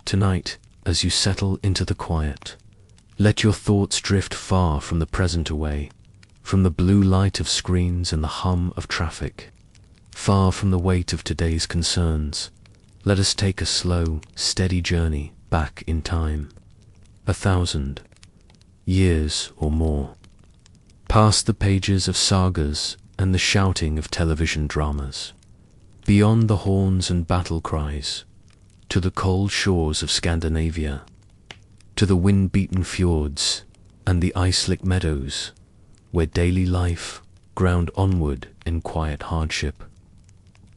Tonight, as you settle into the quiet, let your thoughts drift far from the present away, from the blue light of screens and the hum of traffic, far from the weight of today's concerns. Let us take a slow, steady journey back in time, 1,000 years or more, past the pages of sagas and the shouting of television dramas, beyond the horns and battle cries, to the cold shores of Scandinavia, to the wind-beaten fjords and the ice-slick meadows, where daily life ground onward in quiet hardship.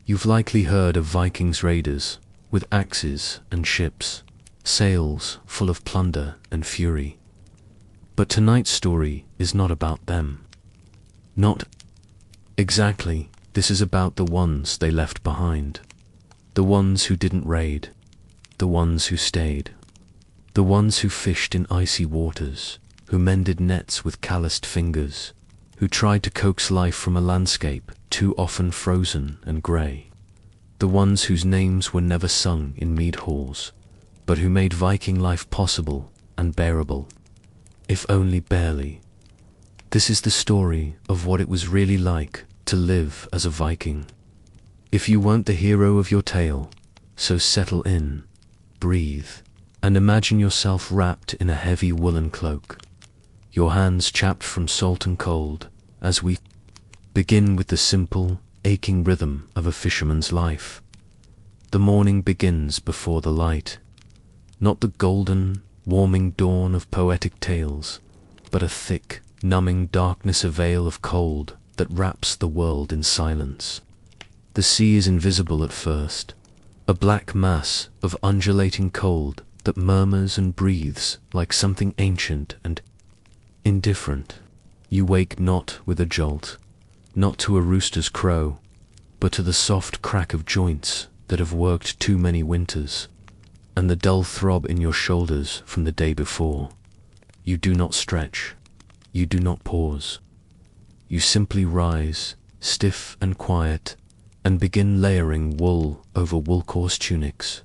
You've likely heard of Vikings raiders with axes and ships, sails full of plunder and fury. But tonight's story is not about them. Not exactly. This is about the ones they left behind. The ones who didn't raid. The ones who stayed. The ones who fished in icy waters, who mended nets with calloused fingers, who tried to coax life from a landscape too often frozen and grey. The ones whose names were never sung in mead halls, but who made Viking life possible and bearable, if only barely. This is the story of what it was really like to live as a Viking. If you weren't the hero of your tale, so settle in, breathe, and imagine yourself wrapped in a heavy woolen cloak, your hands chapped from salt and cold, as we begin with the simple, aching rhythm of a fisherman's life. The morning begins before the light, not the golden, warming dawn of poetic tales, but a thick, numbing darkness, a veil of cold that wraps the world in silence. The sea is invisible at first, a black mass of undulating cold that murmurs and breathes like something ancient and indifferent. You wake not with a jolt, not to a rooster's crow, but to the soft crack of joints that have worked too many winters, and the dull throb in your shoulders from the day before. You do not stretch, you do not pause. You simply rise, stiff and quiet, and begin layering wool over wool-coarse tunics,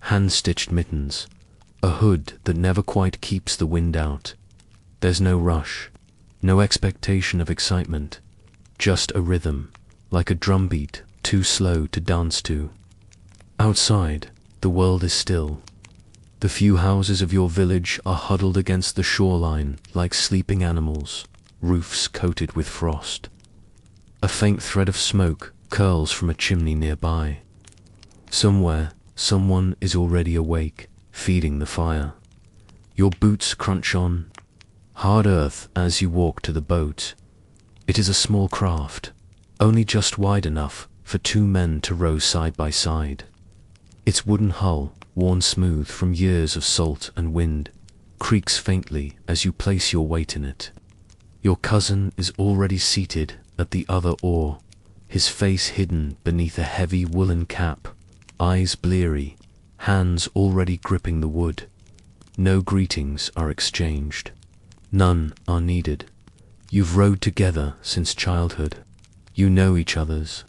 hand-stitched mittens, a hood that never quite keeps the wind out. There's no rush, no expectation of excitement, just a rhythm, like a drumbeat too slow to dance to. Outside, the world is still. The few houses of your village are huddled against the shoreline like sleeping animals, roofs coated with frost. A faint thread of smoke curls from a chimney nearby. Somewhere, someone is already awake, feeding the fire. Your boots crunch on hard earth as you walk to the boat. It is a small craft, only just wide enough for 2 men to row side by side. Its wooden hull, worn smooth from years of salt and wind, creaks faintly as you place your weight in it. Your cousin is already seated at the other oar, his face hidden beneath a heavy woolen cap, eyes bleary, hands already gripping the wood. No greetings are exchanged. None are needed. You've rowed together since childhood. You know each other's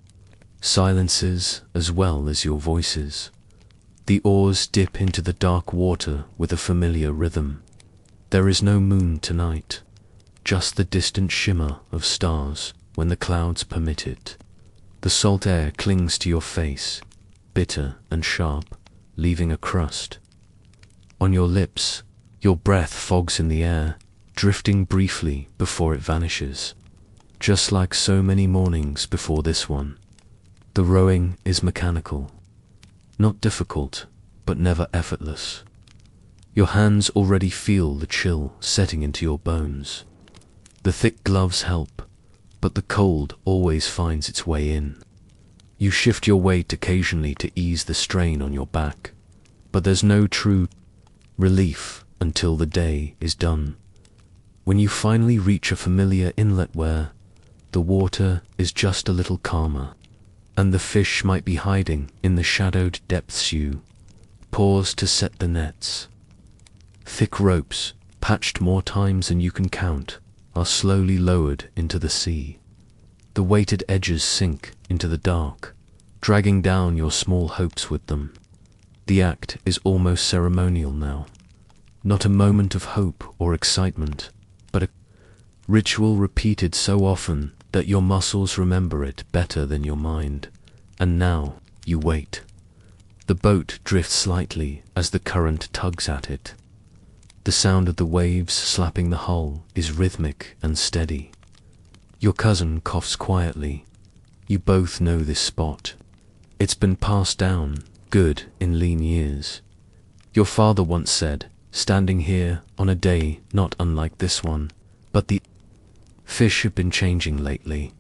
silences as well as your voices. The oars dip into the dark water with a familiar rhythm. There is no moon tonight, just the distant shimmer of stars when the clouds permit it. The salt air clings to your face, bitter and sharp, leaving a crust. On your lips, your breath fogs in the air, drifting briefly before it vanishes. Just like so many mornings before this one. The rowing is mechanical. Not difficult, but never effortless. Your hands already feel the chill setting into your bones. The thick gloves help, but the cold always finds its way in. You shift your weight occasionally to ease the strain on your back, but there's no true relief until the day is done. When you finally reach a familiar inlet where the water is just a little calmer, and the fish might be hiding in the shadowed depths, you pause to set the nets. Thick ropes, patched more times than you can count, are slowly lowered into the sea. The weighted edges sink into the dark, dragging down your small hopes with them. The act is almost ceremonial now. Not a moment of hope or excitement, but a ritual repeated so often that your muscles remember it better than your mind. And now you wait. The boat drifts slightly as the current tugs at it. The sound of the waves slapping the hull is rhythmic and steady. Your cousin coughs quietly. You both know this spot. It's been passed down, good in lean years. Your father once said, standing here on a day not unlike this one, but the fish have been changing lately,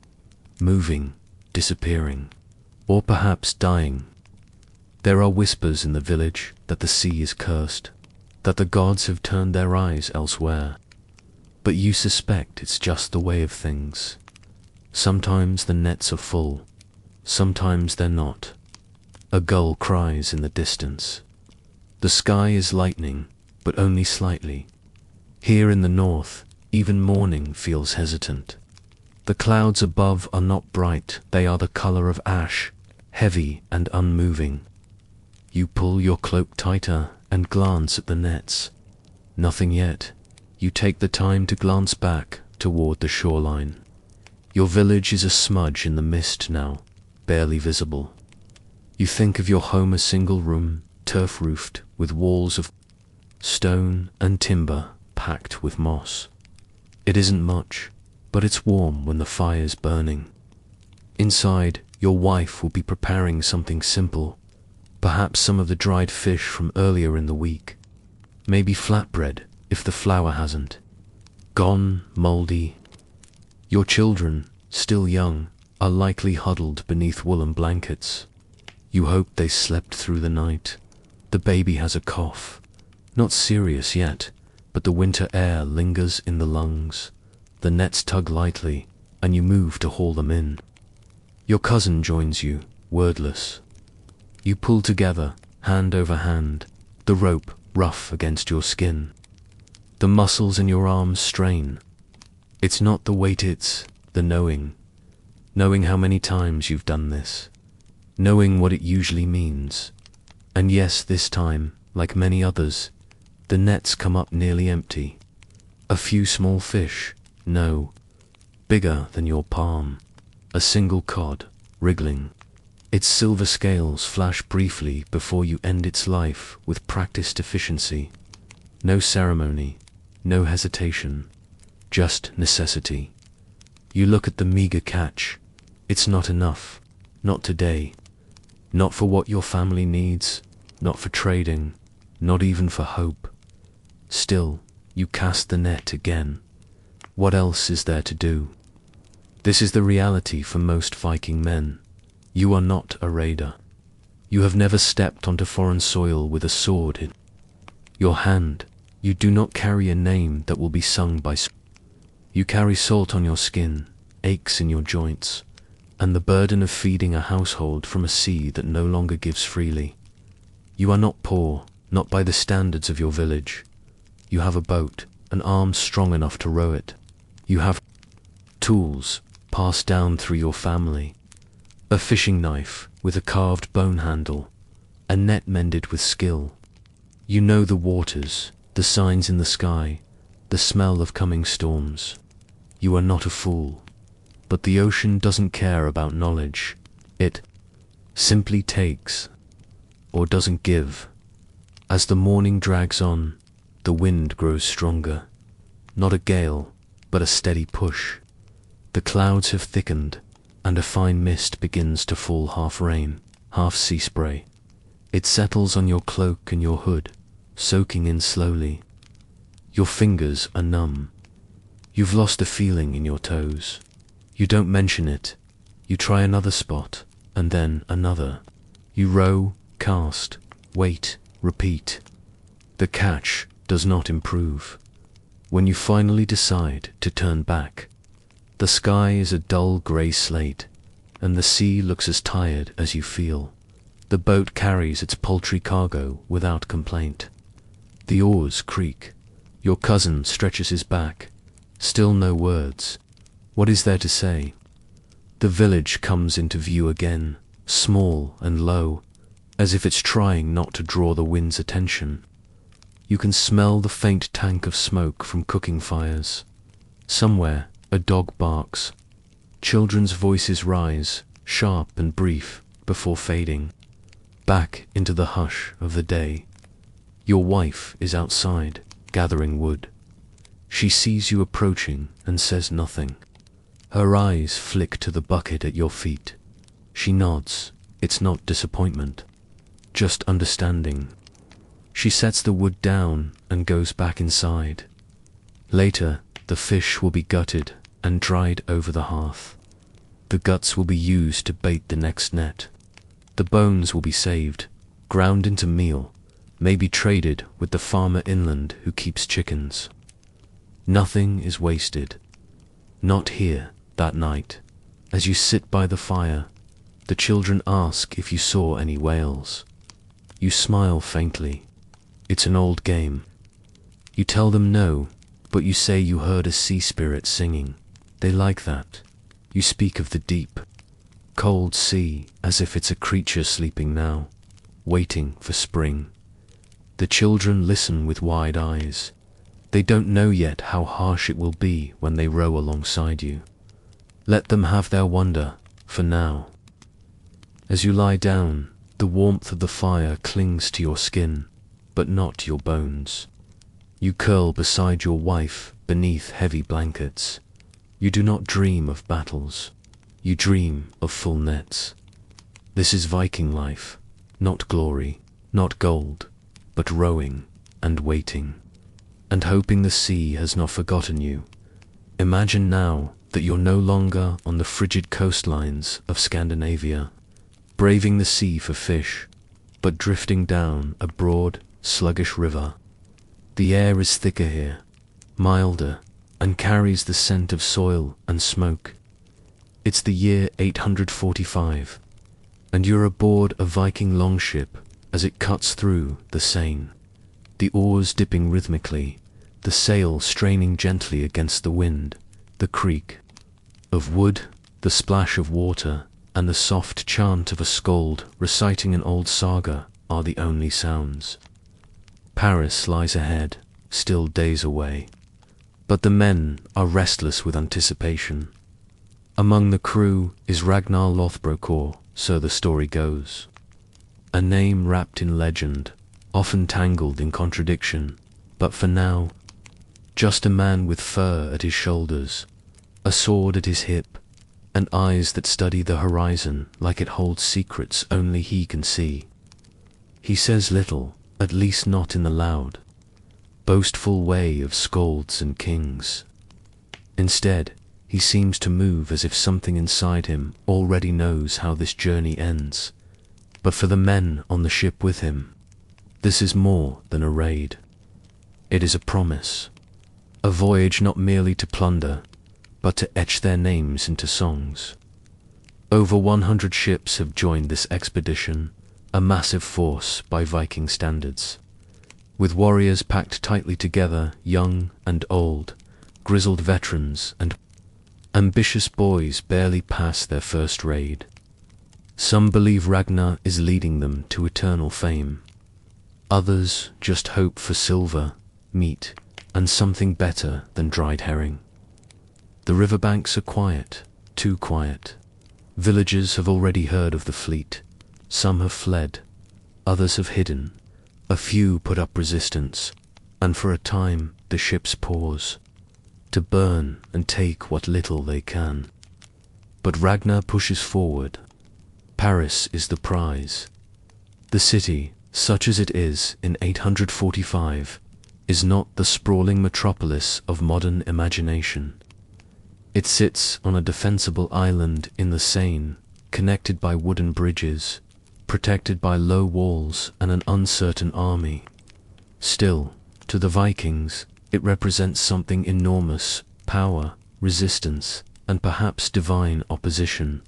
moving, disappearing, or perhaps dying. There are whispers in the village that the sea is cursed, that the gods have turned their eyes elsewhere. But you suspect it's just the way of things. Sometimes the nets are full, sometimes they're not. A gull cries in the distance. The sky is lightening, but only slightly. Here in the north, even morning feels hesitant. The clouds above are not bright, they are the color of ash, heavy and unmoving. You pull your cloak tighter and glance at the nets. Nothing yet. You take the time to glance back toward the shoreline. Your village is a smudge in the mist now, barely visible. You think of your home a single room, turf-roofed, with walls of stone and timber packed with moss. It isn't much, but it's warm when the fire's burning. Inside, your wife will be preparing something simple, perhaps some of the dried fish from earlier in the week. Maybe flatbread, if the flour hasn't gone moldy. Your children, still young, are likely huddled beneath woolen blankets. You hope they slept through the night. The baby has a cough. Not serious yet, but the winter air lingers in the lungs. The nets tug lightly, and you move to haul them in. Your cousin joins you, wordless. You pull together, hand over hand, the rope rough against your skin. The muscles in your arms strain. It's not the weight, it's the knowing. Knowing how many times you've done this. Knowing what it usually means. And yes, this time, like many others, the nets come up nearly empty. A few small fish, no, bigger than your palm. A single cod, wriggling. Its silver scales flash briefly before you end its life with practiced efficiency. No ceremony, no hesitation, just necessity. You look at the meager catch. It's not enough, not today. Not for what your family needs, not for trading, not even for hope. Still, you cast the net again. What else is there to do? This is the reality for most Viking men. You are not a raider. You have never stepped onto foreign soil with a sword in your hand. You do not carry a name that will be sung by. You carry salt on your skin, aches in your joints, and the burden of feeding a household from a sea that no longer gives freely. You are not poor, not by the standards of your village. You have a boat, an arm strong enough to row it. You have tools passed down through your family. A fishing knife with a carved bone handle, a net mended with skill. You know the waters, the signs in the sky, the smell of coming storms. You are not a fool. But the ocean doesn't care about knowledge. It simply takes, or doesn't give. As the morning drags on, the wind grows stronger. Not a gale, but a steady push. The clouds have thickened, and a fine mist begins to fall, half rain, half sea spray. It settles on your cloak and your hood, soaking in slowly. Your fingers are numb. You've lost a feeling in your toes. You don't mention it. You try another spot, and then another. You row, cast, wait, repeat. The catch does not improve. When you finally decide to turn back, the sky is a dull grey slate, and the sea looks as tired as you feel. The boat carries its paltry cargo without complaint. The oars creak. Your cousin stretches his back. Still no words. What is there to say? The village comes into view again, small and low, as if it's trying not to draw the wind's attention. You can smell the faint tank of smoke from cooking fires. Somewhere, a dog barks. Children's voices rise, sharp and brief, before fading back into the hush of the day. Your wife is outside, gathering wood. She sees you approaching and says nothing. Her eyes flick to the bucket at your feet. She nods. It's not disappointment, just understanding. She sets the wood down and goes back inside. Later, the fish will be gutted and dried over the hearth. The guts will be used to bait the next net. The bones will be saved, ground into meal, maybe traded with the farmer inland who keeps chickens. Nothing is wasted. Not here, that night. As you sit by the fire, the children ask if you saw any whales. You smile faintly. It's an old game. You tell them no, but you say you heard a sea spirit singing. They like that. You speak of the deep, cold sea as if it's a creature sleeping now, waiting for spring. The children listen with wide eyes. They don't know yet how harsh it will be when they row alongside you. Let them have their wonder, for now. As you lie down, the warmth of the fire clings to your skin, but not your bones. You curl beside your wife beneath heavy blankets. You do not dream of battles. You dream of full nets. This is Viking life, not glory, not gold, but rowing and waiting, and hoping the sea has not forgotten you. Imagine now that you're no longer on the frigid coastlines of Scandinavia, braving the sea for fish, but drifting down a broad, sluggish river. The air is thicker here, milder, and carries the scent of soil and smoke. It's the year 845, and you're aboard a Viking longship as it cuts through the Seine, the oars dipping rhythmically, the sail straining gently against the wind. The creak of wood, the splash of water, and the soft chant of a skald reciting an old saga are the only sounds. Paris lies ahead, still days away, but the men are restless with anticipation. Among the crew is Ragnar Lothbrokor, so the story goes. A name wrapped in legend, often tangled in contradiction, but for now, just a man with fur at his shoulders, a sword at his hip, and eyes that study the horizon like it holds secrets only he can see. He says little, at least not in the loud, boastful way of skalds and kings. Instead, he seems to move as if something inside him already knows how this journey ends. But for the men on the ship with him, this is more than a raid. It is a promise, a voyage not merely to plunder, but to etch their names into songs. Over 100 ships have joined this expedition, a massive force by Viking standards. With warriors packed tightly together, young and old, grizzled veterans and ambitious boys barely pass their first raid. Some believe Ragnar is leading them to eternal fame. Others just hope for silver, meat, and something better than dried herring. The riverbanks are quiet, too quiet. Villagers have already heard of the fleet. Some have fled, others have hidden. A few put up resistance, and for a time the ships pause, to burn and take what little they can. But Ragnar pushes forward. Paris is the prize. The city, such as it is in 845, is not the sprawling metropolis of modern imagination. It sits on a defensible island in the Seine, connected by wooden bridges, protected by low walls and an uncertain army. Still, to the Vikings, it represents something enormous: power, resistance, and perhaps divine opposition.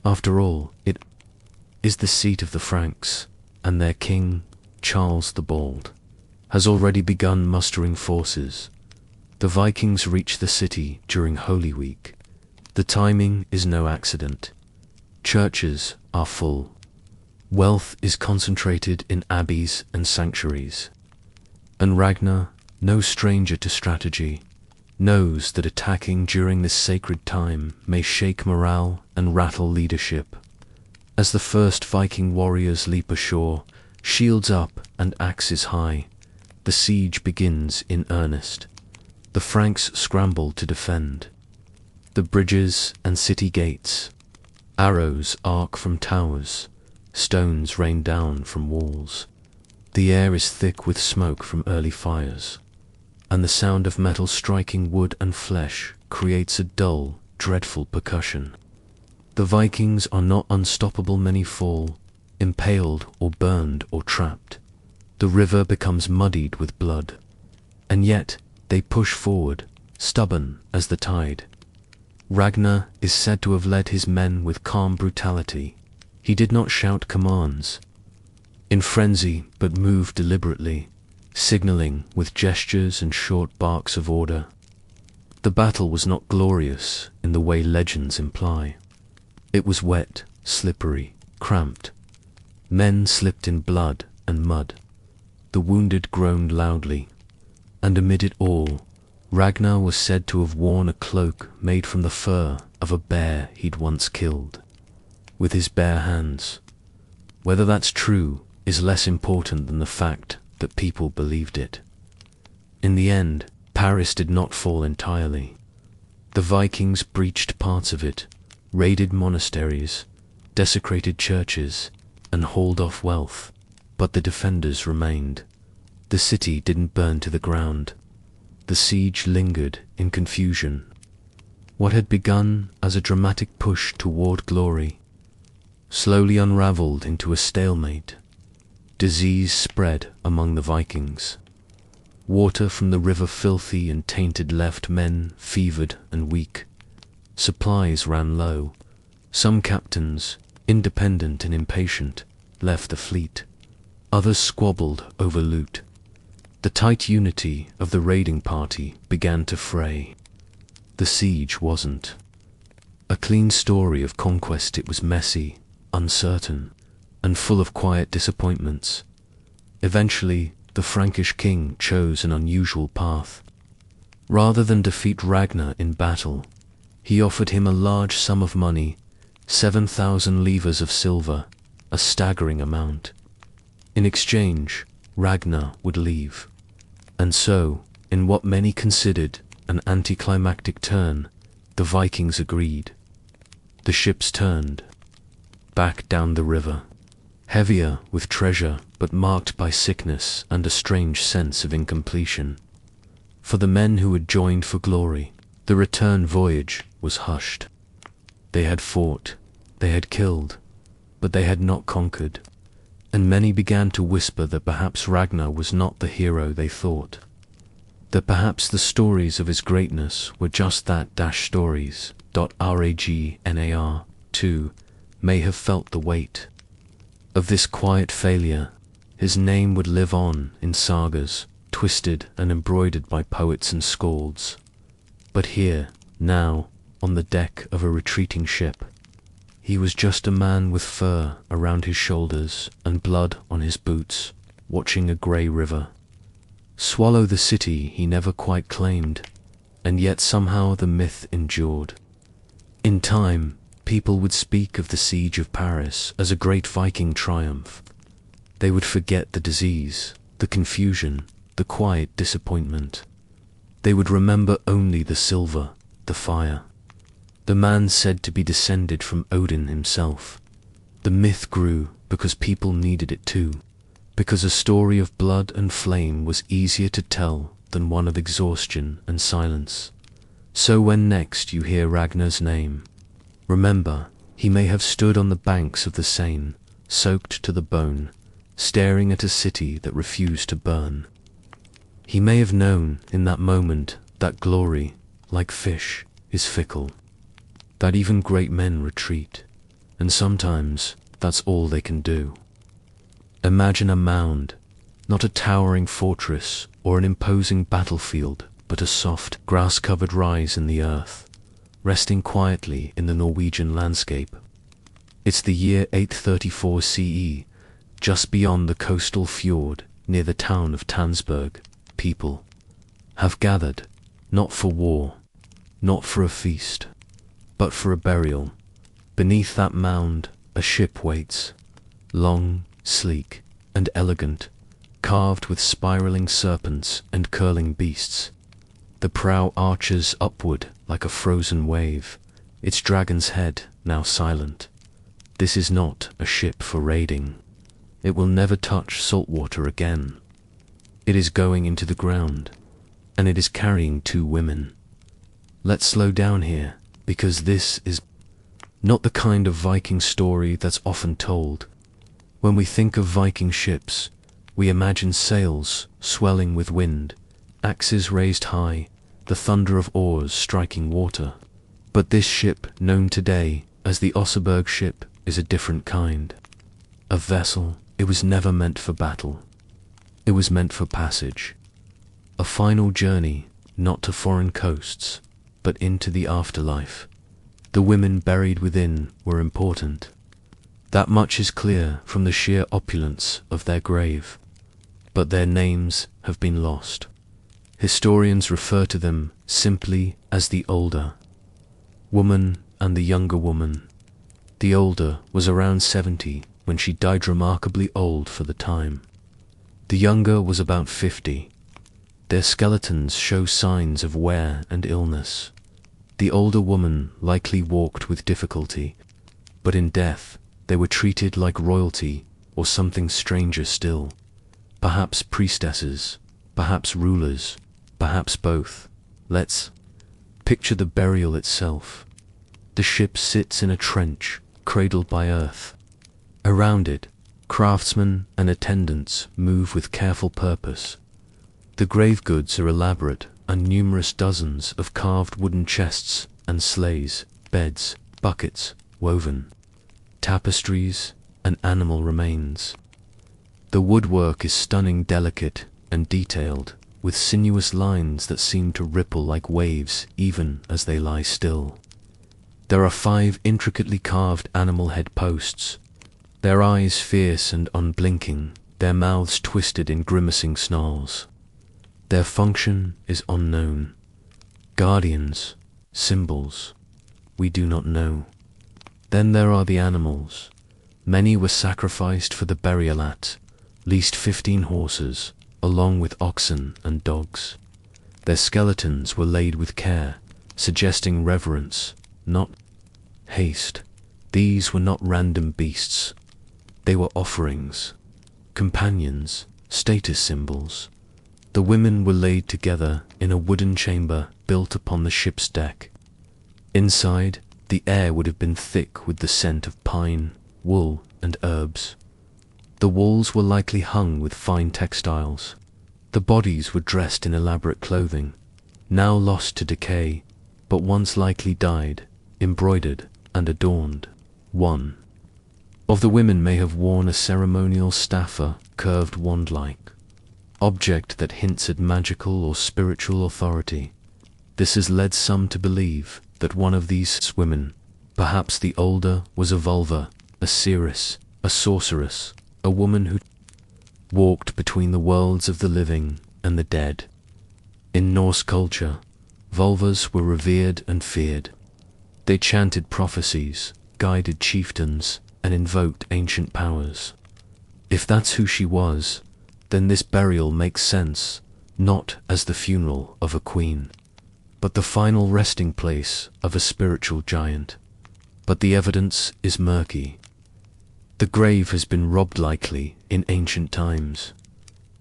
After all, it is the seat of the Franks, and their king, Charles the Bald, has already begun mustering forces. The Vikings reach the city during Holy Week. The timing is no accident. Churches are full. Wealth is concentrated in abbeys and sanctuaries. And Ragnar, no stranger to strategy, knows that attacking during this sacred time may shake morale and rattle leadership. As the first Viking warriors leap ashore, shields up and axes high, the siege begins in earnest. The Franks scramble to defend the bridges and city gates. Arrows arc from towers, stones rain down from walls. The air is thick with smoke from early fires, and the sound of metal striking wood and flesh creates a dull, dreadful percussion. The Vikings are not unstoppable. Many fall, impaled or burned or trapped. The river becomes muddied with blood, and yet they push forward, stubborn as the tide. Ragnar is said to have led his men with calm brutality. He did not shout commands in frenzy, but moved deliberately, signaling with gestures and short barks of order. The battle was not glorious in the way legends imply. It was wet, slippery, cramped. Men slipped in blood and mud. The wounded groaned loudly, and amid it all, Ragnar was said to have worn a cloak made from the fur of a bear he'd once killed, with his bare hands. Whether that's true is less important than the fact that people believed it. In the end, Paris did not fall entirely. The Vikings breached parts of it, raided monasteries, desecrated churches, and hauled off wealth, but the defenders remained. The city didn't burn to the ground. The siege lingered in confusion. What had begun as a dramatic push toward glory slowly unraveled into a stalemate. Disease spread among the Vikings. Water from the river, filthy and tainted, left men fevered and weak. Supplies ran low. Some captains, independent and impatient, left the fleet. Others squabbled over loot. The tight unity of the raiding party began to fray. The siege wasn't a clean story of conquest. It was messy, uncertain, and full of quiet disappointments. Eventually, the Frankish king chose an unusual path. Rather than defeat Ragnar in battle, he offered him a large sum of money, 7,000 livres of silver, a staggering amount. In exchange, Ragnar would leave. And so, in what many considered an anticlimactic turn, the Vikings agreed. The ships turned back down the river, heavier with treasure but marked by sickness and a strange sense of incompletion. For the men who had joined for glory, the return voyage was hushed. They had fought, they had killed, but they had not conquered, and many began to whisper that perhaps Ragnar was not the hero they thought. That perhaps the stories of his greatness were just that stories. Ragnar, too, may have felt the weight of this quiet failure. His name would live on in sagas, twisted and embroidered by poets and skalds. But here, now, on the deck of a retreating ship, he was just a man with fur around his shoulders and blood on his boots, watching a grey river swallow the city he never quite claimed, and yet somehow the myth endured. In time, people would speak of the siege of Paris as a great Viking triumph. They would forget the disease, the confusion, the quiet disappointment. They would remember only the silver, the fire. The man said to be descended from Odin himself. The myth grew because people needed it too, because a story of blood and flame was easier to tell than one of exhaustion and silence. So when next you hear Ragnar's name, remember, he may have stood on the banks of the Seine, soaked to the bone, staring at a city that refused to burn. He may have known in that moment that glory, like fish, is fickle, that even great men retreat, and sometimes that's all they can do. Imagine a mound, not a towering fortress or an imposing battlefield, but a soft, grass-covered rise in the earth, resting quietly in the Norwegian landscape. It's the year 834 CE, just beyond the coastal fjord, near the town of Tansberg. People have gathered, not for war, not for a feast, but for a burial. Beneath that mound, a ship waits, long, sleek, and elegant, carved with spiraling serpents and curling beasts. The prow arches upward like a frozen wave, its dragon's head now silent. This is not a ship for raiding. It will never touch salt water again. It is going into the ground, and it is carrying 2 women. Let's slow down here, because this is not the kind of Viking story that's often told. When we think of Viking ships, we imagine sails swelling with wind, axes raised high, the thunder of oars striking water. But this ship, known today as the Oseberg ship, is a different kind. A vessel. It was never meant for battle. It was meant for passage. A final journey, not to foreign coasts, but into the afterlife. The women buried within were important. That much is clear from the sheer opulence of their grave. But their names have been lost. Historians refer to them simply as the older woman and the younger woman. The older was around 70 when she died, remarkably old for the time. The younger was about 50. Their skeletons show signs of wear and illness. The older woman likely walked with difficulty, but in death they were treated like royalty or something stranger still. Perhaps priestesses, perhaps rulers, perhaps both. Let's picture the burial itself. The ship sits in a trench, cradled by earth. Around it, craftsmen and attendants move with careful purpose. The grave goods are elaborate, and numerous dozens of carved wooden chests and sleighs, beds, buckets, woven tapestries, and animal remains. The woodwork is stunning, delicate, and detailed, with sinuous lines that seem to ripple like waves even as they lie still. There are 5 intricately carved animal head posts, their eyes fierce and unblinking, their mouths twisted in grimacing snarls. Their function is unknown. Guardians, symbols, we do not know. Then there are the animals. Many were sacrificed for the burial at least 15 horses, along with oxen and dogs. Their skeletons were laid with care, suggesting reverence, not haste. These were not random beasts. They were offerings, companions, status symbols. The women were laid together in a wooden chamber built upon the ship's deck. Inside, the air would have been thick with the scent of pine, wool, and herbs. The walls were likely hung with fine textiles. The bodies were dressed in elaborate clothing, now lost to decay, but once likely dyed, embroidered, and adorned. One of the women may have worn a ceremonial staff, a curved wand-like object that hints at magical or spiritual authority. This has led some to believe that one of these women, perhaps the older, was a vulva, a seeress, a sorceress, a woman who walked between the worlds of the living and the dead. In Norse culture, vulvas were revered and feared. They chanted prophecies, guided chieftains, and invoked ancient powers. If that's who she was, then this burial makes sense, not as the funeral of a queen, but the final resting place of a spiritual giant. But the evidence is murky. The grave has been robbed, likely in ancient times.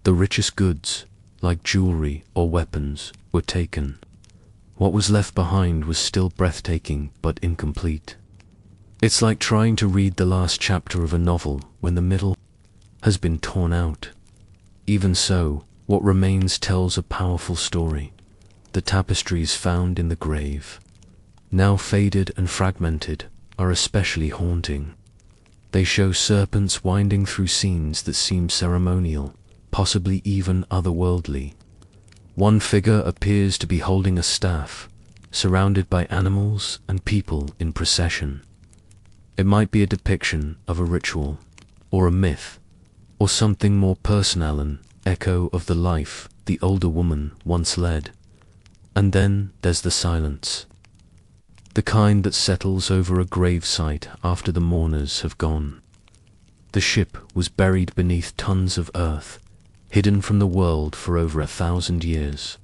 The richest goods, like jewelry or weapons, were taken. What was left behind was still breathtaking but incomplete. It's like trying to read the last chapter of a novel when the middle has been torn out. Even so, what remains tells a powerful story. The tapestries found in the grave, now faded and fragmented, are especially haunting. They show serpents winding through scenes that seem ceremonial, possibly even otherworldly. One figure appears to be holding a staff, surrounded by animals and people in procession. It might be a depiction of a ritual, or a myth, or something more personal, an echo of the life the older woman once led. And then there's the silence. The kind that settles over a gravesite after the mourners have gone. The ship was buried beneath tons of earth, hidden from the world for over 1,000 years.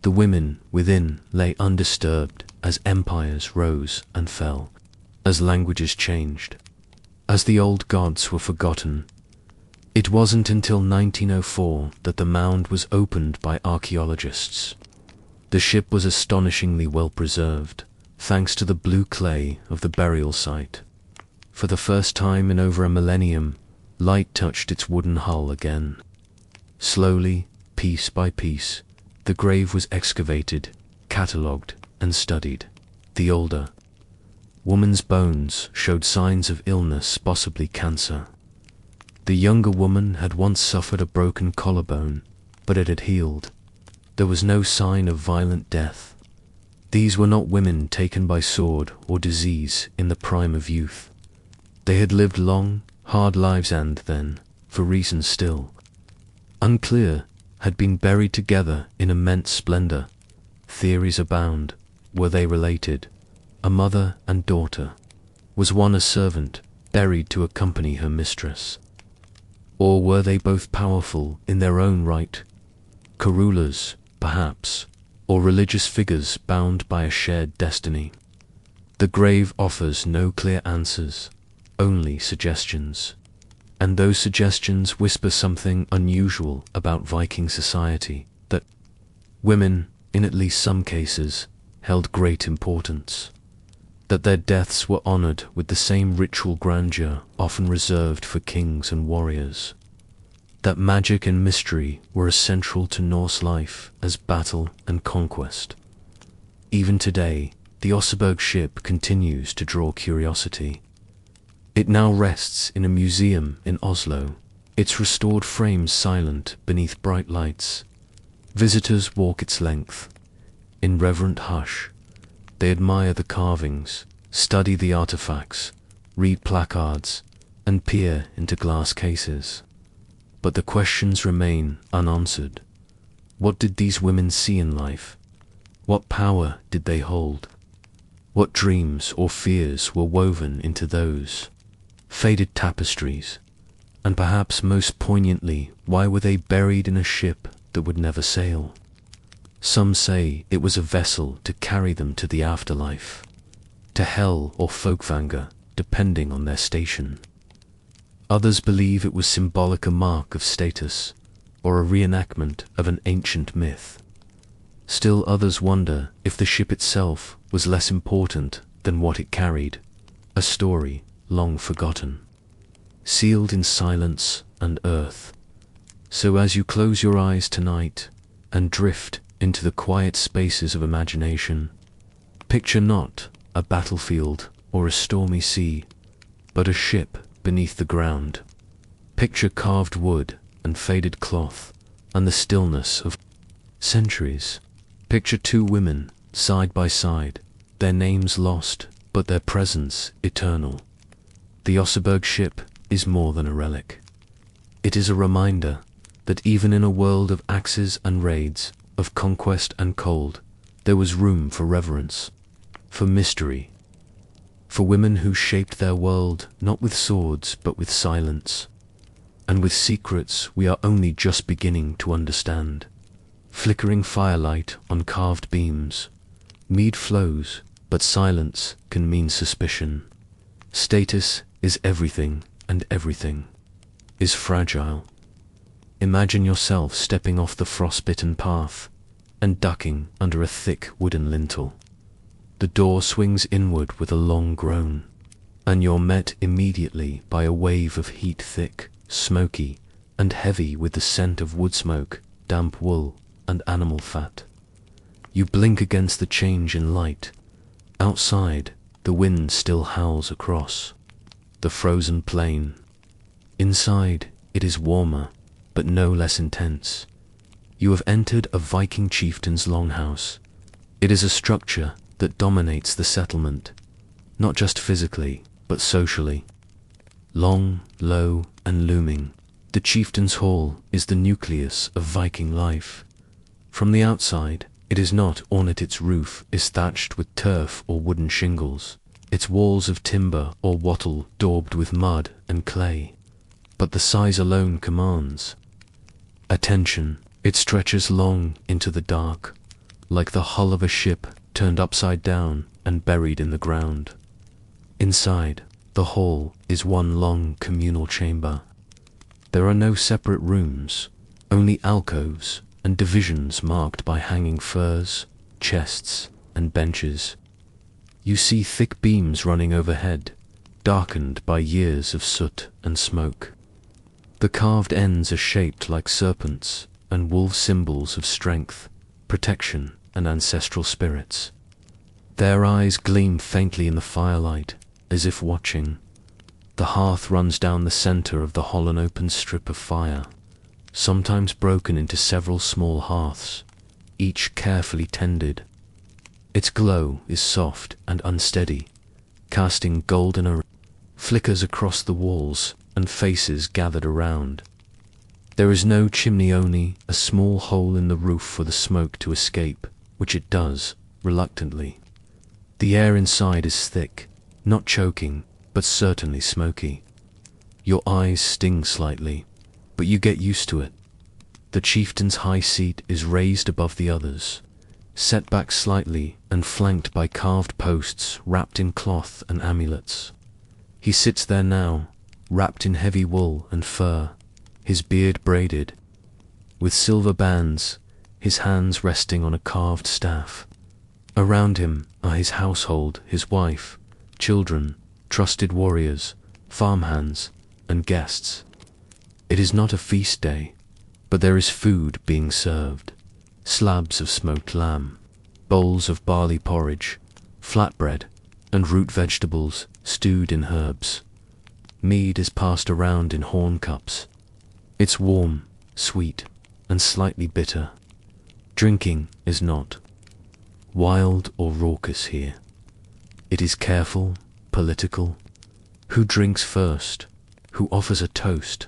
The women within lay undisturbed as empires rose and fell, as languages changed, as the old gods were forgotten. It wasn't until 1904 that the mound was opened by archaeologists. The ship was astonishingly well preserved, thanks to the blue clay of the burial site. For the first time in over a millennium, light touched its wooden hull again. Slowly, piece by piece, the grave was excavated, catalogued, and studied. The older woman's bones showed signs of illness, possibly cancer. The younger woman had once suffered a broken collarbone, but it had healed. There was no sign of violent death. These were not women taken by sword or disease in the prime of youth. They had lived long, hard lives and then, for reasons still unclear, had been buried together in immense splendor. Theories abound. Were they related? A mother and daughter? Was one a servant, buried to accompany her mistress? Or were they both powerful in their own right? Co-rulers, perhaps, or religious figures bound by a shared destiny? The grave offers no clear answers, only suggestions. And those suggestions whisper something unusual about Viking society, that women, in at least some cases, held great importance. That their deaths were honored with the same ritual grandeur often reserved for kings and warriors. That magic and mystery were as central to Norse life as battle and conquest. Even today, the Oseberg ship continues to draw curiosity. It now rests in a museum in Oslo, its restored frames silent beneath bright lights. Visitors walk its length. In reverent hush, they admire the carvings, study the artifacts, read placards, and peer into glass cases. But the questions remain unanswered. What did these women see in life? What power did they hold? What dreams or fears were woven into those faded tapestries? And perhaps most poignantly, why were they buried in a ship that would never sail? Some say it was a vessel to carry them to the afterlife, to hell or Folkvanger, depending on their station. Others believe it was symbolic, a mark of status, or a reenactment of an ancient myth. Still others wonder if the ship itself was less important than what it carried, a story long forgotten, sealed in silence and earth. So as you close your eyes tonight and drift into the quiet spaces of imagination, picture not a battlefield or a stormy sea, but a ship beneath the ground. Picture carved wood and faded cloth and the stillness of centuries. Picture two women side by side, their names lost, but their presence eternal. The Oseberg ship is more than a relic. It is a reminder that even in a world of axes and raids, of conquest and cold, there was room for reverence, for mystery, for women who shaped their world not with swords but with silence, and with secrets we are only just beginning to understand. Flickering firelight on carved beams, mead flows, but silence can mean suspicion. Status is everything, and everything is fragile. Imagine yourself stepping off the frostbitten path and ducking under a thick wooden lintel. The door swings inward with a long groan, and you're met immediately by a wave of heat, thick, smoky, and heavy with the scent of wood smoke, damp wool, and animal fat. You blink against the change in light. Outside, the wind still howls across the frozen plain. Inside, it is warmer, but no less intense. You have entered a Viking chieftain's longhouse. It is a structure that dominates the settlement, not just physically, but socially. Long, low, and looming, the chieftain's hall is the nucleus of Viking life. From the outside, it is not ornate. Its roof is thatched with turf or wooden shingles, its walls of timber or wattle daubed with mud and clay. But the size alone commands attention. It stretches long into the dark, like the hull of a ship turned upside down and buried in the ground. Inside, the hall is one long communal chamber. There are no separate rooms, only alcoves and divisions marked by hanging furs, chests, and benches. You see thick beams running overhead, darkened by years of soot and smoke. The carved ends are shaped like serpents and wolf, symbols of strength, protection, and ancestral spirits. Their eyes gleam faintly in the firelight, as if watching. The hearth runs down the center of the hall, an open strip of fire, sometimes broken into several small hearths, each carefully tended. Its glow is soft and unsteady, casting golden flickers across the walls and faces gathered around. There is no chimney, only a small hole in the roof for the smoke to escape, which it does, reluctantly. The air inside is thick, not choking, but certainly smoky. Your eyes sting slightly, but you get used to it. The chieftain's high seat is raised above the others, set back slightly and flanked by carved posts wrapped in cloth and amulets. He sits there now, wrapped in heavy wool and fur, his beard braided, with silver bands, his hands resting on a carved staff. Around him are his household, his wife, children, trusted warriors, farmhands, and guests. It is not a feast day, but there is food being served. Slabs of smoked lamb, bowls of barley porridge, flatbread, and root vegetables stewed in herbs. Mead is passed around in horn cups. It's warm, sweet, and slightly bitter. Drinking is not wild or raucous here. It is careful, political. Who drinks first? Who offers a toast?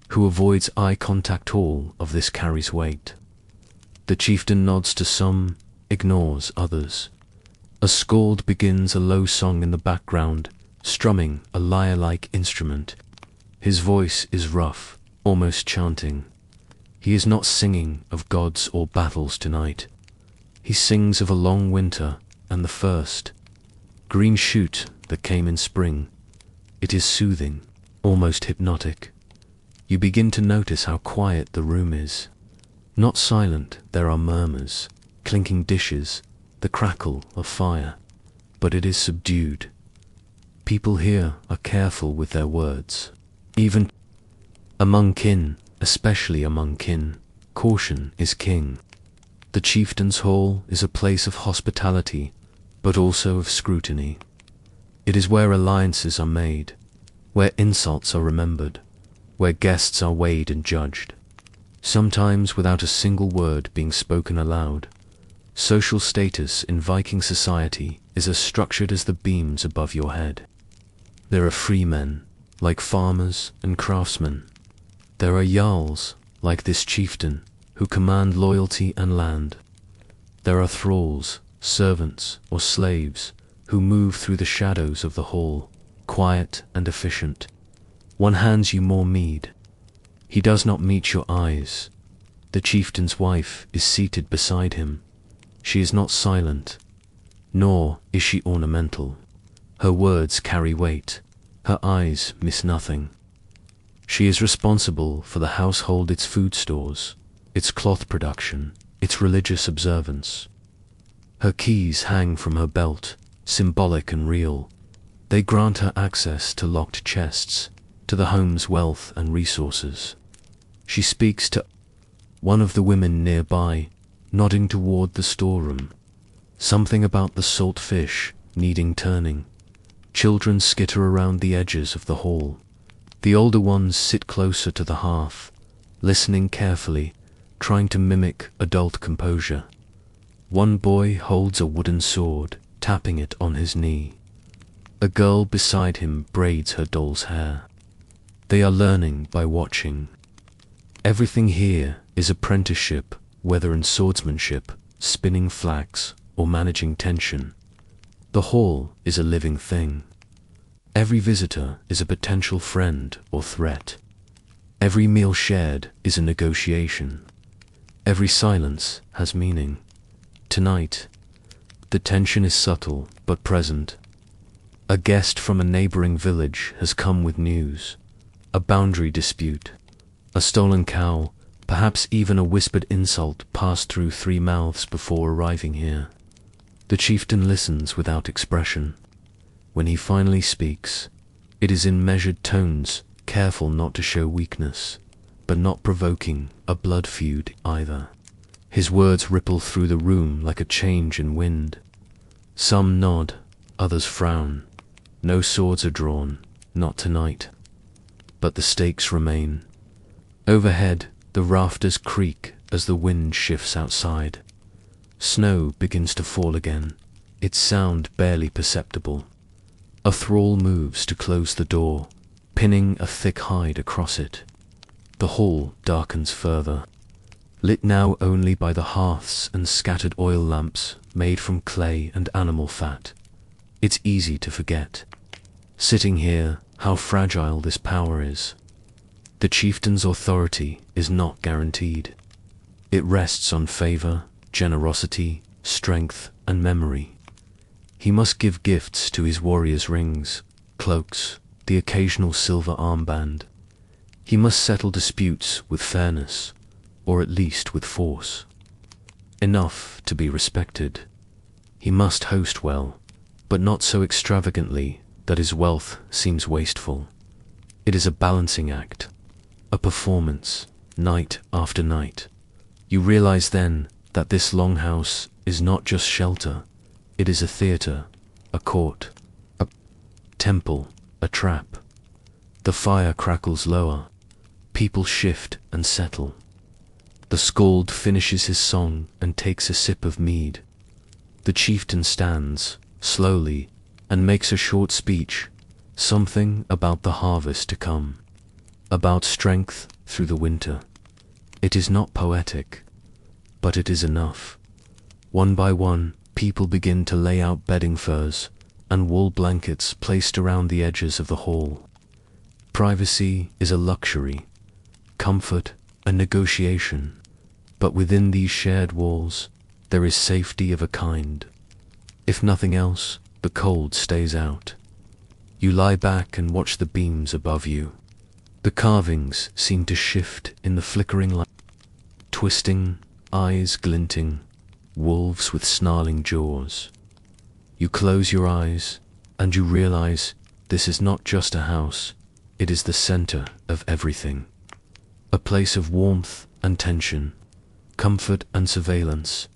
Who avoids eye contact? All of this carries weight. The chieftain nods to some, ignores others. A skald begins a low song in the background, strumming a lyre-like instrument. His voice is rough, almost chanting. He is not singing of gods or battles tonight. He sings of a long winter and the first green shoot that came in spring. It is soothing, almost hypnotic. You begin to notice how quiet the room is. Not silent, there are murmurs, clinking dishes, the crackle of fire, but it is subdued. People here are careful with their words. Even among kin, especially among kin, caution is king. The chieftain's hall is a place of hospitality, but also of scrutiny. It is where alliances are made, where insults are remembered, where guests are weighed and judged, sometimes without a single word being spoken aloud. Social status in Viking society is as structured as the beams above your head. There are free men, like farmers and craftsmen. There are jarls, like this chieftain, who command loyalty and land. There are thralls, servants, or slaves, who move through the shadows of the hall, quiet and efficient. One hands you more mead. He does not meet your eyes. The chieftain's wife is seated beside him. She is not silent, nor is she ornamental. Her words carry weight. Her eyes miss nothing. She is responsible for the household, its food stores, its cloth production, its religious observance. Her keys hang from her belt, symbolic and real. They grant her access to locked chests, to the home's wealth and resources. She speaks to one of the women nearby, nodding toward the storeroom. Something about the salt fish needing turning. Children skitter around the edges of the hall. The older ones sit closer to the hearth, listening carefully, trying to mimic adult composure. One boy holds a wooden sword, tapping it on his knee. A girl beside him braids her doll's hair. They are learning by watching. Everything here is apprenticeship, whether in swordsmanship, spinning flax, or managing tension. The hall is a living thing. Every visitor is a potential friend or threat. Every meal shared is a negotiation. Every silence has meaning. Tonight, the tension is subtle but present. A guest from a neighboring village has come with news. A boundary dispute, a stolen cow, perhaps even a whispered insult passed through 3 mouths before arriving here. The chieftain listens without expression. When he finally speaks, it is in measured tones, careful not to show weakness, but not provoking a blood feud either. His words ripple through the room like a change in wind. Some nod, others frown. No swords are drawn, not tonight. But the stakes remain. Overhead, the rafters creak as the wind shifts outside. Snow begins to fall again, its sound barely perceptible. A thrall moves to close the door, pinning a thick hide across it. The hall darkens further, lit now only by the hearths and scattered oil lamps made from clay and animal fat. It's easy to forget, sitting here, how fragile this power is. The chieftain's authority is not guaranteed. It rests on favor, generosity, strength, and memory. He must give gifts to his warriors' rings, cloaks, the occasional silver armband. He must settle disputes with fairness, or at least with force. Enough to be respected. He must host well, but not so extravagantly that his wealth seems wasteful. It is a balancing act, a performance, night after night. You realize then that this longhouse is not just shelter, it is a theater, a court, a temple, a trap. The fire crackles lower, people shift and settle. The skald finishes his song and takes a sip of mead. The chieftain stands, slowly, and makes a short speech, something about the harvest to come, about strength through the winter. It is not poetic, but it is enough. One by one, people begin to lay out bedding furs and wool blankets placed around the edges of the hall. Privacy is a luxury, comfort a negotiation, but within these shared walls, there is safety of a kind. If nothing else, the cold stays out. You lie back and watch the beams above you. The carvings seem to shift in the flickering light, twisting, eyes glinting, wolves with snarling jaws. You close your eyes, and you realize this is not just a house, it is the center of everything. A place of warmth and tension, comfort and surveillance,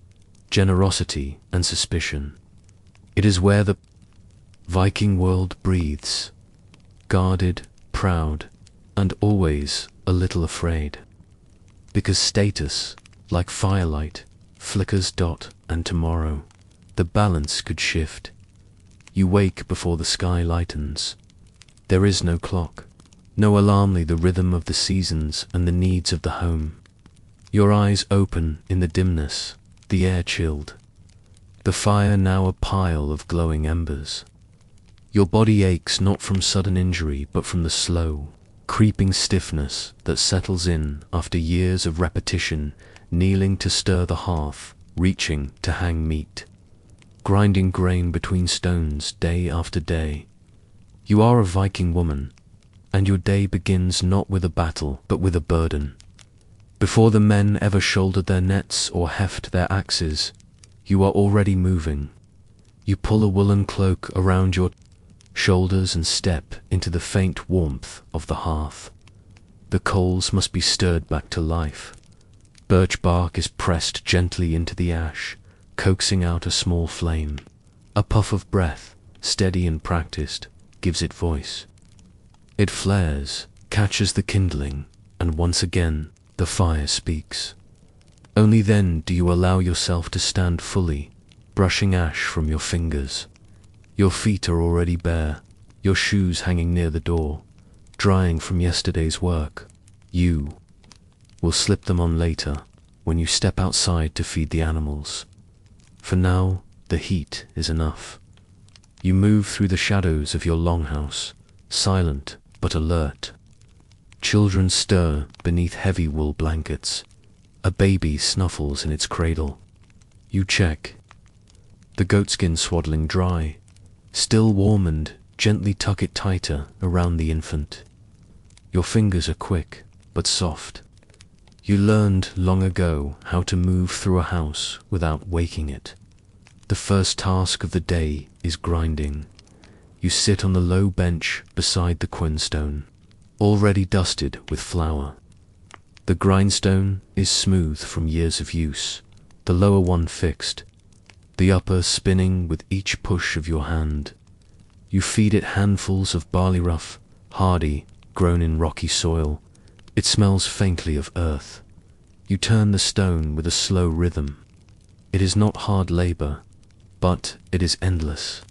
generosity and suspicion. It is where the Viking world breathes, guarded, proud, and always a little afraid. Because status, like firelight, flickers and tomorrow, the balance could shift. You wake before the sky lightens. There is no clock, no alarmly the rhythm of the seasons and the needs of the home. Your eyes open in the dimness, the air chilled. The fire now a pile of glowing embers. Your body aches not from sudden injury but from the slow, creeping stiffness that settles in after years of repetition, kneeling to stir the hearth, reaching to hang meat, grinding grain between stones day after day. You are a Viking woman, and your day begins not with a battle but with a burden. Before the men ever shouldered their nets or heft their axes, you are already moving. You pull a woolen cloak around your shoulders and step into the faint warmth of the hearth. The coals must be stirred back to life. Birch bark is pressed gently into the ash, coaxing out a small flame. A puff of breath, steady and practiced, gives it voice. It flares, catches the kindling, and once again the fire speaks. Only then do you allow yourself to stand fully, brushing ash from your fingers. Your feet are already bare, your shoes hanging near the door, drying from yesterday's work. You will slip them on later, when you step outside to feed the animals. For now, the heat is enough. You move through the shadows of your longhouse, silent but alert. Children stir beneath heavy wool blankets. A baby snuffles in its cradle. You check. The goatskin swaddling dry. Still warm, and gently tuck it tighter around the infant. Your fingers are quick but soft. You learned long ago how to move through a house without waking it. The first task of the day is grinding. You sit on the low bench beside the quinstone, already dusted with flour. The grindstone is smooth from years of use, the lower one fixed, the upper spinning with each push of your hand. You feed it handfuls of barley rough, hardy, grown in rocky soil. It smells faintly of earth. You turn the stone with a slow rhythm. It is not hard labor, but it is endless.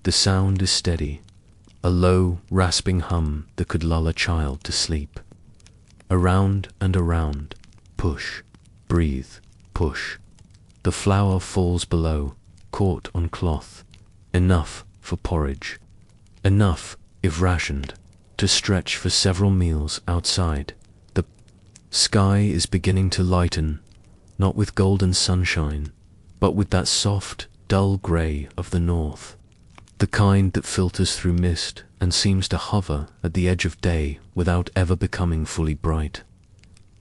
The sound is steady, a low, rasping hum that could lull a child to sleep. Around and around, push, breathe, push. The flour falls below, caught on cloth. Enough for porridge. Enough, if rationed, to stretch for several meals outside. The sky is beginning to lighten, not with golden sunshine, but with that soft, dull grey of the north. The kind that filters through mist and seems to hover at the edge of day without ever becoming fully bright.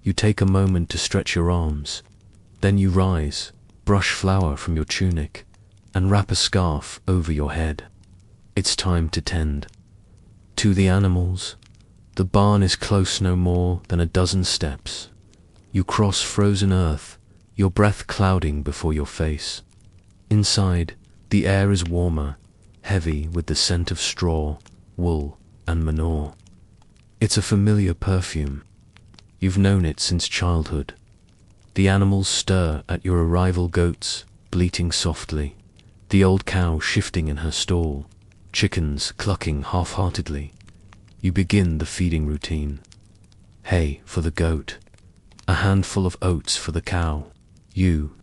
You take a moment to stretch your arms, then you rise, brush flour from your tunic, and wrap a scarf over your head. It's time to tend. To the animals, the barn is close no more than a dozen steps. You cross frozen earth, your breath clouding before your face. Inside, the air is warmer, heavy with the scent of straw, wool, and manure. It's a familiar perfume. You've known it since childhood. The animals stir at your arrival, goats bleating softly, the old cow shifting in her stall, chickens clucking half-heartedly. You begin the feeding routine. Hay for the goat, a handful of oats for the cow. You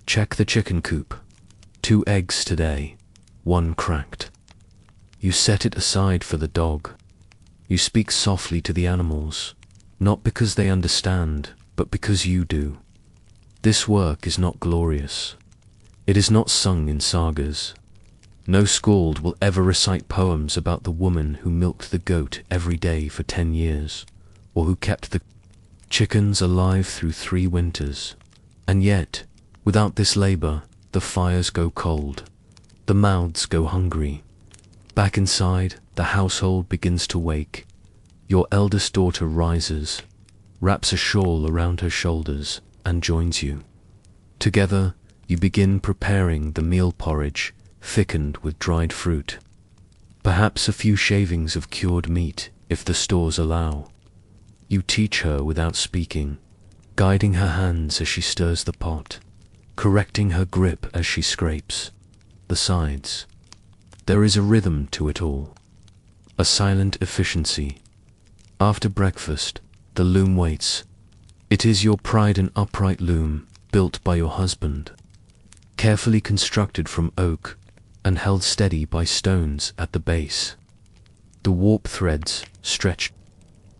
check the chicken coop. 2 eggs today, 1 cracked. You set it aside for the dog. You speak softly to the animals, not because they understand, but because you do. This work is not glorious. It is not sung in sagas. No skald will ever recite poems about the woman who milked the goat every day for 10 years, or who kept the chickens alive through 3 winters. And yet, without this labor, the fires go cold, the mouths go hungry. Back inside, the household begins to wake. Your eldest daughter rises, wraps a shawl around her shoulders, and joins you. Together, you begin preparing the meal porridge, thickened with dried fruit. Perhaps a few shavings of cured meat, if the stores allow. You teach her without speaking, guiding her hands as she stirs the pot, correcting her grip as she scrapes the sides. There is a rhythm to it all, a silent efficiency. After breakfast, the loom waits. It is your pride and upright loom, built by your husband, carefully constructed from oak and held steady by stones at the base. The warp threads stretch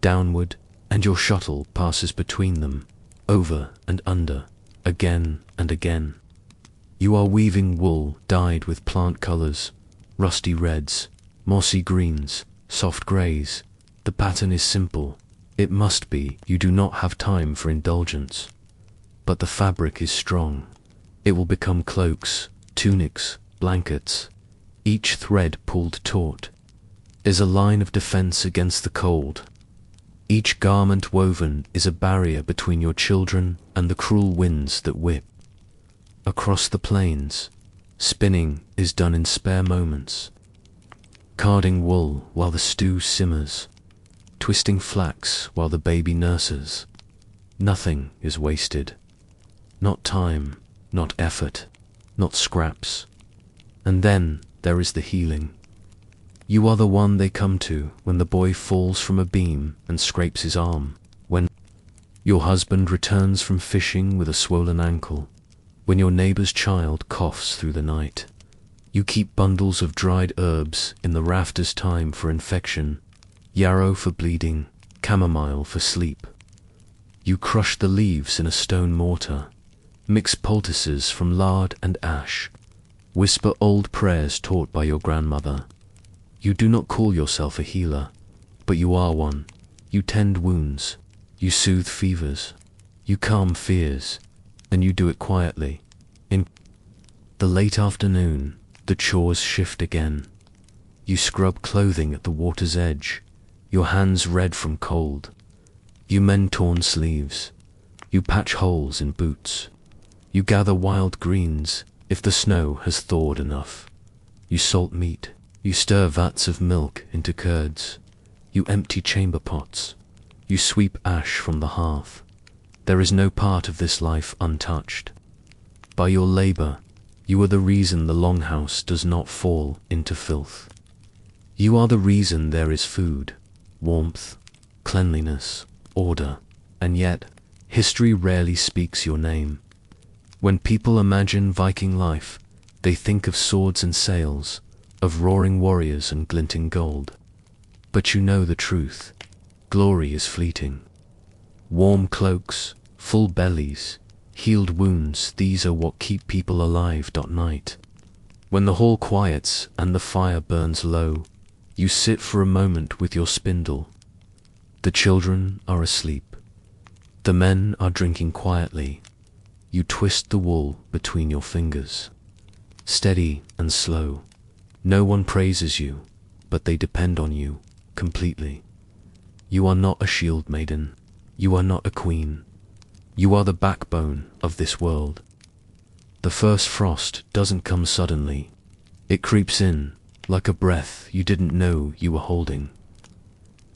downward, and your shuttle passes between them, over and under, again and again. You are weaving wool dyed with plant colors, rusty reds, mossy greens, soft grays. The pattern is simple. It must be. You do not have time for indulgence. But the fabric is strong. It will become cloaks, tunics, blankets. Each thread pulled taut is a line of defense against the cold. Each garment woven is a barrier between your children and the cruel winds that whip. Across the plains, spinning is done in spare moments, carding wool while the stew simmers, twisting flax while the baby nurses. Nothing is wasted. Not time, not effort, not scraps. And then there is the healing. You are the one they come to when the boy falls from a beam and scrapes his arm, when your husband returns from fishing with a swollen ankle, when your neighbor's child coughs through the night. You keep bundles of dried herbs in the rafters, time for infection, yarrow for bleeding, chamomile for sleep. You crush the leaves in a stone mortar, mix poultices from lard and ash, whisper old prayers taught by your grandmother. You do not call yourself a healer, but you are one. You tend wounds, you soothe fevers, you calm fears, and you do it quietly. In the late afternoon, the chores shift again. You scrub clothing at the water's edge, your hands red from cold. You mend torn sleeves. You patch holes in boots. You gather wild greens if the snow has thawed enough. You salt meat. You stir vats of milk into curds. You empty chamber pots. You sweep ash from the hearth. There is no part of this life untouched. By your labor, you are the reason the longhouse does not fall into filth. You are the reason there is food, warmth, cleanliness, order, and yet history rarely speaks your name. When people imagine Viking life, they think of swords and sails, of roaring warriors and glinting gold. But you know the truth. Glory is fleeting. Warm cloaks, full bellies, healed wounds, these are what keep people alive. Night. When the hall quiets and the fire burns low, you sit for a moment with your spindle. The children are asleep. The men are drinking quietly. You twist the wool between your fingers. Steady and slow. No one praises you, but they depend on you completely. You are not a shield maiden. You are not a queen. You are the backbone of this world. The first frost doesn't come suddenly. It creeps in, like a breath you didn't know you were holding.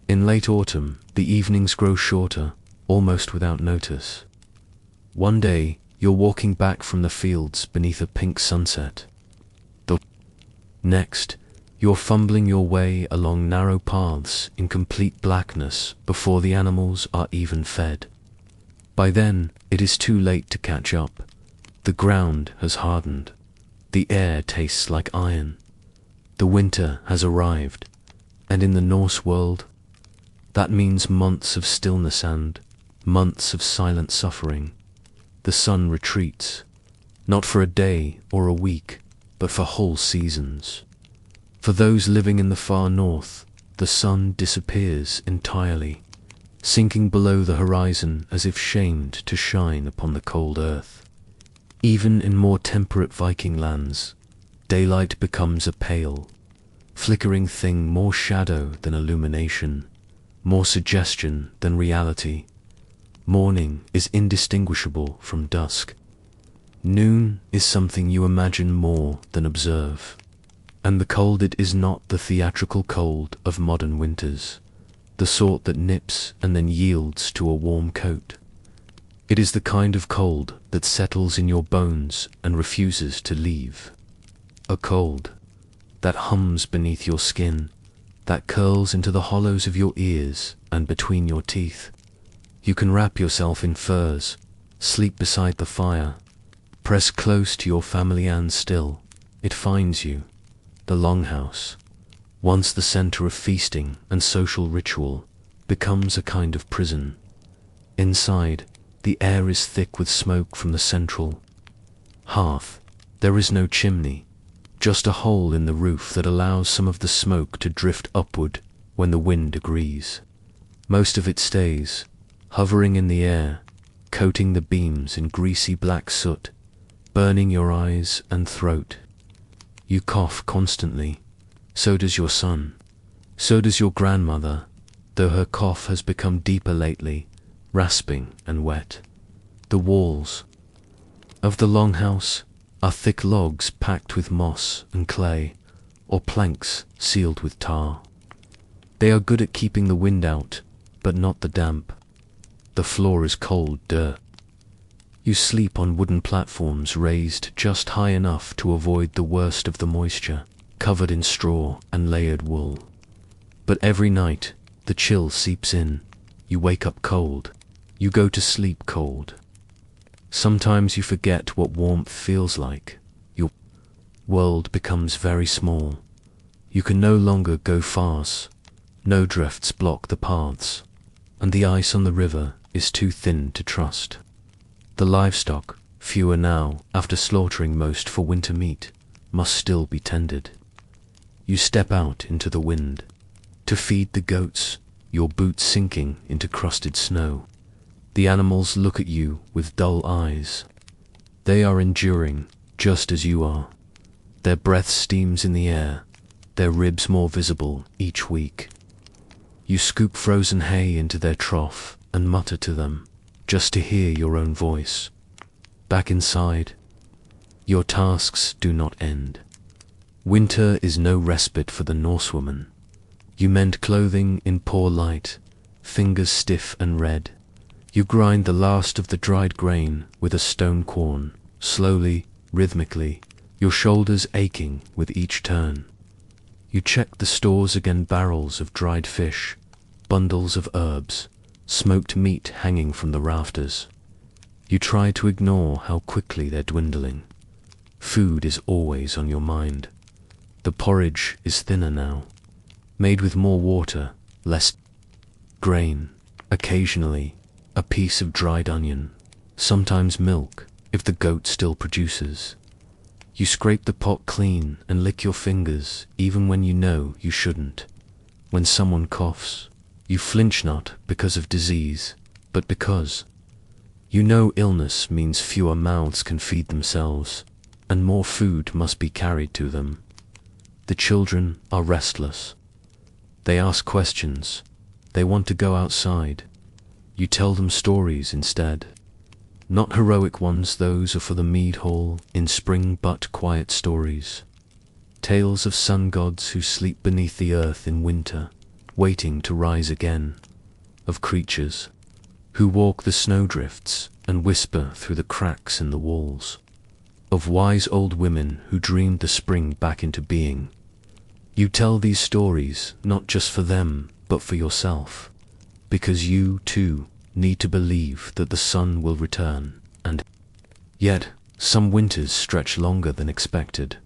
In late autumn, the evenings grow shorter, almost without notice. One day, you're walking back from the fields beneath a pink sunset. Next, you're fumbling your way along narrow paths in complete blackness before the animals are even fed. By then, it is too late to catch up. The ground has hardened. The air tastes like iron. The winter has arrived, and in the Norse world, that means months of stillness and months of silent suffering. The sun retreats, not for a day or a week, but for whole seasons. For those living in the far north, the sun disappears entirely, sinking below the horizon as if shamed to shine upon the cold earth. Even in more temperate Viking lands, daylight becomes a pale, flickering thing, more shadow than illumination, more suggestion than reality. Morning is indistinguishable from dusk. Noon is something you imagine more than observe. And the cold, it is not the theatrical cold of modern winters, the sort that nips and then yields to a warm coat. It is the kind of cold that settles in your bones and refuses to leave. A cold that hums beneath your skin, that curls into the hollows of your ears and between your teeth. You can wrap yourself in furs, sleep beside the fire, press close to your family, and still it finds you. The longhouse, once the center of feasting and social ritual, becomes a kind of prison. Inside, the air is thick with smoke from the central hearth. There is no chimney, just a hole in the roof that allows some of the smoke to drift upward when the wind agrees. Most of it stays, hovering in the air, coating the beams in greasy black soot, burning your eyes and throat. You cough constantly. So does your son. So does your grandmother, though her cough has become deeper lately, rasping and wet. The walls of the longhouse are thick logs packed with moss and clay, or planks sealed with tar. They are good at keeping the wind out, but not the damp. The floor is cold dirt. You sleep on wooden platforms raised just high enough to avoid the worst of the moisture. covered in straw and layered wool. But every night, the chill seeps in. You wake up cold. You go to sleep cold. Sometimes you forget what warmth feels like. Your world becomes very small. You can no longer go fast. No drifts block the paths, and the ice on the river is too thin to trust. The livestock, fewer now after slaughtering most for winter meat, must still be tended. You step out into the wind to feed the goats, your boots sinking into crusted snow. The animals look at you with dull eyes. They are enduring just as you are. Their breath steams in the air, their ribs more visible each week. You scoop frozen hay into their trough and mutter to them, just to hear your own voice. Back inside, your tasks do not end. Winter is no respite for the Norsewoman. You mend clothing in poor light, fingers stiff and red. You grind the last of the dried grain with a stone quern, slowly, rhythmically, your shoulders aching with each turn. You check the stores against barrels of dried fish, bundles of herbs, smoked meat hanging from the rafters. You try to ignore how quickly they're dwindling. Food is always on your mind. The porridge is thinner now, made with more water, less grain, occasionally a piece of dried onion, sometimes milk if the goat still produces. You scrape the pot clean and lick your fingers even when you know you shouldn't. When someone coughs, you flinch not because of disease, but because you know illness means fewer mouths can feed themselves, and more food must be carried to them. The children are restless. They ask questions. They want to go outside. You tell them stories instead. Not heroic ones, those are for the mead hall in spring, but quiet stories. Tales of sun gods who sleep beneath the earth in winter, waiting to rise again. Of creatures who walk the snowdrifts and whisper through the cracks in the walls. Of wise old women who dreamed the spring back into being. You tell these stories not just for them, but for yourself, because you, too, need to believe that the sun will return, and yet some winters stretch longer than expected.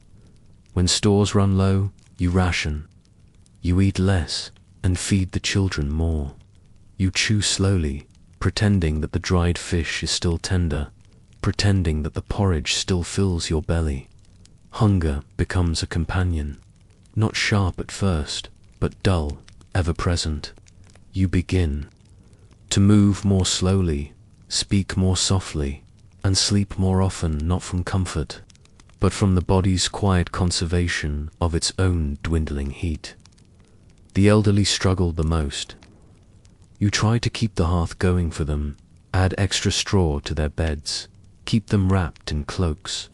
When stores run low, you ration. You eat less and feed the children more. You chew slowly, pretending that the dried fish is still tender, pretending that the porridge still fills your belly. Hunger becomes a companion, not sharp at first, but dull, ever present. You begin to move more slowly, speak more softly, and sleep more often, not from comfort, but from the body's quiet conservation of its own dwindling heat. The elderly struggle the most. You try to keep the hearth going for them, add extra straw to their beds, keep them wrapped in cloaks,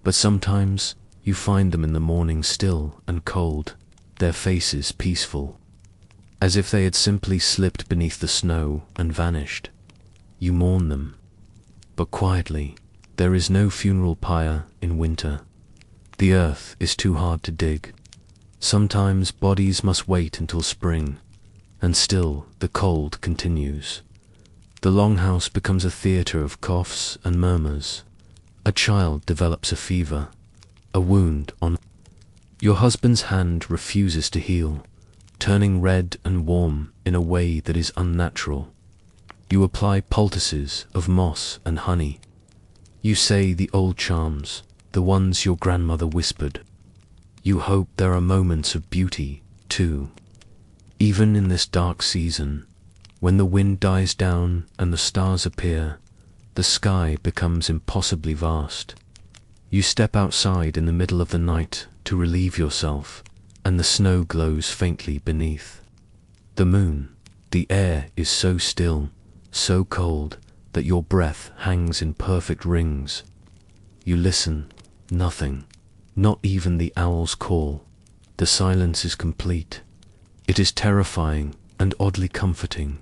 but sometimes you find them in the morning still and cold, their faces peaceful, as if they had simply slipped beneath the snow and vanished. You mourn them, but quietly. There is no funeral pyre in winter. The earth is too hard to dig. Sometimes bodies must wait until spring, and still the cold continues. The longhouse becomes a theatre of coughs and murmurs. A child develops a fever, a wound on your husband's hand refuses to heal, turning red and warm in a way that is unnatural. You apply poultices of moss and honey. You say the old charms, the ones your grandmother whispered. You hope there are moments of beauty, too. Even in this dark season, when the wind dies down and the stars appear, the sky becomes impossibly vast. You step outside in the middle of the night to relieve yourself, and the snow glows faintly beneath. The moon, the air is so still, so cold, that your breath hangs in perfect rings. You listen, nothing, not even the owl's call. The silence is complete. It is terrifying and oddly comforting.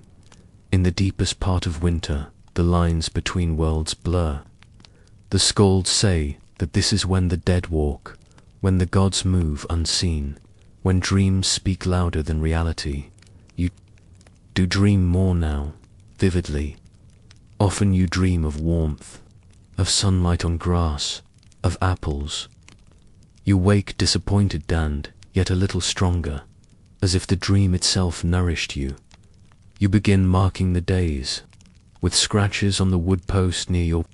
In the deepest part of winter, the lines between worlds blur. The skalds say that this is when the dead walk, when the gods move unseen, when dreams speak louder than reality. You do dream more now, vividly. Often you dream of warmth, of sunlight on grass, of apples. You wake disappointed and yet a little stronger, as if the dream itself nourished you. You begin marking the days, with scratches on the wood post near your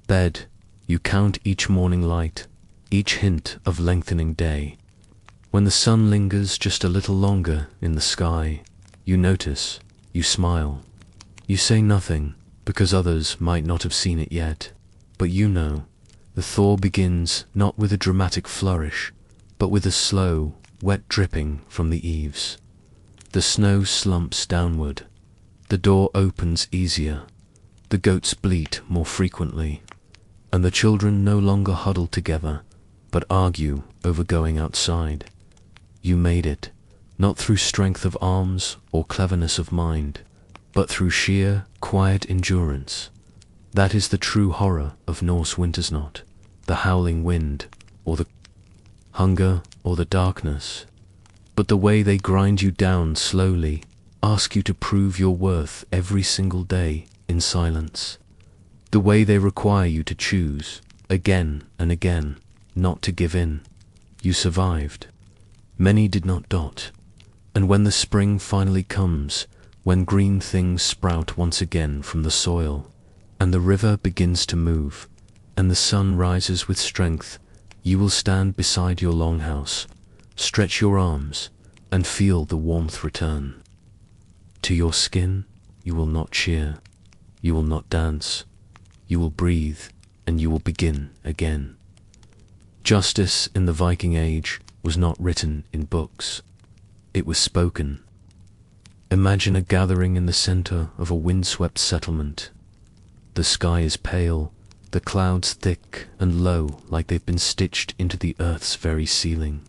bed. You count each morning light, each hint of lengthening day. When the sun lingers just a little longer in the sky, you notice, you smile. You say nothing, because others might not have seen it yet, but you know. The thaw begins not with a dramatic flourish, but with a slow, wet dripping from the eaves. The snow slumps downward. The door opens easier. The goats bleat more frequently, and the children no longer huddle together, but argue over going outside. You made it, not through strength of arms or cleverness of mind, but through sheer, quiet endurance. That is the true horror of Norse winters, not the howling wind, or the hunger, or the darkness, but the way they grind you down slowly, ask you to prove your worth every single day in silence. The way they require you to choose, again and again, not to give in. You survived. Many did not dot. And when the spring finally comes, when green things sprout once again from the soil, and the river begins to move, and the sun rises with strength, you will stand beside your longhouse, stretch your arms, and feel the warmth return. To your skin, you will not cheer, you will not dance, you will breathe, and you will begin again. Justice in the Viking age was not written in books. It was spoken. Imagine a gathering in the center of a windswept settlement. The sky is pale, the clouds thick and low like they've been stitched into the earth's very ceiling.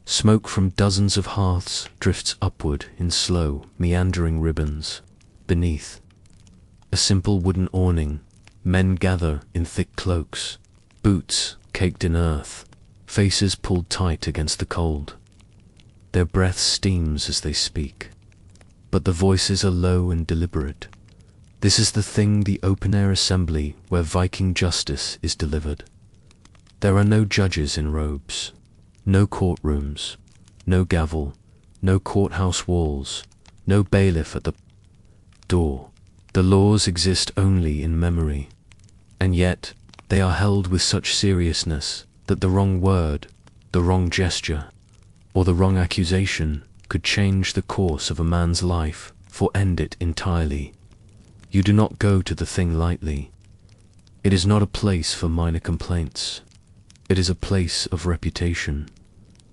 Smoke from dozens of hearths drifts upward in slow, meandering ribbons. Beneath, a simple wooden awning, men gather in thick cloaks, boots caked in earth, faces pulled tight against the cold. Their breath steams as they speak, but the voices are low and deliberate. This is the thing, the open-air assembly where Viking justice is delivered. There are no judges in robes, no courtrooms, no gavel, no courthouse walls, no bailiff at the door. The laws exist only in memory, and yet they are held with such seriousness that the wrong word, the wrong gesture, or the wrong accusation could change the course of a man's life, or end it entirely. You do not go to the thing lightly. It is not a place for minor complaints. It is a place of reputation,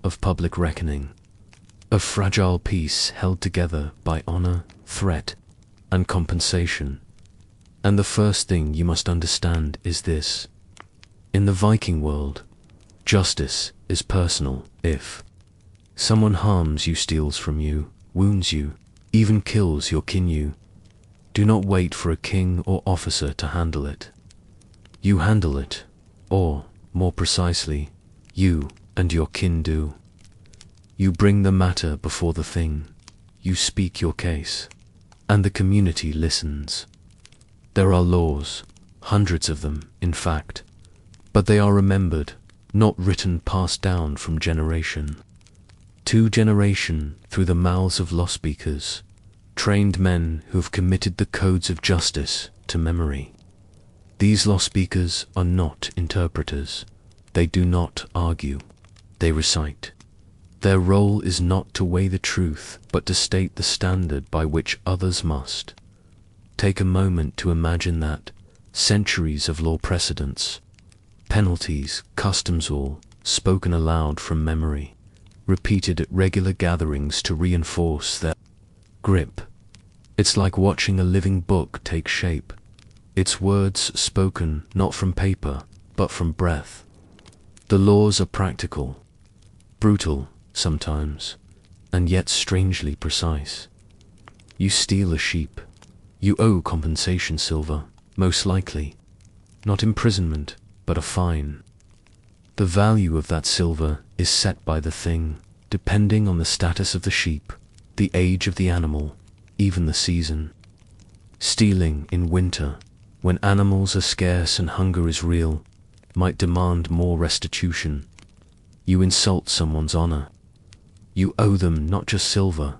of public reckoning, of fragile peace held together by honor, threat, and compensation. And the first thing you must understand is this. In the Viking world, justice is personal. If someone harms you, steals from you, wounds you, even kills your kin, do not wait for a king or officer to handle it. You handle it, or, more precisely, you and your kin do. You bring the matter before the thing, you speak your case, and the community listens. There are laws, hundreds of them, in fact, but they are remembered, not written, passed down from generation to generation through the mouths of law speakers, trained men who have committed the codes of justice to memory. These law speakers are not interpreters. They do not argue. They recite. Their role is not to weigh the truth, but to state the standard by which others must. Take a moment to imagine that centuries of law precedents, penalties, customs, all spoken aloud from memory, repeated at regular gatherings to reinforce their grip. It's like watching a living book take shape, its words spoken not from paper, but from breath. The laws are practical, brutal sometimes, and yet strangely precise. You steal a sheep, you owe compensation, silver, most likely, not imprisonment, but a fine. The value of that silver is set by the thing, depending on the status of the sheep, the age of the animal, even the season. Stealing in winter, when animals are scarce and hunger is real, might demand more restitution. You insult someone's honor. You owe them not just silver,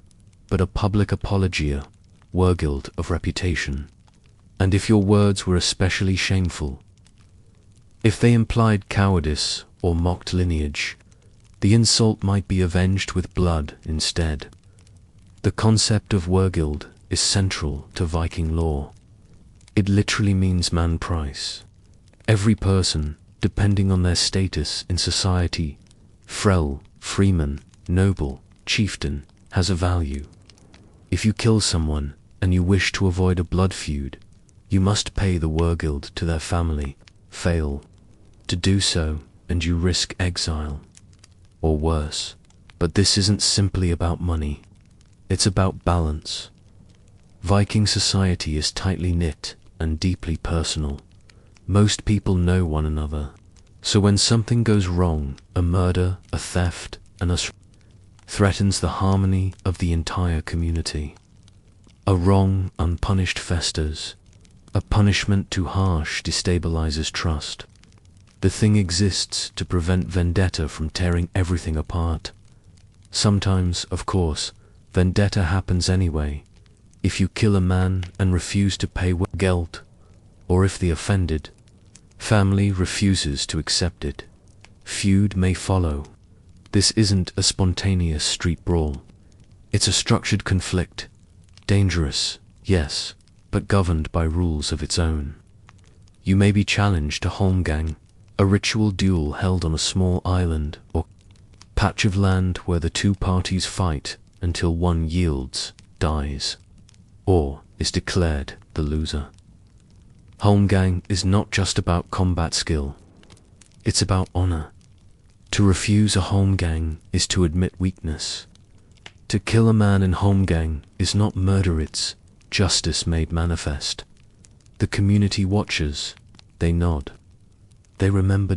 but a public apologia, wergild of reputation. And if your words were especially shameful, if they implied cowardice or mocked lineage, the insult might be avenged with blood instead. The concept of wergild is central to Viking law. It literally means man price. Every person, depending on their status in society, thrall, freeman, noble, chieftain, has a value. If you kill someone and you wish to avoid a blood feud, you must pay the wergild to their family. Fail to do so, and you risk exile, or worse. But this isn't simply about money. It's about balance. Viking society is tightly knit and deeply personal. Most people know one another. So when something goes wrong, a murder, a theft, an assault, threatens the harmony of the entire community. A wrong unpunished festers. A punishment too harsh destabilizes trust. The thing exists to prevent vendetta from tearing everything apart. Sometimes, of course, vendetta happens anyway. If you kill a man and refuse to pay geld, or if the offended family refuses to accept it, feud may follow. This isn't a spontaneous street brawl. It's a structured conflict. Dangerous, yes, but governed by rules of its own. You may be challenged to holmgang, a ritual duel held on a small island or patch of land where the two parties fight until one yields, dies, or is declared the loser. Holmgang is not just about combat skill. It's about honor. To refuse a holmgang is to admit weakness. To kill a man in holmgang is not murder, it's justice made manifest. The community watches, they nod. They remember .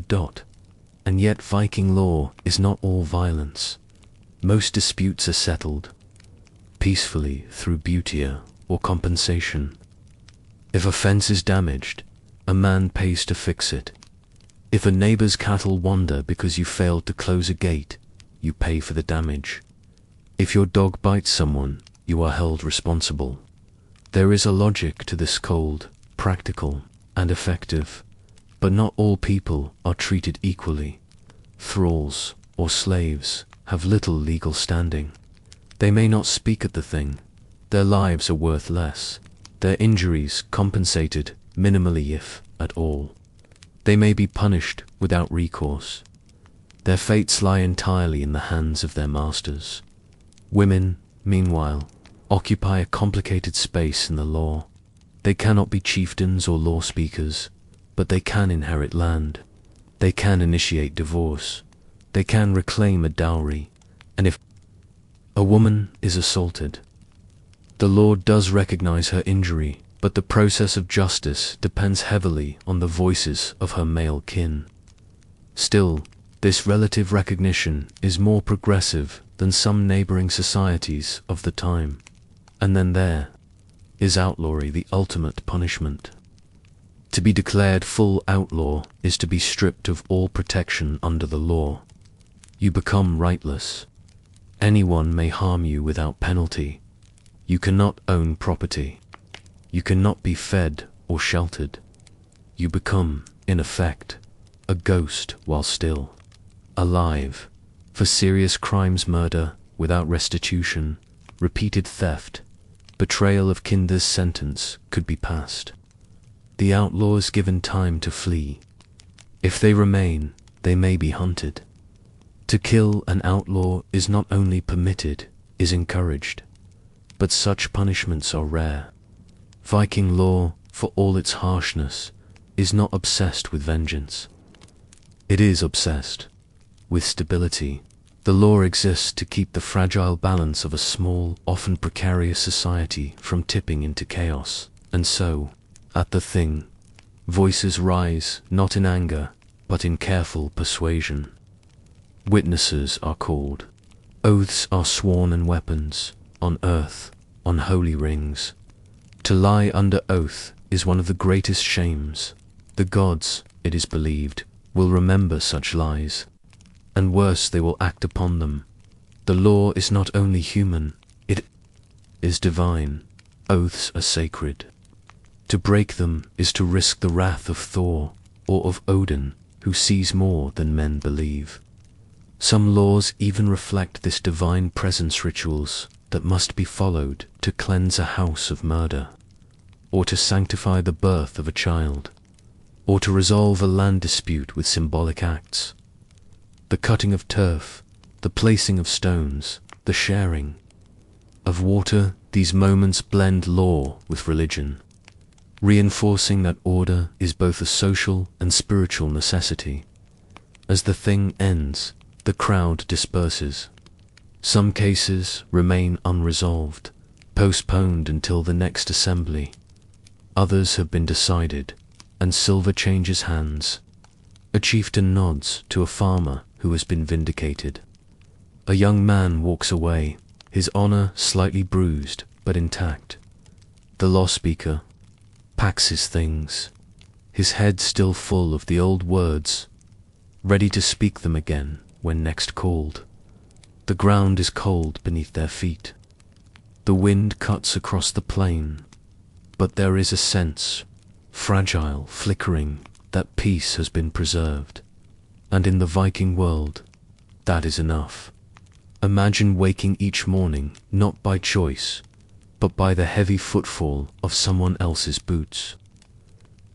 And yet Viking law is not all violence. Most disputes are settled peacefully through butier or compensation. If a fence is damaged, a man pays to fix it. If a neighbor's cattle wander because you failed to close a gate, you pay for the damage. If your dog bites someone, you are held responsible. There is a logic to this cold, practical, and effective, but not all people are treated equally. Thralls or slaves have little legal standing. They may not speak at the thing. Their lives are worth less. Their injuries compensated minimally if at all. They may be punished without recourse. Their fates lie entirely in the hands of their masters. Women, meanwhile, occupy a complicated space in the law. They cannot be chieftains or law speakers, but they can inherit land. They can initiate divorce. They can reclaim a dowry. And if a woman is assaulted, the law does recognize her injury, but the process of justice depends heavily on the voices of her male kin. Still, this relative recognition is more progressive than some neighboring societies of the time. And then there is outlawry, the ultimate punishment. To be declared full outlaw is to be stripped of all protection under the law. You become rightless. Anyone may harm you without penalty. You cannot own property. You cannot be fed or sheltered. You become, in effect, a ghost while still alive. For serious crimes, murder without restitution, repeated theft, betrayal of kinder's sentence could be passed. The outlaw is given time to flee. If they remain, they may be hunted. To kill an outlaw is not only permitted, is encouraged. But such punishments are rare. Viking law, for all its harshness, is not obsessed with vengeance. It is obsessed with stability. The law exists to keep the fragile balance of a small, often precarious society from tipping into chaos. And so, at the thing, voices rise not in anger, but in careful persuasion. Witnesses are called. Oaths are sworn and weapons, on earth, on holy rings. To lie under oath is one of the greatest shames. The gods, it is believed, will remember such lies, and worse, they will act upon them. The law is not only human, it is divine. Oaths are sacred. To break them is to risk the wrath of Thor or of Odin, who sees more than men believe. Some laws even reflect this divine presence, rituals that must be followed to cleanse a house of murder, or to sanctify the birth of a child, or to resolve a land dispute with symbolic acts. The cutting of turf, the placing of stones, the sharing of water, these moments blend law with religion, reinforcing that order is both a social and spiritual necessity. As the thing ends, the crowd disperses. Some cases remain unresolved, postponed until the next assembly. Others have been decided, and silver changes hands. A chieftain nods to a farmer who has been vindicated. A young man walks away, his honor slightly bruised but intact. The law speaker packs his things, his head still full of the old words, ready to speak them again when next called. The ground is cold beneath their feet. The wind cuts across the plain, but there is a sense, fragile, flickering, that peace has been preserved. And in the Viking world, that is enough. Imagine waking each morning not by choice, but by the heavy footfall of someone else's boots.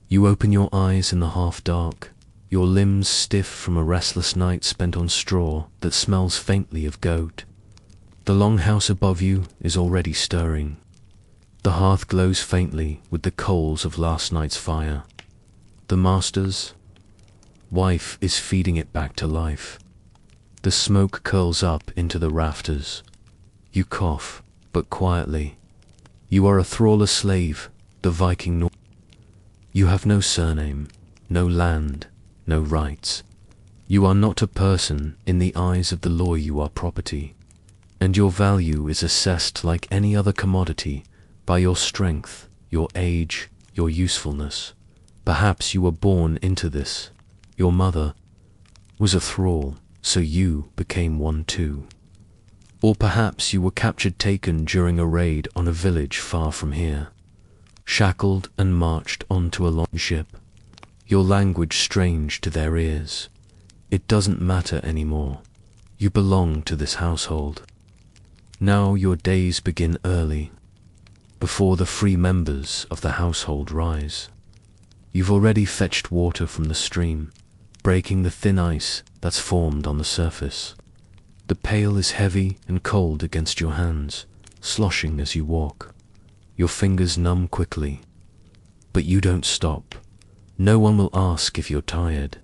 You open your eyes in the half-dark, your limbs stiff from a restless night spent on straw that smells faintly of goat. The long house above you is already stirring. The hearth glows faintly with the coals of last night's fire. The master's wife is feeding it back to life. The smoke curls up into the rafters. You cough, but quietly. You are a thrall, slave, the Viking Nordic. You have no surname, no land, no rights. You are not a person in the eyes of the law, you are property, and your value is assessed like any other commodity by your strength, your age, your usefulness. Perhaps you were born into this. Your mother was a thrall, so you became one too. Or perhaps you were captured, taken during a raid on a village far from here, shackled and marched onto a longship. Your language strange to their ears. It doesn't matter anymore. You belong to this household. Now your days begin early, before the free members of the household rise. You've already fetched water from the stream, breaking the thin ice that's formed on the surface. The pail is heavy and cold against your hands, sloshing as you walk. Your fingers numb quickly, but you don't stop. No one will ask if you're tired.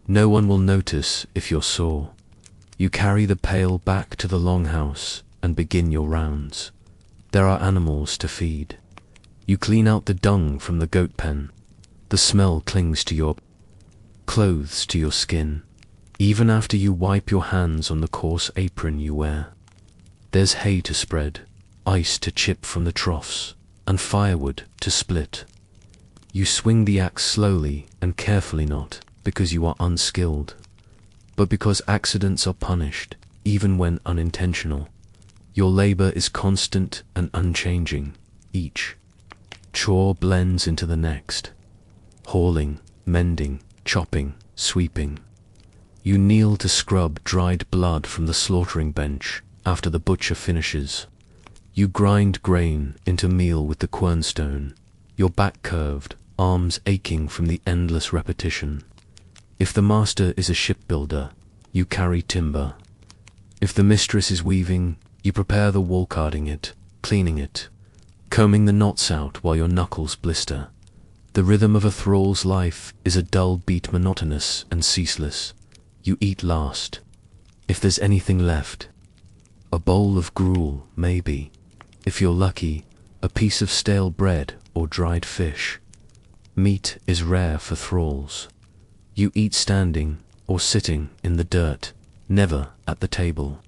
No one will notice if you're sore. You carry the pail back to the longhouse and begin your rounds. There are animals to feed. You clean out the dung from the goat pen. The smell clings to your clothes, to your skin, even after you wipe your hands on the coarse apron you wear. There's hay to spread, ice to chip from the troughs, and firewood to split. You swing the axe slowly and carefully, not because you are unskilled, but because accidents are punished, even when unintentional. Your labor is constant and unchanging. Each chore blends into the next. Hauling, mending, chopping, sweeping. You kneel to scrub dried blood from the slaughtering bench after the butcher finishes. You grind grain into meal with the quernstone, your back curved, arms aching from the endless repetition. If the master is a shipbuilder, you carry timber. If the mistress is weaving, you prepare the wool, carding it, cleaning it, combing the knots out while your knuckles blister. The rhythm of a thrall's life is a dull beat, monotonous and ceaseless. You eat last, if there's anything left. A bowl of gruel, maybe. If you're lucky, a piece of stale bread or dried fish. Meat is rare for thralls. You eat standing or sitting in the dirt, never at the table.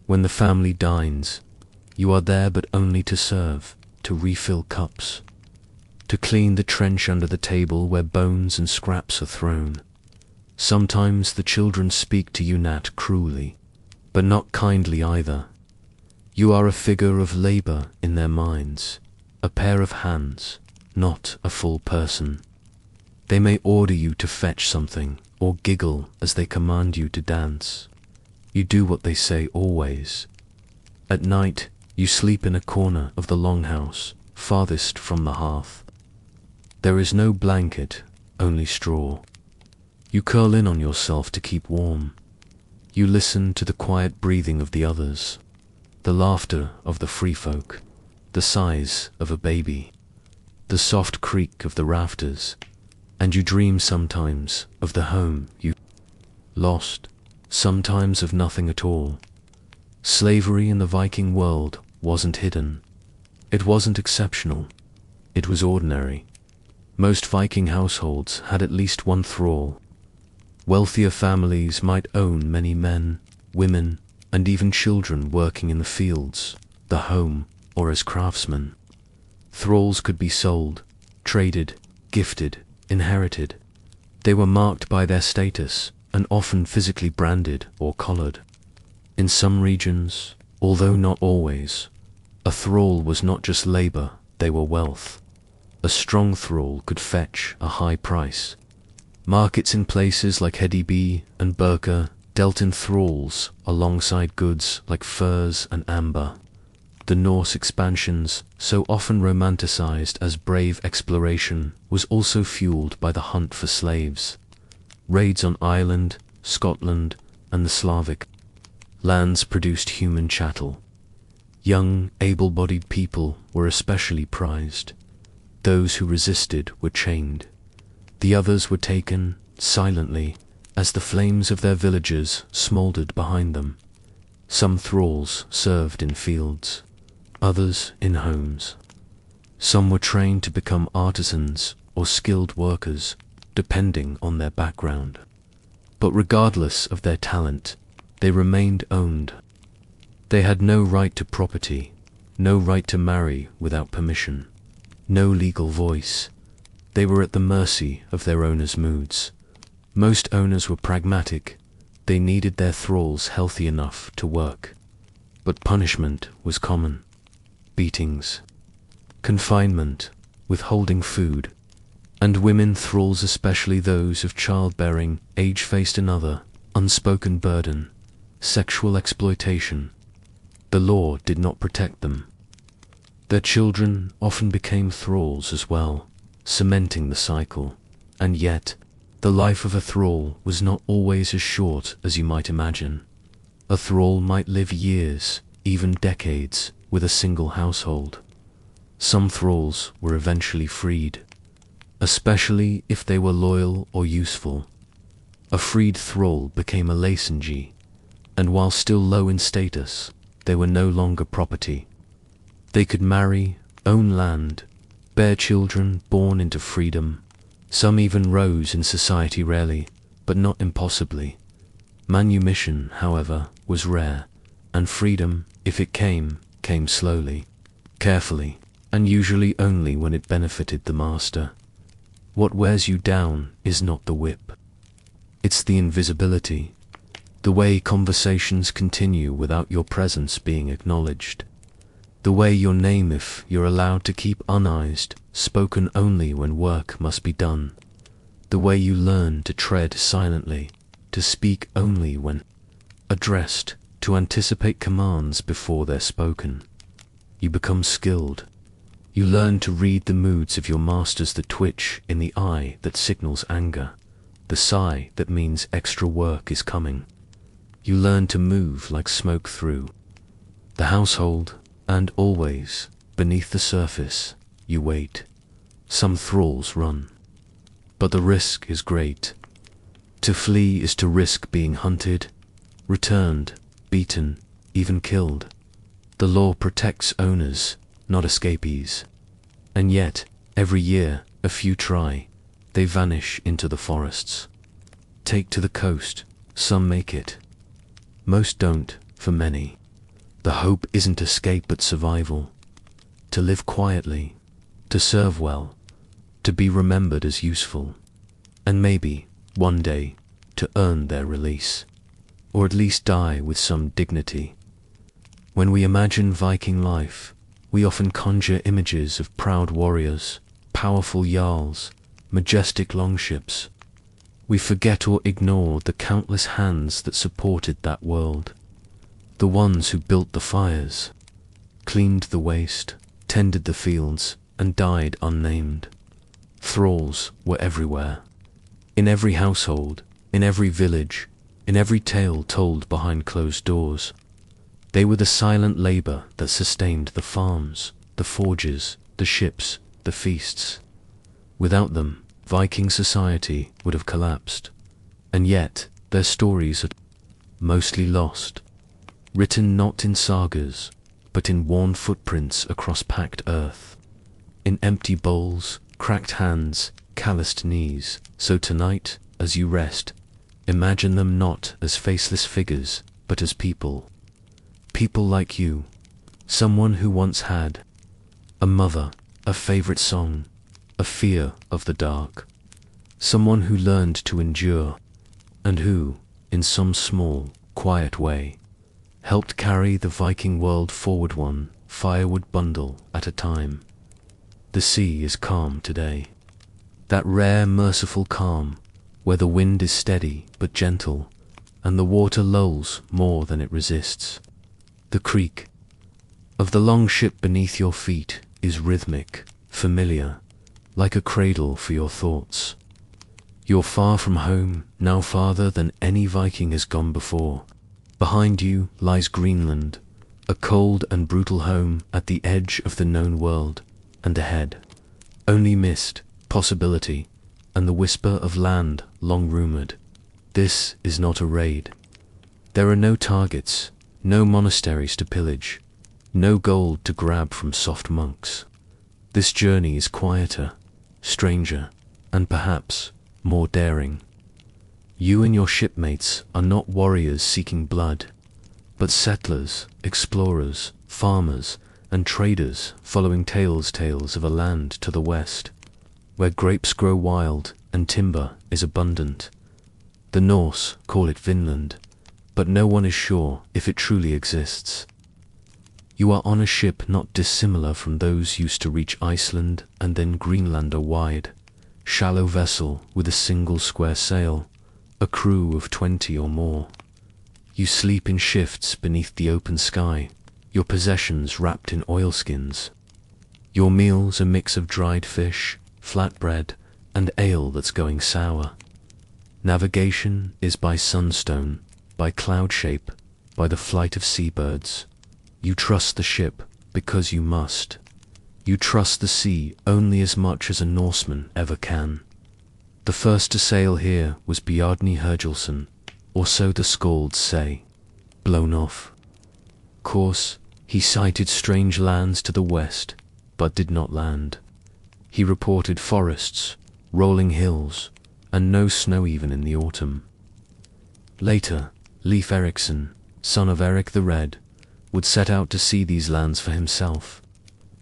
When the family dines, you are there but only to serve, to refill cups, to clean the trench under the table where bones and scraps are thrown. Sometimes the children speak to you not cruelly, but not kindly either. You are a figure of labor in their minds, a pair of hands, not a full person. They may order you to fetch something, or giggle as they command you to dance. You do what they say always. At night, you sleep in a corner of the longhouse, farthest from the hearth. There is no blanket, only straw. You curl in on yourself to keep warm. You listen to the quiet breathing of the others, the laughter of the free folk, the sighs of a baby, the soft creak of the rafters, and you dream sometimes of the home you lost, sometimes of nothing at all. Slavery in the Viking world wasn't hidden. It wasn't exceptional. It was ordinary. Most Viking households had at least one thrall. Wealthier families might own many men, women, and even children working in the fields, the home, or as craftsmen. Thralls could be sold, traded, gifted, inherited. They were marked by their status and often physically branded or collared. In some regions, although not always, a thrall was not just labor, they were wealth. A strong thrall could fetch a high price. Markets in places like Hedeby and Birka dealt in thralls alongside goods like furs and amber. The Norse expansions, so often romanticized as brave exploration, was also fueled by the hunt for slaves. Raids on Ireland, Scotland, and the Slavic lands produced human chattel. Young, able-bodied people were especially prized. Those who resisted were chained. The others were taken, silently, as the flames of their villages smoldered behind them. Some thralls served in fields, others in homes. Some were trained to become artisans or skilled workers, depending on their background. But regardless of their talent, they remained owned. They had no right to property, no right to marry without permission, no legal voice. They were at the mercy of their owners' moods. Most owners were pragmatic. They needed their thralls healthy enough to work. But punishment was common. Beatings, confinement, withholding food, and women thralls, especially those of childbearing age, faced another unspoken burden: sexual exploitation. The law did not protect them. Their children often became thralls as well, cementing the cycle. And yet, the life of a thrall was not always as short as you might imagine. A thrall might live years, even decades, with a single household. Some thralls were eventually freed, especially if they were loyal or useful. A freed thrall became a lacengee, and while still low in status, they were no longer property. They could marry, own land, bear children born into freedom. Some even rose in society rarely, but not impossibly. Manumission, however, was rare, and freedom, if it came slowly, carefully, and usually only when it benefited the master. What wears you down is not the whip. It's the invisibility, the way conversations continue without your presence being acknowledged, the way your name, if you're allowed to keep uneased, spoken only when work must be done, the way you learn to tread silently, to speak only when addressed, to anticipate commands before they're spoken. You become skilled. You learn to read the moods of your masters, the twitch in the eye that signals anger, the sigh that means extra work is coming. You learn to move like smoke through the household, and always, beneath the surface, you wait. Some thralls run, but the risk is great. To flee is to risk being hunted, returned, beaten, even killed. The law protects owners, not escapees. And yet, every year, a few try. They vanish into the forests. take to the coast, some make it. Most don't, for many. The hope isn't escape but survival. To live quietly, to serve well, to be remembered as useful, and maybe, one day, to earn their release, or at least die with some dignity. When we imagine Viking life, we often conjure images of proud warriors, powerful jarls, majestic longships. We forget or ignore the countless hands that supported that world. The ones who built the fires, cleaned the waste, tended the fields, and died unnamed. Thralls were everywhere. In every household, in every village, in every tale told behind closed doors. They were the silent labor that sustained the farms, the forges, the ships, the feasts. Without them, Viking society would have collapsed. And yet, their stories are mostly lost, written not in sagas, but in worn footprints across packed earth, in empty bowls, cracked hands, calloused knees. So tonight, as you rest, imagine them not as faceless figures, but as people. People like you, someone who once had a mother, a favorite song, a fear of the dark, someone who learned to endure, and who, in some small, quiet way, helped carry the Viking world forward one firewood bundle at a time. The sea is calm today. That rare, merciful calm, where the wind is steady but gentle, and the water lulls more than it resists. The creak of the longship beneath your feet is rhythmic, familiar, like a cradle for your thoughts. You're far from home, now farther than any Viking has gone before. Behind you lies Greenland, a cold and brutal home at the edge of the known world, and ahead, only mist, possibility, and the whisper of land long rumored. This is not a raid. There are no targets, no monasteries to pillage, no gold to grab from soft monks. This journey is quieter, stranger, and perhaps more daring. You and your shipmates are not warriors seeking blood, but settlers, explorers, farmers, and traders following tales of a land to the west, where grapes grow wild and timber is abundant. The Norse call it Vinland, but no one is sure if it truly exists. You are on a ship not dissimilar from those used to reach Iceland and then Greenland, a wide, shallow vessel with a single square sail, a crew of 20 or more. You sleep in shifts beneath the open sky, your possessions wrapped in oilskins. Your meals a mix of dried fish, flatbread, and ale that's going sour. Navigation is by sunstone, by cloud shape, by the flight of seabirds. You trust the ship because you must. You trust the sea only as much as a Norseman ever can. The first to sail here was Bjarni Herjolfsson, or so the skalds say, blown off. Course, he sighted strange lands to the west, but did not land. He reported forests, rolling hills, and no snow even in the autumn. Later, Leif Erikson, son of Eric the Red, would set out to see these lands for himself.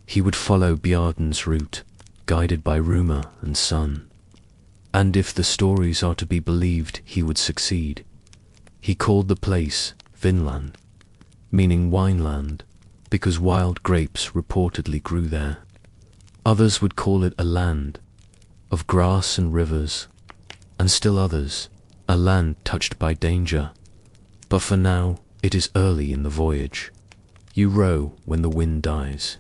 He would follow Bjarne's route, guided by rumour and sun. And if the stories are to be believed, he would succeed. He called the place Vinland, meaning wineland, because wild grapes reportedly grew there. Others would call it a land of grass and rivers, and still others, a land touched by danger. But for now, it is early in the voyage. You row when the wind dies.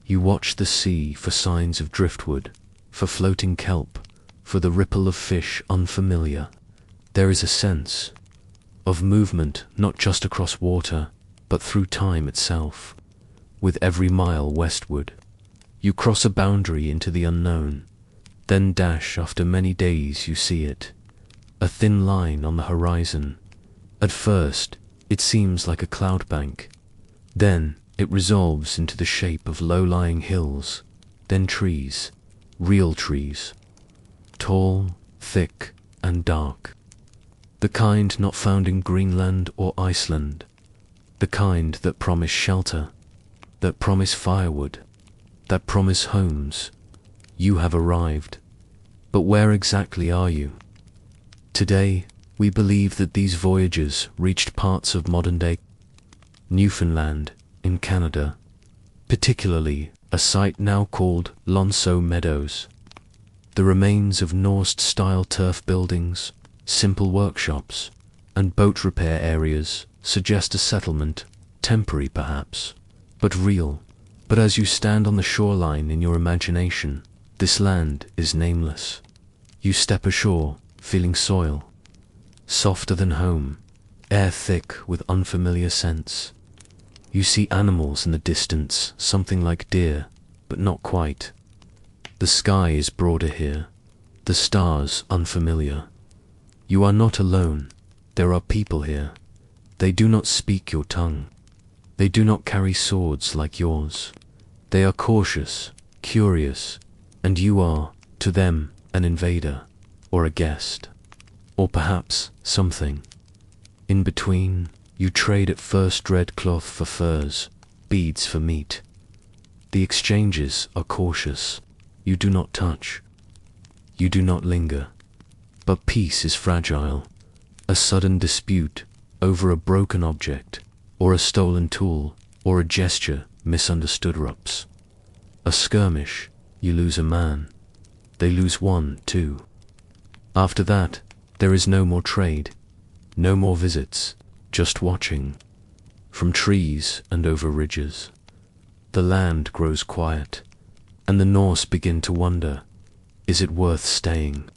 You watch the sea for signs of driftwood, for floating kelp, for the ripple of fish unfamiliar. There is a sense of movement not just across water, but through time itself. With every mile westward, you cross a boundary into the unknown, then dash after many days you see it, a thin line on the horizon. At first, it seems like a cloud bank. Then it resolves into the shape of low-lying hills, then trees, real trees, tall, thick, and dark. The kind not found in Greenland or Iceland. The kind that promise shelter, that promise firewood, that promise homes. You have arrived. But where exactly are you? Today, we believe that these voyagers reached parts of modern-day Newfoundland in Canada, particularly a site now called Lonceau Meadows. The remains of Norse-style turf buildings, simple workshops, and boat repair areas suggest a settlement, temporary perhaps, but real. But as you stand on the shoreline in your imagination, this land is nameless. You step ashore, feeling soil, softer than home, air thick with unfamiliar scents. You see animals in the distance, something like deer, but not quite. The sky is broader here, the stars unfamiliar. You are not alone. There are people here. They do not speak your tongue. They do not carry swords like yours. They are cautious, curious, and you are, to them, an invader, or a guest, or perhaps something. In between, you trade at first red cloth for furs, beads for meat. The exchanges are cautious. You do not touch. You do not linger. But peace is fragile. A sudden dispute over a broken object, or a stolen tool, or a gesture misunderstood erupts. A skirmish, you lose a man. They lose one, too. After that, there is no more trade, no more visits, just watching. From trees and over ridges, the land grows quiet, and the Norse begin to wonder, is it worth staying?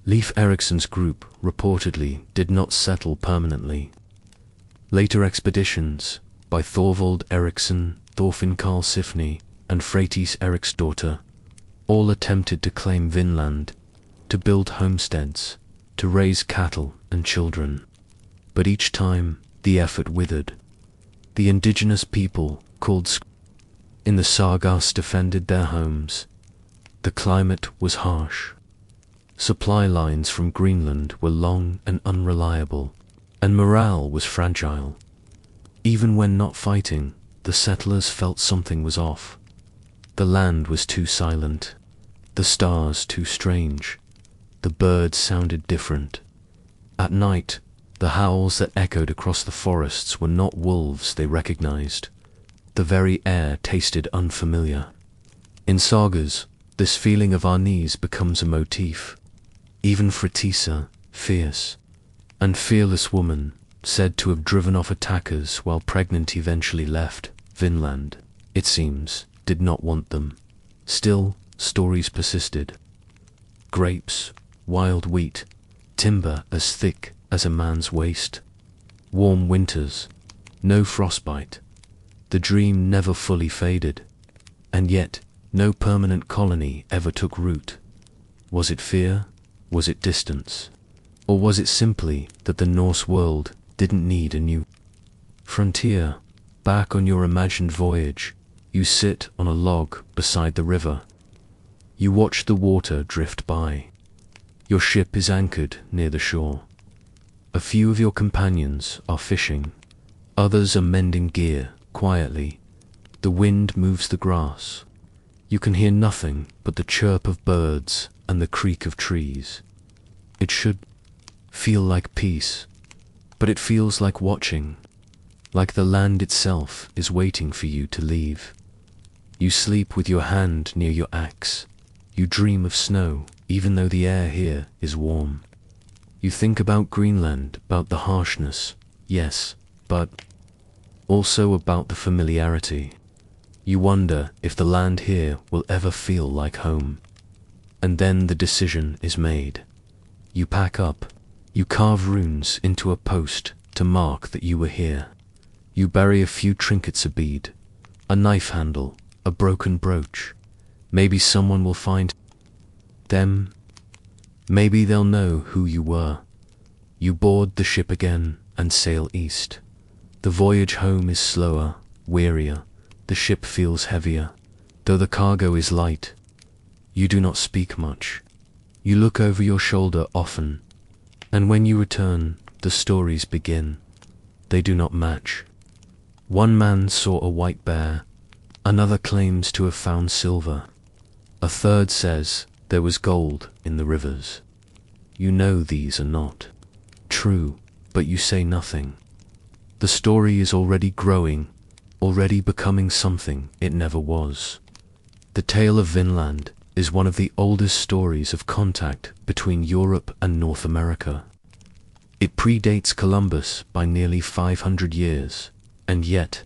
Leif Erikson's group reportedly did not settle permanently. Later expeditions by Thorvald Eriksson, Thorfinn Karlsefni, and Freydis Eriksdottir all attempted to claim Vinland, to build homesteads, to raise cattle and children. But each time the effort withered. The indigenous people called in the Sargas defended their homes. The climate was harsh. Supply lines from Greenland were long and unreliable, and morale was fragile. Even when not fighting, the settlers felt something was off. The land was too silent, the stars too strange, the birds sounded different. At night, the howls that echoed across the forests were not wolves they recognized. The very air tasted unfamiliar. In sagas, this feeling of unease becomes a motif. Even Fritisa, fierce and fearless woman, said to have driven off attackers while pregnant, eventually left. Vinland, it seems, did not want them. Still, stories persisted. Grapes, wild wheat, timber as thick as a man's waist. Warm winters, no frostbite. The dream never fully faded. And yet, no permanent colony ever took root. Was it fear? Was it distance? Or was it simply that the Norse world didn't need a new frontier? Back on your imagined voyage, you sit on a log beside the river. You watch the water drift by. Your ship is anchored near the shore. A few of your companions are fishing. Others are mending gear quietly. The wind moves the grass. You can hear nothing but the chirp of birds and the creak of trees. It should feel like peace, but it feels like watching, like the land itself is waiting for you to leave. You sleep with your hand near your axe. You dream of snow, even though the air here is warm. You think about Greenland, about the harshness, yes, but also about the familiarity. You wonder if the land here will ever feel like home. And then the decision is made. You pack up. You carve runes into a post to mark that you were here. You bury a few trinkets, a bead, a knife handle, a broken brooch. Maybe someone will find them. Maybe they'll know who you were. You board the ship again and sail east. The voyage home is slower, wearier. The ship feels heavier, though the cargo is light. You do not speak much. You look over your shoulder often. And when you return, the stories begin. They do not match. One man saw a white bear, another claims to have found silver. A third says there was gold in the rivers. You know these are not true, but you say nothing. The story is already growing, already becoming something it never was. The tale of Vinland is one of the oldest stories of contact between Europe and North America. It predates Columbus by nearly 500 years, and yet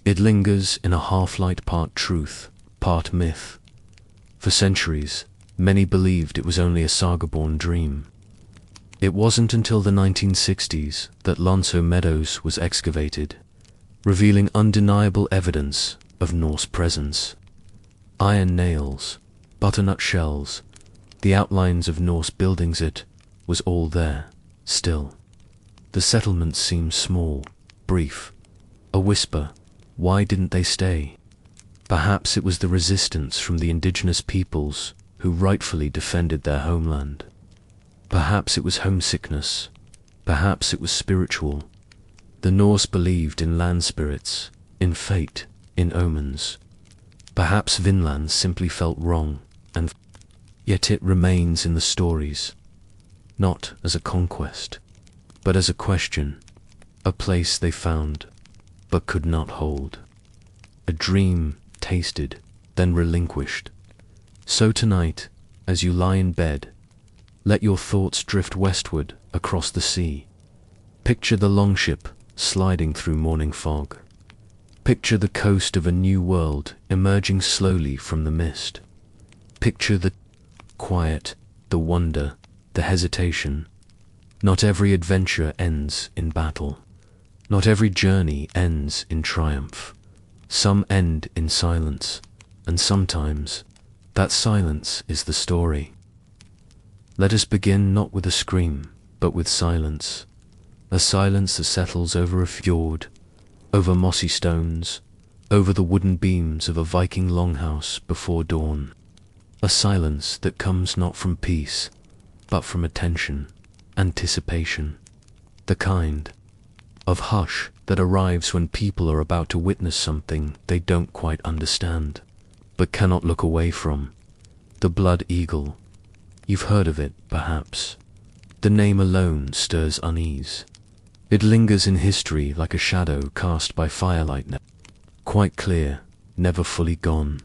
it lingers in a half-light, part truth, part myth. For centuries, many believed it was only a saga-born dream. It wasn't until the 1960s that Lonso Meadows was excavated, revealing undeniable evidence of Norse presence. Iron nails, butternut shells, the outlines of Norse buildings, it was all there, still. The settlement seemed small, brief, a whisper. Why didn't they stay? Perhaps it was the resistance from the indigenous peoples who rightfully defended their homeland. Perhaps it was homesickness. Perhaps it was spiritual. The Norse believed in land spirits, in fate, in omens. Perhaps Vinland simply felt wrong, and yet it remains in the stories, not as a conquest, but as a question, a place they found, but could not hold. A dream tasted, then relinquished. So tonight, as you lie in bed, let your thoughts drift westward across the sea. Picture the longship sliding through morning fog. Picture the coast of a new world emerging slowly from the mist. Picture the quiet, the wonder, the hesitation. Not every adventure ends in battle. Not every journey ends in triumph. Some end in silence, and sometimes that silence is the story. Let us begin not with a scream, but with silence. A silence that settles over a fjord, over mossy stones, over the wooden beams of a Viking longhouse before dawn. A silence that comes not from peace, but from attention, anticipation. The kind of hush that arrives when people are about to witness something they don't quite understand, but cannot look away from. The blood eagle. You've heard of it, perhaps. The name alone stirs unease. It lingers in history like a shadow cast by firelight, quite clear, never fully gone.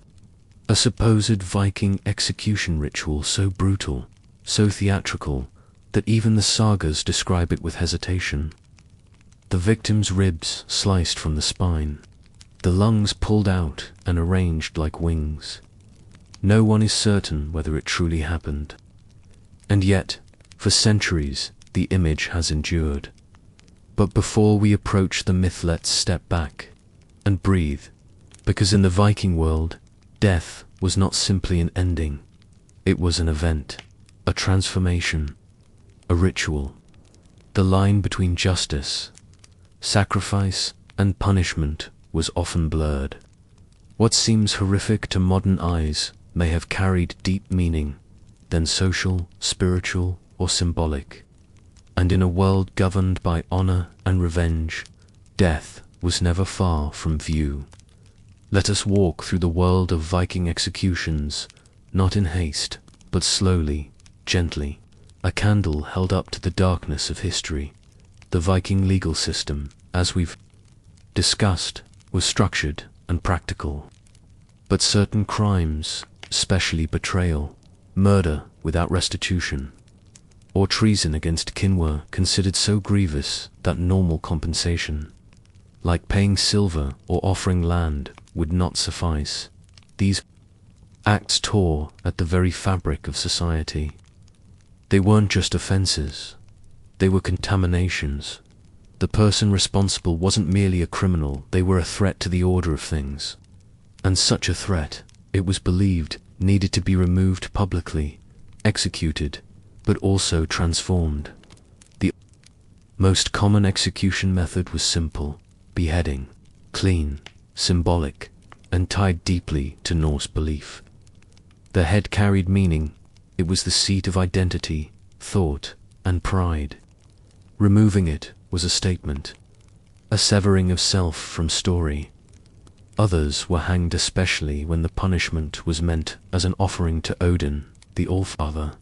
A supposed Viking execution ritual so brutal, so theatrical, that even the sagas describe it with hesitation. The victim's ribs sliced from the spine, the lungs pulled out and arranged like wings. No one is certain whether it truly happened. And yet, for centuries, the image has endured. But before we approach the myth, let's step back and breathe, because in the Viking world, death was not simply an ending. It was an event, a transformation, a ritual. The line between justice, sacrifice, and punishment was often blurred. What seems horrific to modern eyes may have carried deep meaning, then social, spiritual, or symbolic. And in a world governed by honor and revenge, death was never far from view. Let us walk through the world of Viking executions, not in haste, but slowly, gently, a candle held up to the darkness of history. The Viking legal system, as we've discussed, was structured and practical. But certain crimes, especially betrayal, murder without restitution, or treason against kin, were considered so grievous that normal compensation, like paying silver or offering land, would not suffice. These acts tore at the very fabric of society. They weren't just offenses, they were contaminations. The person responsible wasn't merely a criminal, they were a threat to the order of things. And such a threat, it was believed, needed to be removed publicly, executed, but also transformed. The most common execution method was simple: beheading, clean, symbolic, and tied deeply to Norse belief. The head carried meaning. It was the seat of identity, thought, and pride. Removing it was a statement, a severing of self from story. Others were hanged especially when the punishment was meant as an offering to Odin, the Allfather,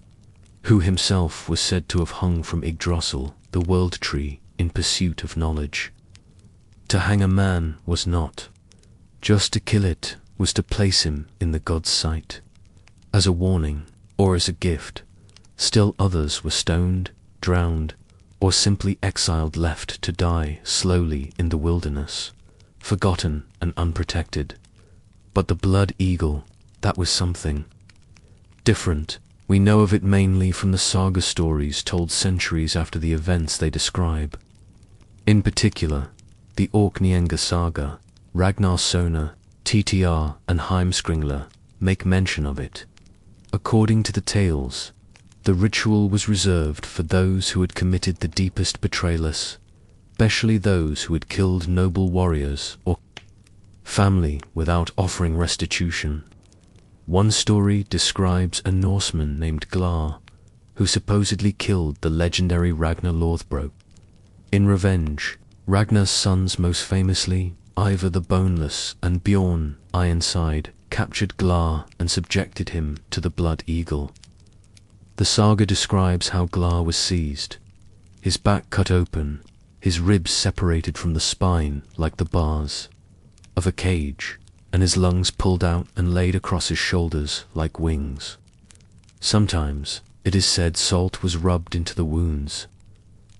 who himself was said to have hung from Yggdrasil, the world tree, in pursuit of knowledge. To hang a man was not. Just to kill it was to place him in the god's sight, as a warning or as a gift. Still others were stoned, drowned, or simply exiled, left to die slowly in the wilderness, forgotten and unprotected. But the blood eagle, that was something different. We know of it mainly from the saga stories told centuries after the events they describe. In particular, the Orkneyinga saga, Ragnarssona, TTR, and Heimskringla make mention of it. According to the tales, the ritual was reserved for those who had committed the deepest betrayals, especially those who had killed noble warriors or family without offering restitution. One story describes a Norseman named Glar, who supposedly killed the legendary Ragnar Lothbrok. In revenge, Ragnar's sons, most famously Ivar the Boneless and Bjorn Ironside, captured Glar and subjected him to the blood eagle. The saga describes how Glar was seized, his back cut open, his ribs separated from the spine like the bars of a cage, and his lungs pulled out and laid across his shoulders like wings. Sometimes, it is said, salt was rubbed into the wounds.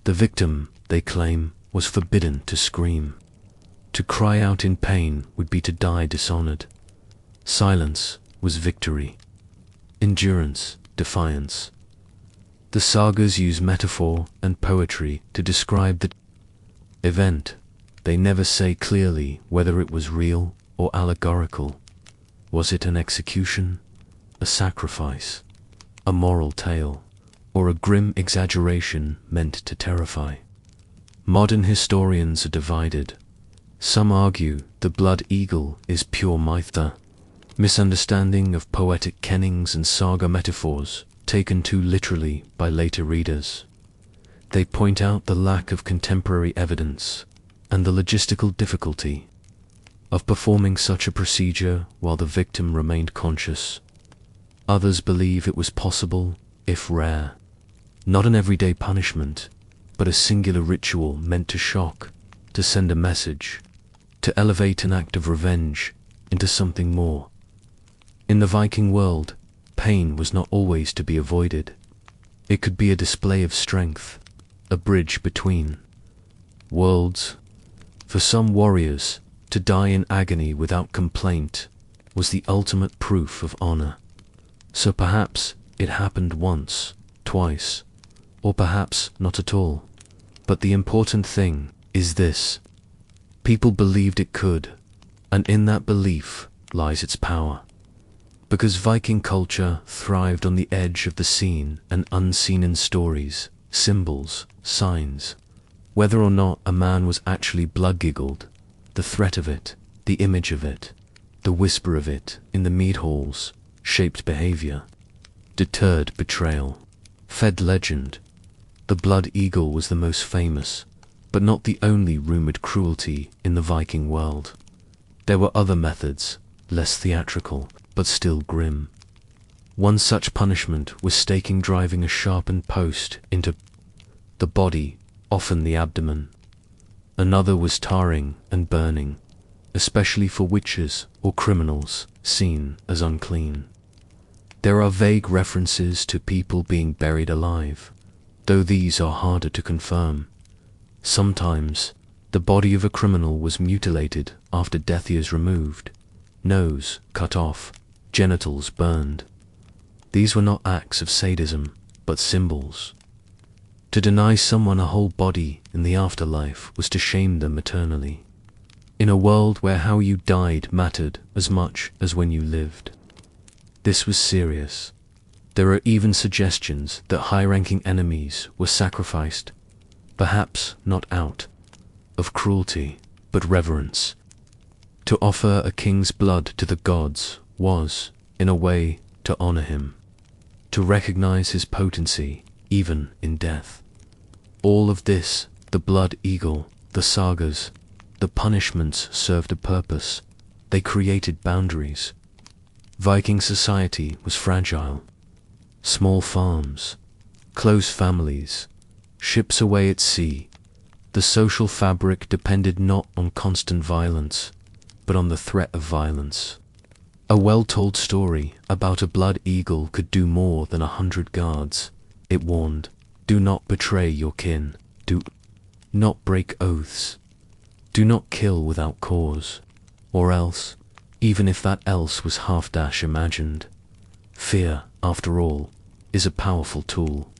The victim, they claim, was forbidden to scream. To cry out in pain would be to die dishonored. Silence was victory. Endurance, defiance. The sagas use metaphor and poetry to describe the event. They never say clearly whether it was real or allegorical. Was it an execution, a sacrifice, a moral tale, or a grim exaggeration meant to terrify? Modern historians are divided. Some argue the blood eagle is pure myth, a misunderstanding of poetic kennings and saga metaphors taken too literally by later readers. They point out the lack of contemporary evidence and the logistical difficulty of performing such a procedure while the victim remained conscious. Others believe it was possible, if rare, not an everyday punishment, but a singular ritual meant to shock, to send a message, to elevate an act of revenge into something more. In the Viking world, pain was not always to be avoided. It could be a display of strength, a bridge between worlds. For some warriors, to die in agony without complaint was the ultimate proof of honor. So perhaps it happened once, twice, or perhaps not at all. But the important thing is this: people believed it could, and in that belief lies its power. Because Viking culture thrived on the edge of the seen and unseen in stories, symbols, signs. Whether or not a man was actually blood-giggled, the threat of it, the image of it, the whisper of it in the mead halls shaped behavior, deterred betrayal, fed legend. The blood eagle was the most famous, but not the only rumored cruelty in the Viking world. There were other methods, less theatrical, but still grim. One such punishment was staking, driving a sharpened post into the body, often the abdomen. Another was tarring and burning, especially for witches or criminals seen as unclean. There are vague references to people being buried alive, though these are harder to confirm. Sometimes, the body of a criminal was mutilated after death years removed, nose cut off, genitals burned. These were not acts of sadism, but symbols. To deny someone a whole body in the afterlife was to shame them eternally, in a world where how you died mattered as much as when you lived. This was serious. There are even suggestions that high-ranking enemies were sacrificed, perhaps not out of cruelty, but reverence. To offer a king's blood to the gods was, in a way, to honor him, to recognize his potency even in death. All of this, the blood eagle, the sagas, the punishments served a purpose. They created boundaries. Viking society was fragile. Small farms, close families, ships away at sea. The social fabric depended not on constant violence, but on the threat of violence. A well-told story about a blood eagle could do more than 100 guards. It warned, do not betray your kin, do not break oaths, do not kill without cause, or else, even if that else was half-imagined. Fear, after all, is a powerful tool.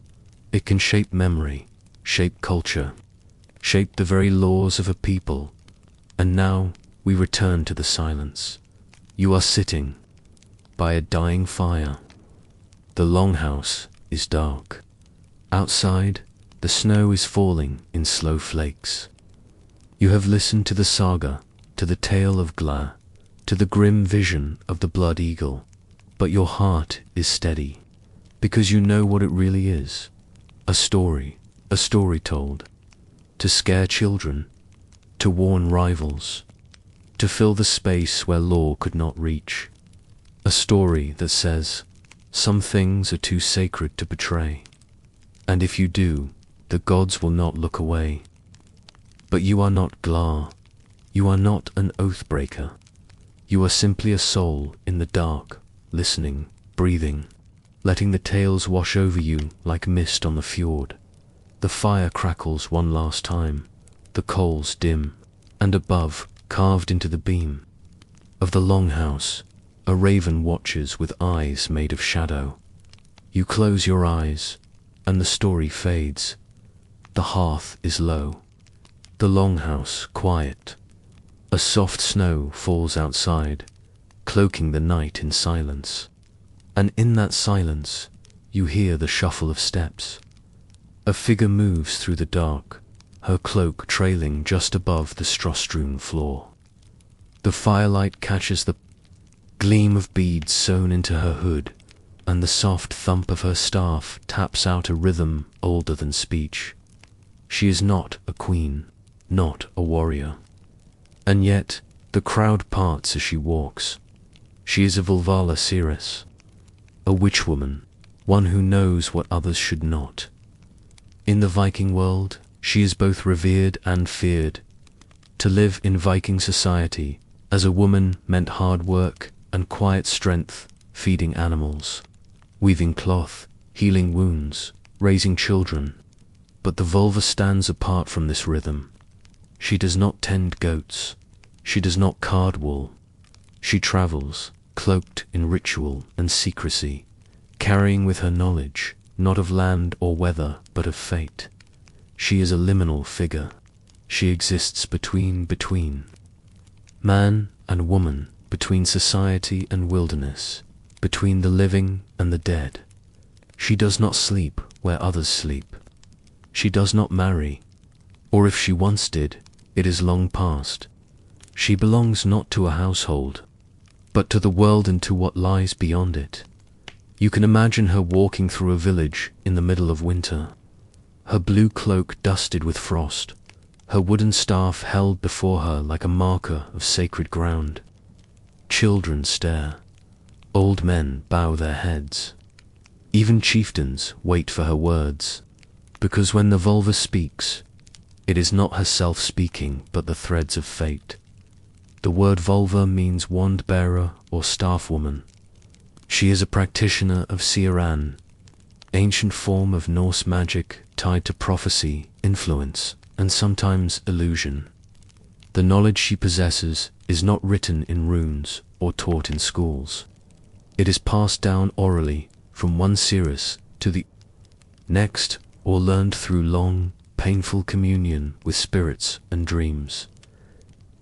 It can shape memory, shape culture, shape the very laws of a people. And now we return to the silence. You are sitting by a dying fire. The longhouse is dark. Outside, the snow is falling in slow flakes. You have listened to the saga, to the tale of Gla, to the grim vision of the blood eagle, but your heart is steady, because you know what it really is. A story told, to scare children, to warn rivals, to fill the space where law could not reach. A story that says, some things are too sacred to betray, and if you do, the gods will not look away. But you are not Gla, you are not an oath-breaker. You are simply a soul in the dark, listening, breathing, letting the tales wash over you like mist on the fjord. The fire crackles one last time, the coals dim, and above, carved into the beam of the longhouse, a raven watches with eyes made of shadow. You close your eyes, and the story fades. The hearth is low, the longhouse quiet. A soft snow falls outside, cloaking the night in silence. And in that silence, you hear the shuffle of steps. A figure moves through the dark, her cloak trailing just above the straw-strewn floor. The firelight catches the gleam of beads sewn into her hood, and the soft thump of her staff taps out a rhythm older than speech. She is not a queen, not a warrior. And yet, the crowd parts as she walks. She is a Vulvala Seeress, a witch-woman, one who knows what others should not. In the Viking world, she is both revered and feared. To live in Viking society as a woman meant hard work and quiet strength, feeding animals, weaving cloth, healing wounds, raising children. But the vulva stands apart from this rhythm. She does not tend goats. She does not card wool. She travels, cloaked in ritual and secrecy, carrying with her knowledge, not of land or weather, but of fate. She is a liminal figure. She exists between man and woman, between society and wilderness, between the living and the dead. She does not sleep where others sleep. She does not marry, or if she once did, it is long past. She belongs not to a household, but to the world and to what lies beyond it. You can imagine her walking through a village in the middle of winter, her blue cloak dusted with frost, her wooden staff held before her like a marker of sacred ground. Children stare, old men bow their heads. Even chieftains wait for her words, because when the vulva speaks, it is not herself speaking, but the threads of fate. The word vulva means wand-bearer or staff-woman. She is a practitioner of Siran, ancient form of Norse magic tied to prophecy, influence, and sometimes illusion. The knowledge she possesses is not written in runes or taught in schools. It is passed down orally from one seeress to the next, or learned through long, painful communion with spirits and dreams.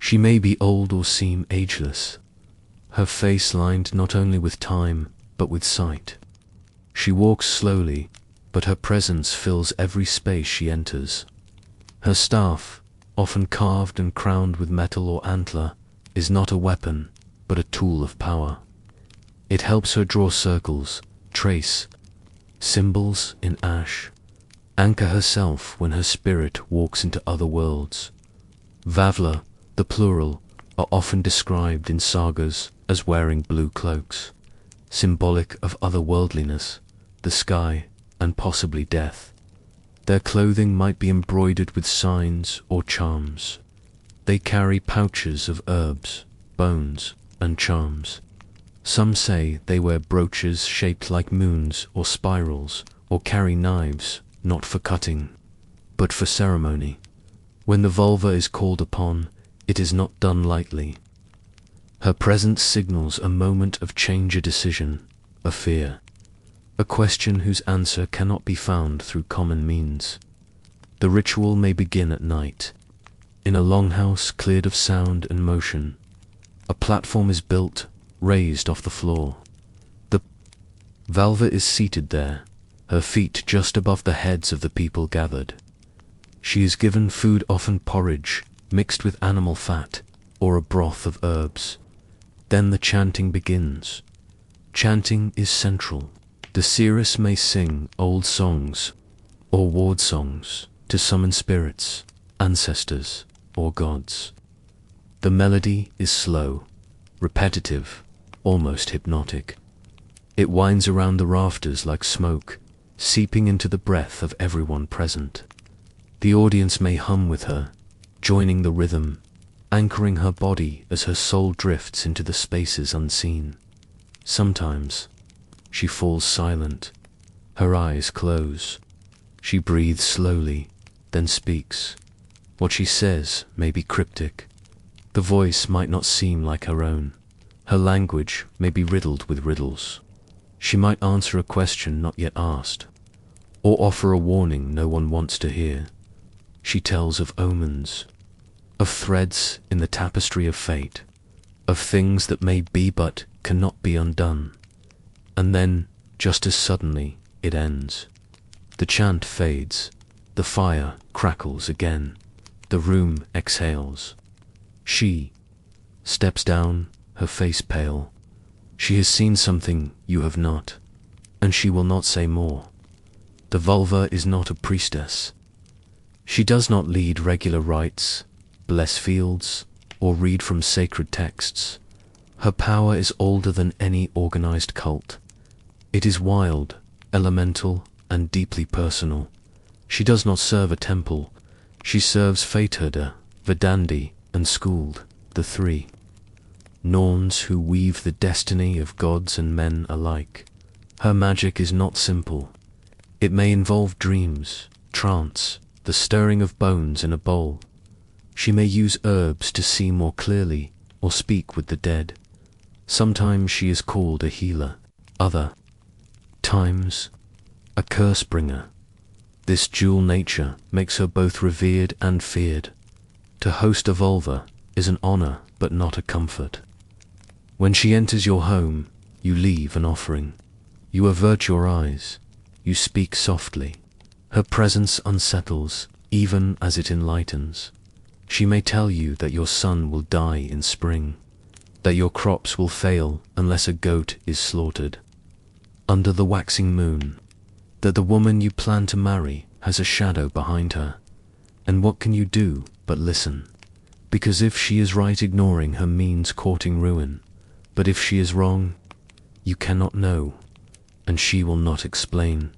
She may be old or seem ageless, her face lined not only with time, but with sight. She walks slowly, but her presence fills every space she enters. Her staff, often carved and crowned with metal or antler, is not a weapon, but a tool of power. It helps her draw circles, trace symbols in ash, anchor herself when her spirit walks into other worlds. Vavla, the plural, are often described in sagas as wearing blue cloaks, symbolic of otherworldliness, the sky, and possibly death. Their clothing might be embroidered with signs or charms. They carry pouches of herbs, bones, and charms. Some say they wear brooches shaped like moons or spirals, or carry knives, not for cutting, but for ceremony. When the vulva is called upon, it is not done lightly. Her presence signals a moment of change, a decision, a fear, a question whose answer cannot be found through common means. The ritual may begin at night. In a longhouse cleared of sound and motion, a platform is built, raised off the floor. The vulva is seated there, her feet just above the heads of the people gathered. She is given food, often porridge, mixed with animal fat, or a broth of herbs. Then the chanting begins. Chanting is central. The seeress may sing old songs, or ward songs, to summon spirits, ancestors, or gods. The melody is slow, repetitive, almost hypnotic. It winds around the rafters like smoke, seeping into the breath of everyone present. The audience may hum with her, joining the rhythm, anchoring her body as her soul drifts into the spaces unseen. Sometimes she falls silent, her eyes close. She breathes slowly, then speaks. What she says may be cryptic. The voice might not seem like her own. Her language may be riddled with riddles. She might answer a question not yet asked, or offer a warning no one wants to hear. She tells of omens, of threads in the tapestry of fate, of things that may be but cannot be undone. And then, just as suddenly, it ends. The chant fades, the fire crackles again, the room exhales. She steps down, her face pale. She has seen something you have not, and she will not say more. The vulva is not a priestess. She does not lead regular rites, bless fields, or read from sacred texts. Her power is older than any organized cult. It is wild, elemental, and deeply personal. She does not serve a temple. She serves Fateherda, Vedandi, and Skuld, the three Norns who weave the destiny of gods and men alike. Her magic is not simple. It may involve dreams, trance, the stirring of bones in a bowl. She may use herbs to see more clearly, or speak with the dead. Sometimes she is called a healer, other times a curse bringer. This dual nature makes her both revered and feared. To host a vulva is an honor but not a comfort. When she enters your home, you leave an offering. You avert your eyes. You speak softly. Her presence unsettles, even as it enlightens. She may tell you that your son will die in spring, that your crops will fail unless a goat is slaughtered under the waxing moon, that the woman you plan to marry has a shadow behind her. And what can you do but listen? Because if she is right, ignoring her means courting ruin. But if she is wrong, you cannot know, and she will not explain.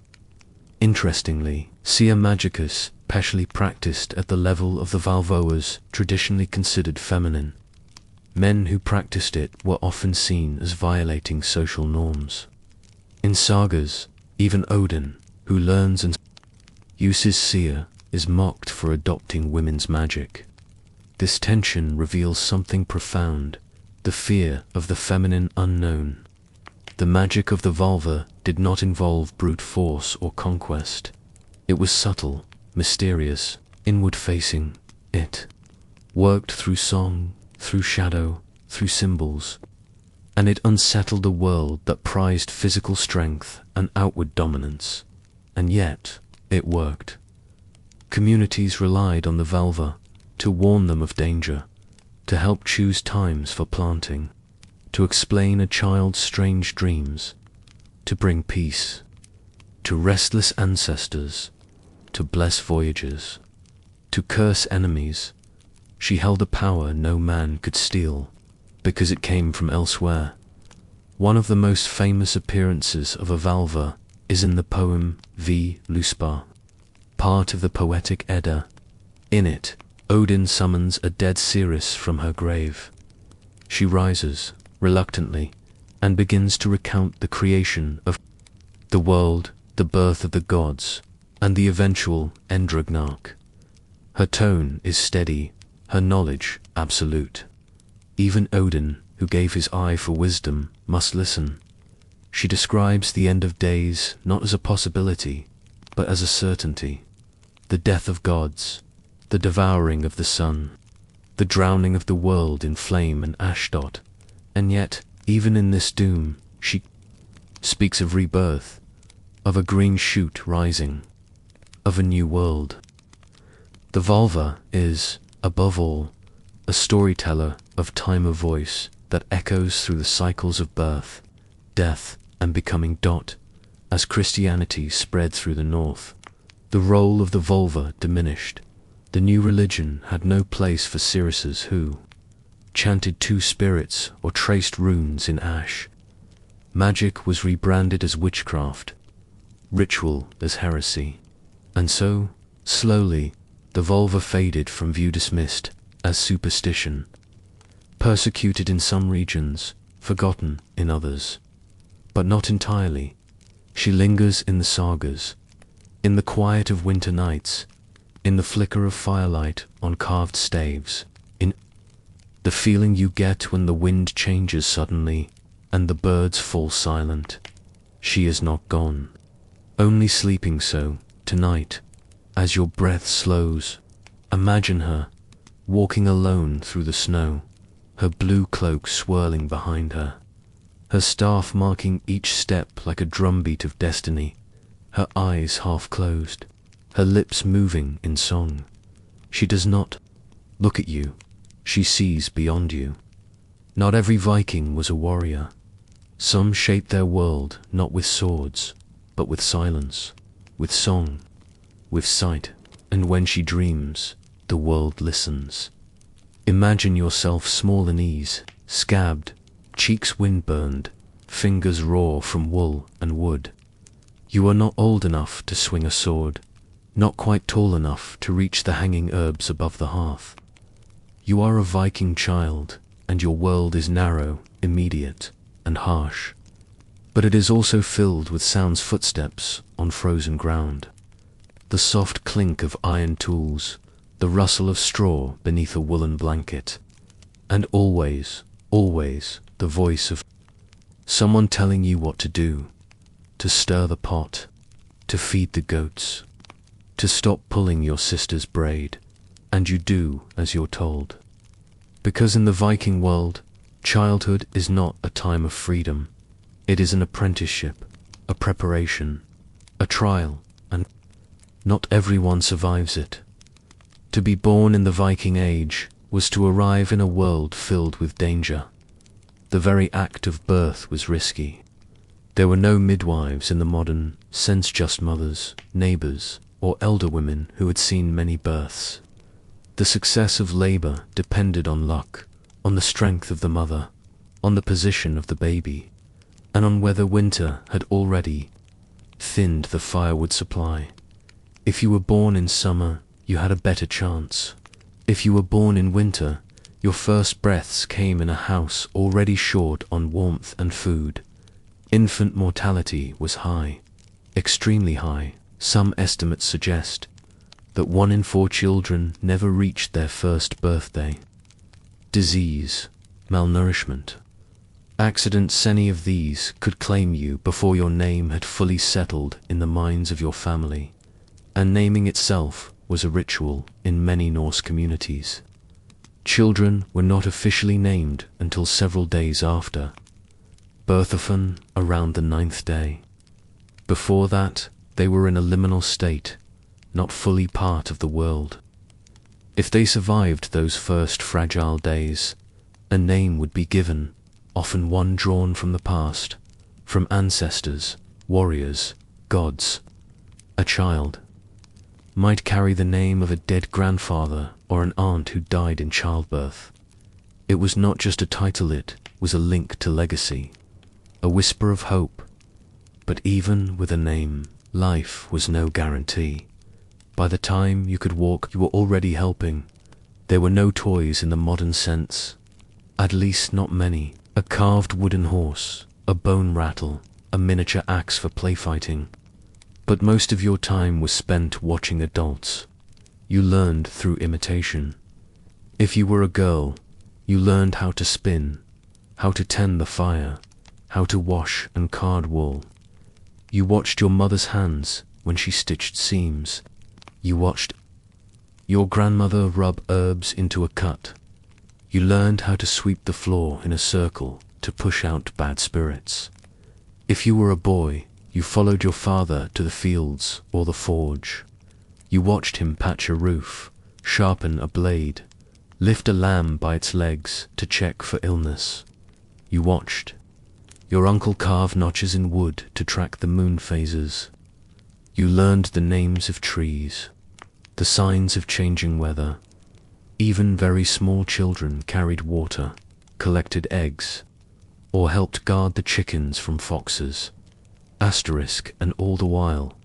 Interestingly, Sia Magicus, specially practiced at the level of the Valvoas, traditionally considered feminine. Men who practiced it were often seen as violating social norms. In sagas, even Odin, who learns and uses Sia, is mocked for adopting women's magic. This tension reveals something profound, the fear of the feminine unknown. The magic of the vulva did not involve brute force or conquest. It was subtle, mysterious, inward-facing. It worked through song, through shadow, through symbols, and it unsettled a world that prized physical strength and outward dominance. And yet, it worked. Communities relied on the vulva to warn them of danger, to help choose times for planting, to explain a child's strange dreams, to bring peace to restless ancestors, to bless voyagers, to curse enemies. She held a power no man could steal, because it came from elsewhere. One of the most famous appearances of a Valva is in the poem V. Luspa, part of the poetic Edda. In it, Odin summons a dead Ceres from her grave. She rises, reluctantly, and begins to recount the creation of the world, the birth of the gods, and the eventual end Ragnarok. Her tone is steady, her knowledge absolute. Even Odin, who gave his eye for wisdom, must listen. She describes the end of days not as a possibility, but as a certainty. The death of gods, the devouring of the sun, the drowning of the world in flame and ashdot. And yet, even in this doom, she speaks of rebirth, of a green shoot rising, of a new world. The Valva is, above all, a storyteller of time of voice that echoes through the cycles of birth, death, and becoming. As Christianity spread through the north, the role of the Volva diminished. The new religion had no place for Cereses who chanted two spirits or traced runes in ash. Magic was rebranded as witchcraft, ritual as heresy. And so, slowly, the Volva faded from view, dismissed as superstition, persecuted in some regions, forgotten in others. But not entirely. She lingers in the sagas, in the quiet of winter nights, in the flicker of firelight on carved staves, in the feeling you get when the wind changes suddenly and the birds fall silent. She is not gone, only sleeping. So, tonight, as your breath slows, imagine her, walking alone through the snow, her blue cloak swirling behind her, her staff marking each step like a drumbeat of destiny, her eyes half closed, her lips moving in song. She does not look at you, she sees beyond you. Not every Viking was a warrior. Some shaped their world not with swords, but with silence, with song, with sight. And when she dreams, the world listens. Imagine yourself small in ease, scabbed, cheeks wind-burned, fingers raw from wool and wood. You are not old enough to swing a sword, not quite tall enough to reach the hanging herbs above the hearth. You are a Viking child, and your world is narrow, immediate, and harsh. But it is also filled with sounds, footsteps on frozen ground, the soft clink of iron tools, the rustle of straw beneath a woolen blanket, and always, always, the voice of someone telling you what to do, to stir the pot, to feed the goats, to stop pulling your sister's braid, and you do as you're told. Because in the Viking world, childhood is not a time of freedom. It is an apprenticeship, a preparation, a trial, and not everyone survives it. To be born in the Viking age was to arrive in a world filled with danger. The very act of birth was risky. There were no midwives in the modern sense, just mothers, neighbors, or elder women who had seen many births. The success of labor depended on luck, on the strength of the mother, on the position of the baby, and on whether winter had already thinned the firewood supply. If you were born in summer, you had a better chance. If you were born in winter, your first breaths came in a house already short on warmth and food. Infant mortality was high, extremely high. Some estimates suggest that 1 in 4 children never reached their first birthday. Disease, malnourishment, accidents, any of these could claim you before your name had fully settled in the minds of your family. And naming itself was a ritual in many Norse communities. Children were not officially named until several days after birth, often around the 9th day. Before that, they were in a liminal state, not fully part of the world. If they survived those first fragile days, a name would be given, often one drawn from the past, from ancestors, warriors, gods. A child. might carry the name of a dead grandfather or an aunt who died in childbirth. It was not just a title, it was a link to legacy, a whisper of hope. But even with a name, life was no guarantee. By the time you could walk, you were already helping. There were no toys in the modern sense, at least not many. A carved wooden horse, a bone rattle, a miniature axe for playfighting. But most of your time was spent watching adults. You learned through imitation. If you were a girl, you learned how to spin, how to tend the fire, how to wash and card wool. You watched your mother's hands when she stitched seams. You watched your grandmother rub herbs into a cut. You learned how to sweep the floor in a circle to push out bad spirits. If you were a boy, you followed your father to the fields or the forge. You watched him patch a roof, sharpen a blade, lift a lamb by its legs to check for illness. You watched your uncle carve notches in wood to track the moon phases. You learned the names of trees, the signs of changing weather. Even very small children carried water, collected eggs, or helped guard the chickens from foxes. And all the while,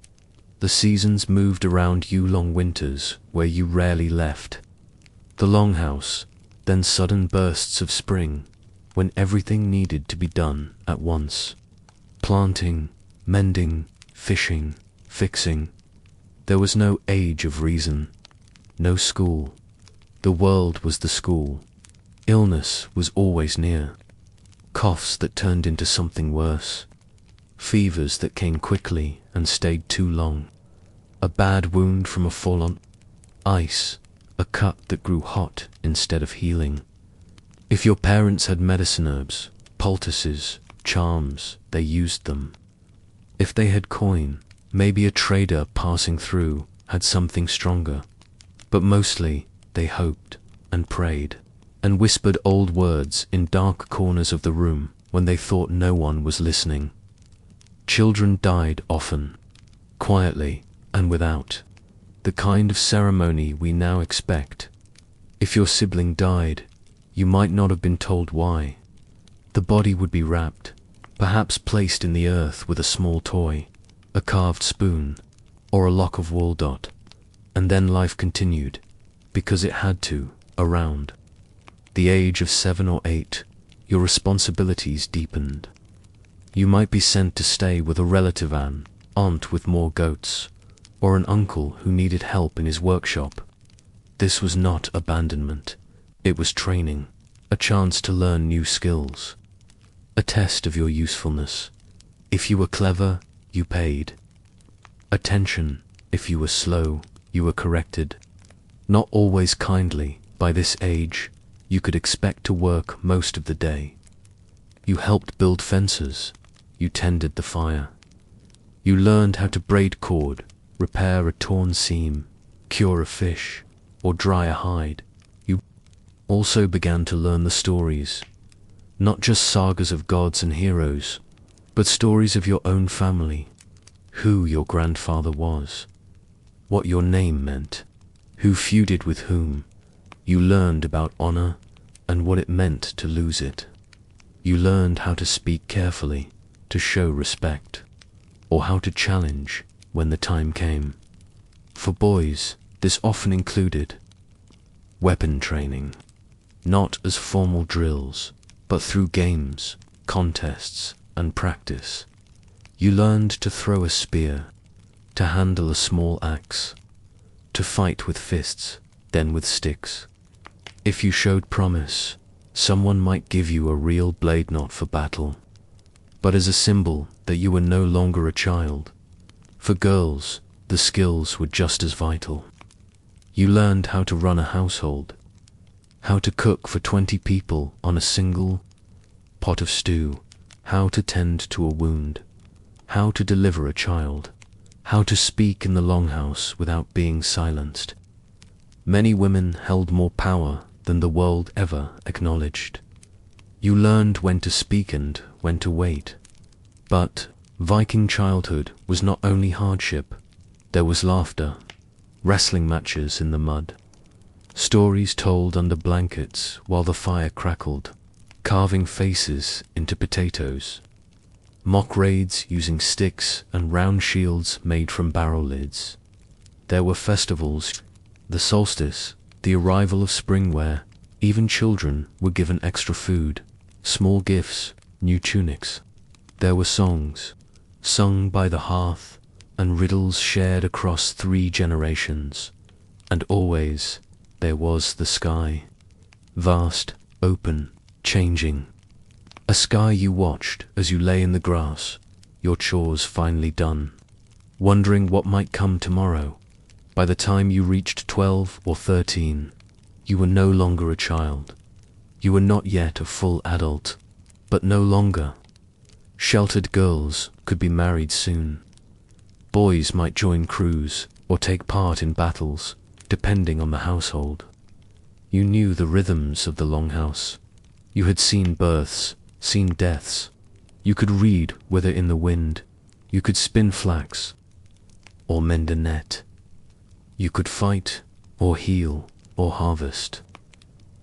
the seasons moved around you. Long winters where you rarely left the longhouse, then sudden bursts of spring when everything needed to be done at once. Planting, mending, fishing, fixing. There was no age of reason, no school. The world was the school. Illness was always near. Coughs that turned into something worse. Fevers that came quickly and stayed too long. A bad wound from a fall on ice. A cut that grew hot instead of healing. If your parents had medicine herbs, poultices, charms, they used them. If they had coin, maybe a trader passing through had something stronger. But mostly, they hoped and prayed and whispered old words in dark corners of the room when they thought no one was listening. Children died often, quietly and without the kind of ceremony we now expect. If your sibling died, you might not have been told why. The body would be wrapped, perhaps placed in the earth with a small toy, a carved spoon, or a lock of wool dot, and then life continued, because it had to, around the age of 7 or 8, your responsibilities deepened. You might be sent to stay with a relative, an aunt with more goats, or an uncle who needed help in his workshop. This was not abandonment. It was training, a chance to learn new skills, a test of your usefulness. If you were clever, you paid attention. If you were slow, you were corrected. Not always kindly. By this age, you could expect to work most of the day. You helped build fences. You tended the fire. You learned how to braid cord, repair a torn seam, cure a fish, or dry a hide. You also began to learn the stories, not just sagas of gods and heroes, but stories of your own family, who your grandfather was, what your name meant, who feuded with whom. You learned about honor and what it meant to lose it. You learned how to speak carefully, to show respect, or how to challenge when the time came. For boys, this often included weapon training, not as formal drills, but through games, contests, and practice. You learned to throw a spear, to handle a small axe, to fight with fists, then with sticks. If you showed promise, someone might give you a real blade, not for battle, but as a symbol that you were no longer a child. For girls, the skills were just as vital. You learned how to run a household, how to cook for 20 people on a single pot of stew, how to tend to a wound, how to deliver a child, how to speak in the longhouse without being silenced. Many women held more power than the world ever acknowledged. You learned when to speak and when to wait. But Viking childhood was not only hardship. There was laughter, wrestling matches in the mud, stories told under blankets while the fire crackled, carving faces into potatoes, mock raids using sticks and round shields made from barrel lids. There were festivals, the solstice, the arrival of spring where even children were given extra food, small gifts, new tunics. There were songs, sung by the hearth, and riddles shared across 3 generations. And always there was the sky, vast, open, changing. A sky you watched as you lay in the grass, your chores finally done, wondering what might come tomorrow. By the time you reached 12 or 13, you were no longer a child. You were not yet a full adult, but no longer. Sheltered girls could be married soon. Boys might join crews or take part in battles, depending on the household. You knew the rhythms of the longhouse. You had seen births, seen deaths. You could read whether in the wind. You could spin flax or mend a net. You could fight or heal or harvest.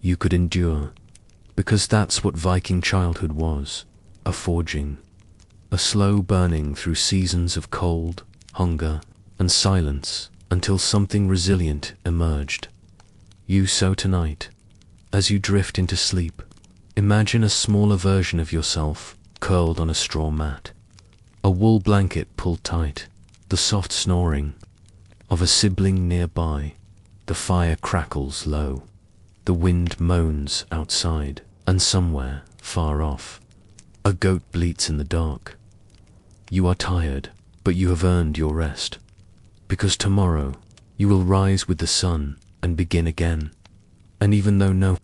You could endure, because that's what Viking childhood was, a forging, a slow burning through seasons of cold, hunger, and silence until something resilient emerged. So tonight, as you drift into sleep, imagine a smaller version of yourself curled on a straw mat, a wool blanket pulled tight, the soft snoring of a sibling nearby. The fire crackles low, the wind moans outside, and somewhere, far off, a goat bleats in the dark. You are tired, but you have earned your rest, because tomorrow you will rise with the sun and begin again. And even though no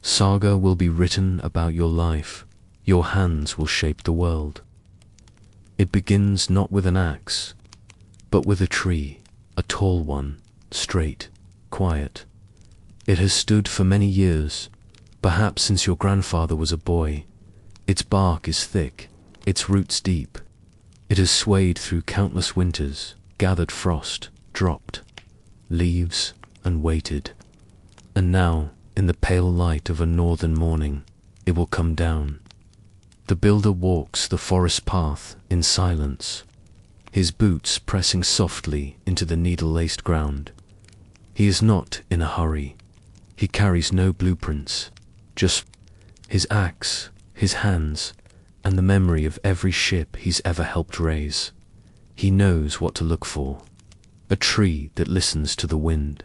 saga will be written about your life, your hands will shape the world. It begins not with an axe, but with a tree, a tall one, straight, quiet. It has stood for many years, perhaps since your grandfather was a boy. Its bark is thick, its roots deep. It has swayed through countless winters, gathered frost, dropped leaves, and waited. And now, in the pale light of a northern morning, it will come down. The builder walks the forest path in silence, his boots pressing softly into the needle-laced ground. He is not in a hurry. He carries no blueprints, just his axe, his hands, and the memory of every ship he's ever helped raise. He knows what to look for. A tree that listens to the wind.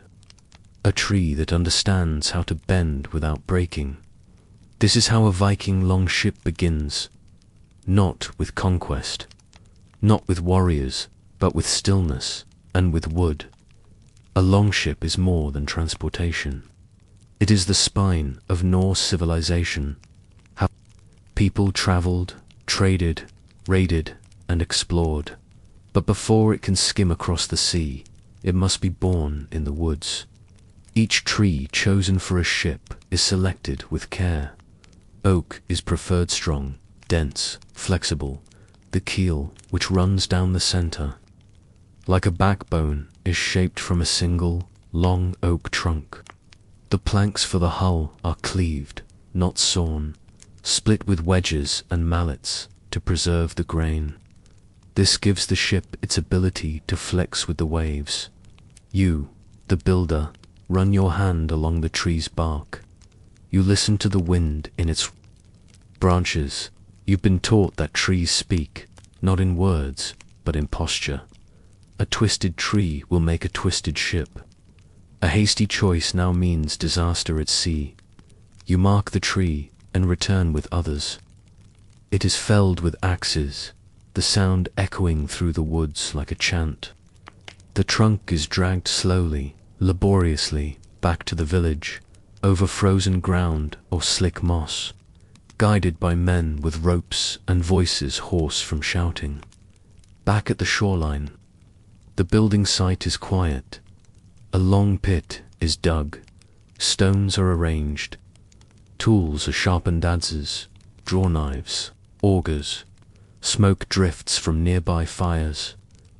A tree that understands how to bend without breaking. This is how a Viking longship begins. Not with conquest, not with warriors, but with stillness and with wood. A longship is more than transportation. It is the spine of Norse civilization. How people traveled, traded, raided, and explored. But before it can skim across the sea, it must be born in the woods. Each tree chosen for a ship is selected with care. Oak is preferred strong, dense, flexible. The keel, which runs down the center, like a backbone, is shaped from a single, long oak trunk. The planks for the hull are cleaved, not sawn, split with wedges and mallets to preserve the grain. This gives the ship its ability to flex with the waves. You, the builder, run your hand along the tree's bark. You listen to the wind in its branches. You've been taught that trees speak, not in words, but in posture. A twisted tree will make a twisted ship. A hasty choice now means disaster at sea. You mark the tree and return with others. It is felled with axes, the sound echoing through the woods like a chant. The trunk is dragged slowly, laboriously, back to the village, over frozen ground or slick moss, guided by men with ropes and voices hoarse from shouting. Back at the shoreline, the building site is quiet. A long pit is dug, stones are arranged, tools are sharpened adzes, draw knives, augers. Smoke drifts from nearby fires,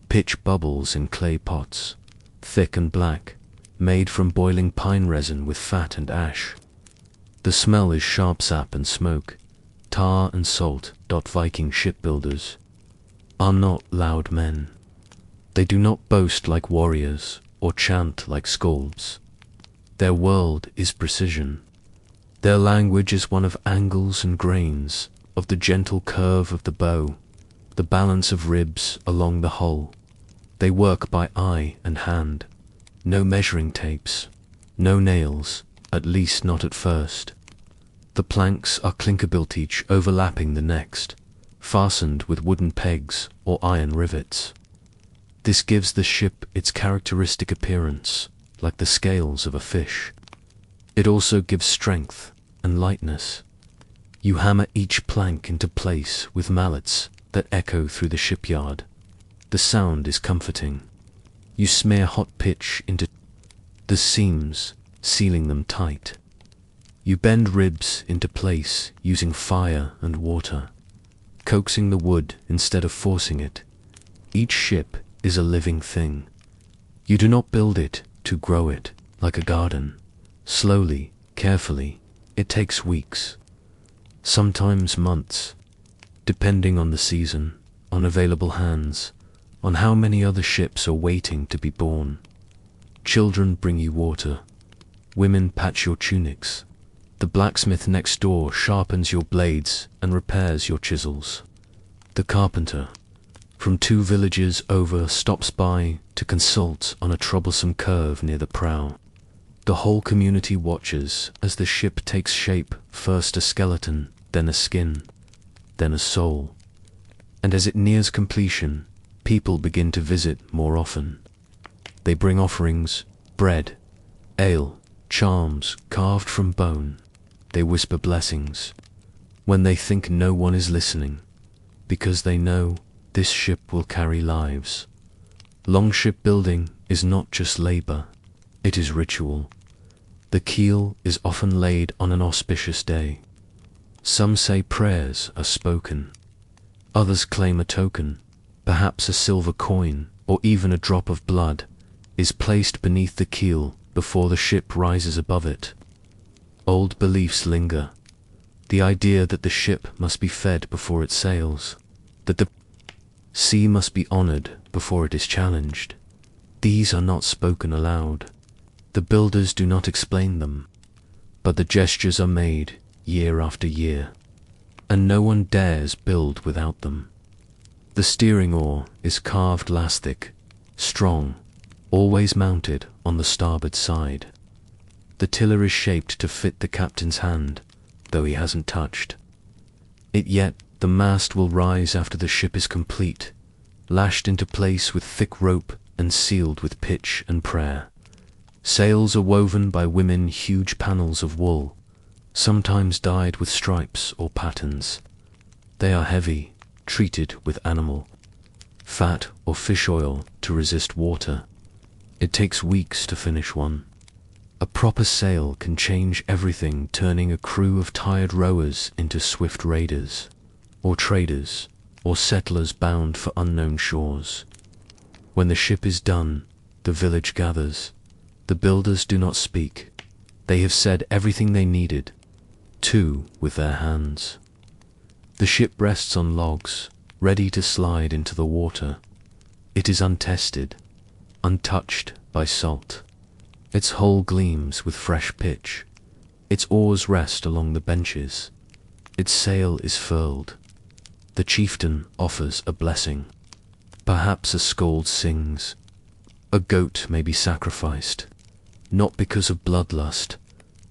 pitch bubbles in clay pots. thick and black, made from boiling pine resin with fat and ash. The smell is sharp sap and smoke, tar and salt. Viking shipbuilders are not loud men. They do not boast like warriors or chant like skalds. Their world is precision. Their language is one of angles and grains, of the gentle curve of the bow, the balance of ribs along the hull. They work by eye and hand. No measuring tapes, no nails, at least not at first. The planks are clinker-built, each overlapping the next, fastened with wooden pegs or iron rivets. This gives the ship its characteristic appearance, like the scales of a fish. It also gives strength and lightness. You hammer each plank into place with mallets that echo through the shipyard. The sound is comforting. You smear hot pitch into the seams, sealing them tight. You bend ribs into place using fire and water, coaxing the wood instead of forcing it. Each ship is a living thing. You do not build it to grow it like a garden. Slowly, carefully, it takes weeks, sometimes months, depending on the season, on available hands, on how many other ships are waiting to be born. Children bring you water. Women patch your tunics. The blacksmith next door sharpens your blades and repairs your chisels. The carpenter, from 2 villages over, stops by to consult on a troublesome curve near the prow. The whole community watches as the ship takes shape, first a skeleton, then a skin, then a soul. And as it nears completion, people begin to visit more often. They bring offerings, bread, ale, charms carved from bone. They whisper blessings when they think no one is listening, because they know this ship will carry lives. Longship building is not just labor, it is ritual. The keel is often laid on an auspicious day. Some say prayers are spoken. Others claim a token, perhaps a silver coin or even a drop of blood, is placed beneath the keel before the ship rises above it. Old beliefs linger. The idea that the ship must be fed before it sails, that the sea must be honored before it is challenged. These are not spoken aloud. The builders do not explain them, but the gestures are made year after year, and no one dares build without them. The steering oar is carved lastic, strong, always mounted on the starboard side. The tiller is shaped to fit the captain's hand, though he hasn't touched it yet. The mast will rise after the ship is complete, lashed into place with thick rope and sealed with pitch and prayer. Sails are woven by women, huge panels of wool, sometimes dyed with stripes or patterns. They are heavy, treated with animal fat or fish oil to resist water. It takes weeks to finish one. A proper sail can change everything, turning a crew of tired rowers into swift raiders, or traders, or settlers bound for unknown shores. When the ship is done, the village gathers. The builders do not speak. They have said everything they needed to with their hands. The ship rests on logs, ready to slide into the water. It is untested, untouched by salt. Its hull gleams with fresh pitch. Its oars rest along the benches. Its sail is furled. The chieftain offers a blessing. Perhaps a skald sings. A goat may be sacrificed, not because of bloodlust,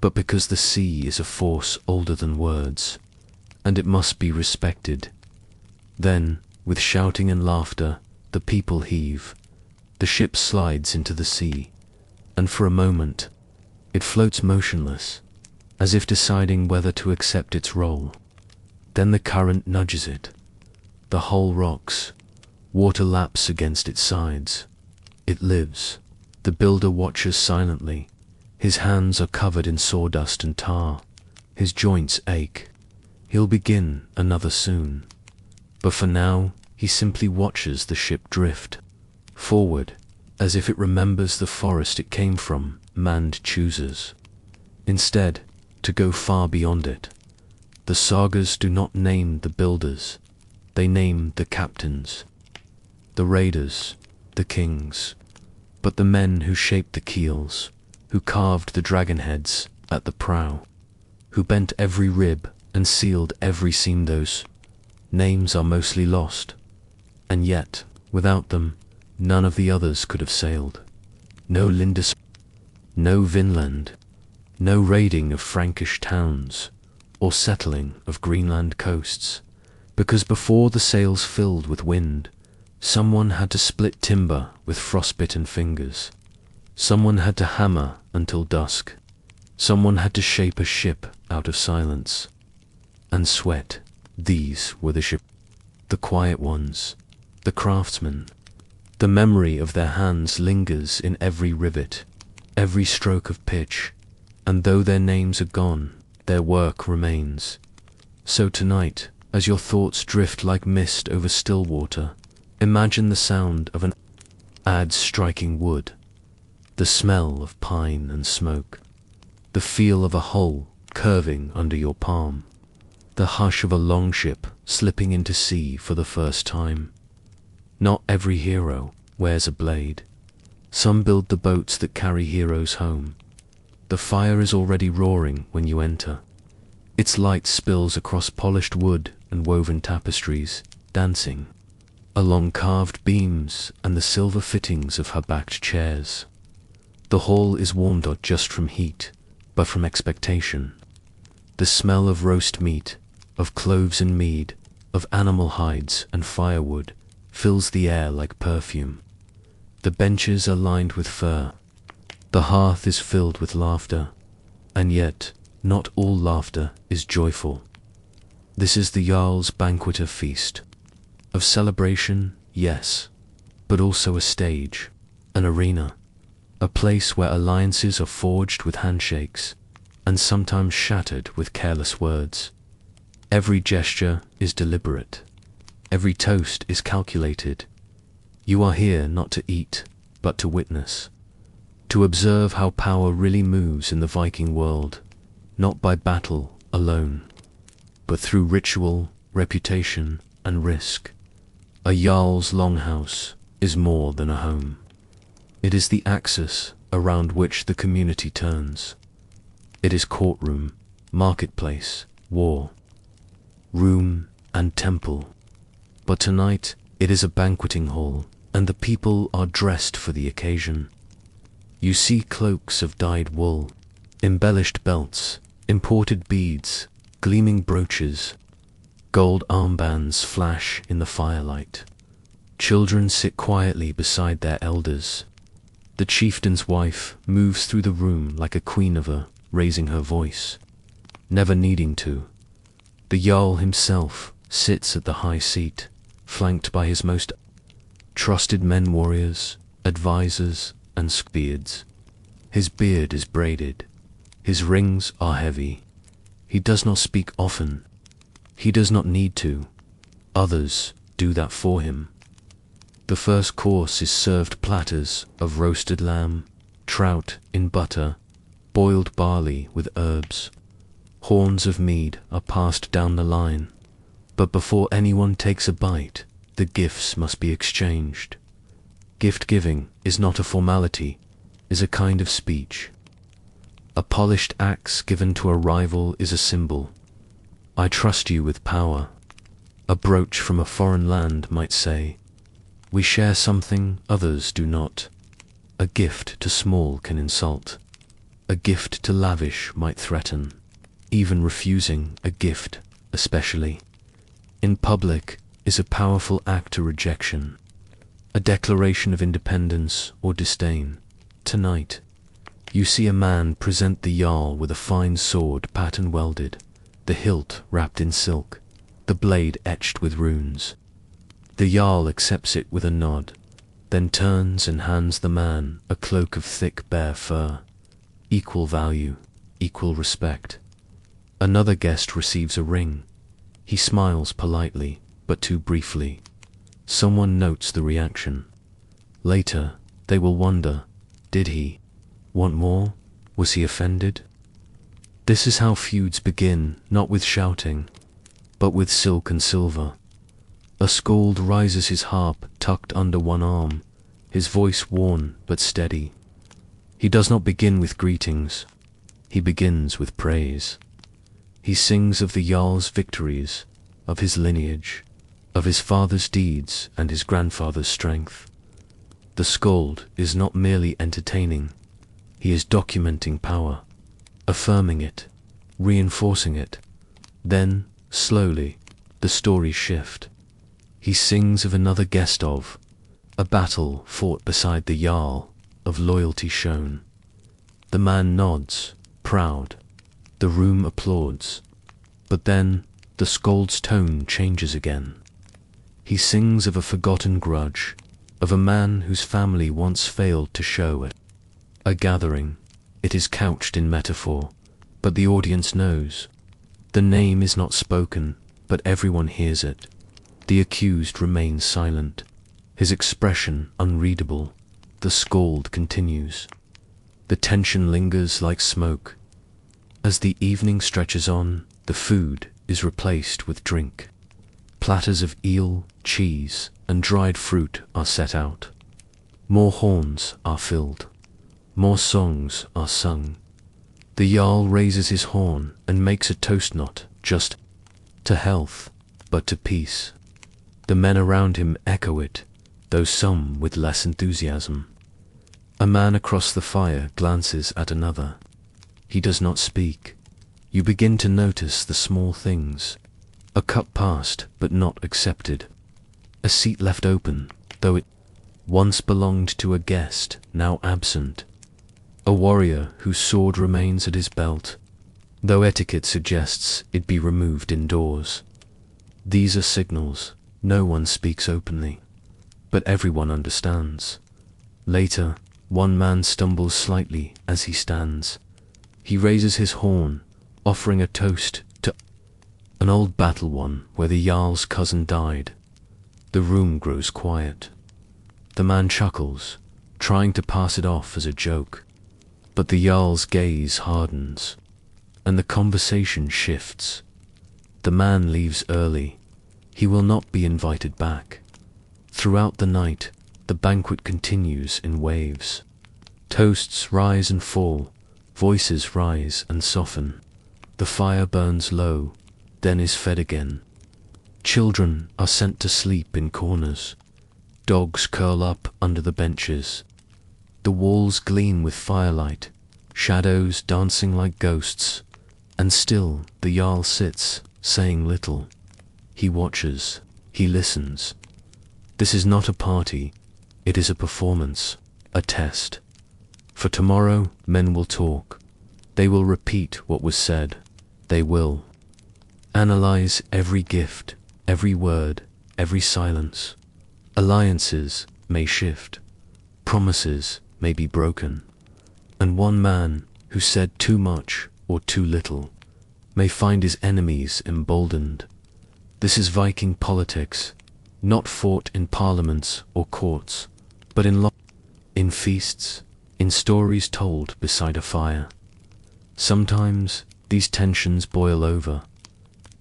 but because the sea is a force older than words, and it must be respected. Then, with shouting and laughter, the people heave. The ship slides into the sea, and for a moment, it floats motionless, as if deciding whether to accept its role. Then the current nudges it. The hull rocks. Water laps against its sides. It lives. The builder watches silently. His hands are covered in sawdust and tar. His joints ache. He'll begin another soon. But for now, he simply watches the ship drift forward as if it remembers the forest it came from, and chooses, instead, to go far beyond it. The sagas do not name the builders, they name the captains, the raiders, the kings, but the men who shaped the keels, who carved the dragon heads at the prow, who bent every rib and sealed every seam. Those names are mostly lost, and yet, without them, none of the others could have sailed. No Lindis, no Vinland, no raiding of Frankish towns, or settling of Greenland coasts, because before the sails filled with wind, someone had to split timber with frostbitten fingers. Someone had to hammer until dusk. Someone had to shape a ship out of silence and sweat. These were the ship, the quiet ones, the craftsmen. The memory of their hands lingers in every rivet, every stroke of pitch, and though their names are gone, their work remains. So tonight, as your thoughts drift like mist over still water, imagine the sound of an adze striking wood, the smell of pine and smoke, the feel of a hull curving under your palm, the hush of a longship slipping into sea for the first time. Not every hero wears a blade. Some build the boats that carry heroes home. The fire is already roaring when you enter. Its light spills across polished wood and woven tapestries, dancing along carved beams and the silver fittings of her backed chairs. The hall is warmed not just from heat, but from expectation. The smell of roast meat, of cloves and mead, of animal hides and firewood fills the air like perfume. The benches are lined with fur. The hearth is filled with laughter, and yet not all laughter is joyful. This is the Jarl's banqueter feast. Of celebration, yes, but also a stage, an arena, a place where alliances are forged with handshakes, and sometimes shattered with careless words. Every gesture is deliberate. Every toast is calculated. You are here not to eat, but to witness, to observe how power really moves in the Viking world, not by battle alone, but through ritual, reputation, and risk. A Jarl's longhouse is more than a home. It is the axis around which the community turns. It is courtroom, marketplace, war, room, and temple. But tonight it is a banqueting hall, and the people are dressed for the occasion. You see cloaks of dyed wool, embellished belts, imported beads, gleaming brooches. Gold armbands flash in the firelight. Children sit quietly beside their elders. The chieftain's wife moves through the room like a queen of a, raising her voice, never needing to. The Jarl himself sits at the high seat, flanked by his most trusted men warriors, advisors, and beards. His beard is braided. His rings are heavy. He does not speak often. He does not need to. Others do that for him. The first course is served platters of roasted lamb, trout in butter, boiled barley with herbs. Horns of mead are passed down the line, but before anyone takes a bite, the gifts must be exchanged. Gift-giving is not a formality, is a kind of speech. A polished axe given to a rival is a symbol. I trust you with power. A brooch from a foreign land might say, we share something others do not. A gift to small can insult. A gift to lavish might threaten. Even refusing a gift, especially in public, is a powerful act of rejection, a declaration of independence or disdain. Tonight, you see a man present the Jarl with a fine sword pattern welded, the hilt wrapped in silk, the blade etched with runes. The Jarl accepts it with a nod, then turns and hands the man a cloak of thick bear fur. Equal value, equal respect. Another guest receives a ring. He smiles politely, but too briefly. Someone notes the reaction. Later, They will wonder, did he want more? Was he offended? This is how feuds begin, not with shouting, but with silk and silver. A skald rises, his harp tucked under one arm, his voice worn but steady. He does not begin with greetings, he begins with praise. He sings of the Jarl's victories, of his lineage, of his father's deeds and his grandfather's strength. The skald is not merely entertaining, he is documenting power, affirming it, reinforcing it. Then, slowly, the stories shift. He sings of another guest, of a battle fought beside the Jarl, of loyalty shown. The man nods, proud. The room applauds. But then, the skald's tone changes again. He sings of a forgotten grudge, of a man whose family once failed to show at a gathering. It is couched in metaphor, but the audience knows. The name is not spoken, but everyone hears it. The accused remains silent, his expression unreadable. The skald continues. The tension lingers like smoke. As the evening stretches on, the food is replaced with drink. Platters of eel, cheese, and dried fruit are set out. More horns are filled. More songs are sung. The Jarl raises his horn and makes a toast, not just to health, but to peace. The men around him echo it, though some with less enthusiasm. A man across the fire glances at another. He does not speak. You begin to notice the small things. A cup passed but not accepted. A seat left open, though it once belonged to a guest, now absent. A warrior whose sword remains at his belt, though etiquette suggests it be removed indoors. These are signals. No one speaks openly, but everyone understands. Later, one man stumbles slightly as he stands. He raises his horn, offering a toast to an old battle won where the Jarl's cousin died. The room grows quiet. The man chuckles, trying to pass it off as a joke, but the Jarl's gaze hardens, and the conversation shifts. The man leaves early. He will not be invited back. Throughout the night, the banquet continues in waves. Toasts rise and fall, voices rise and soften. The fire burns low, then is fed again. Children are sent to sleep in corners. Dogs curl up under the benches. The walls gleam with firelight, shadows dancing like ghosts, and still the Jarl sits, saying little. He watches, he listens. This is not a party, it is a performance, a test. For tomorrow, men will talk. They will repeat what was said. They will analyze every gift, every word, every silence. Alliances may shift. Promises may be broken. And one man who said too much or too little may find his enemies emboldened. This is Viking politics, not fought in parliaments or courts, but in feasts, in stories told beside a fire. Sometimes these tensions boil over.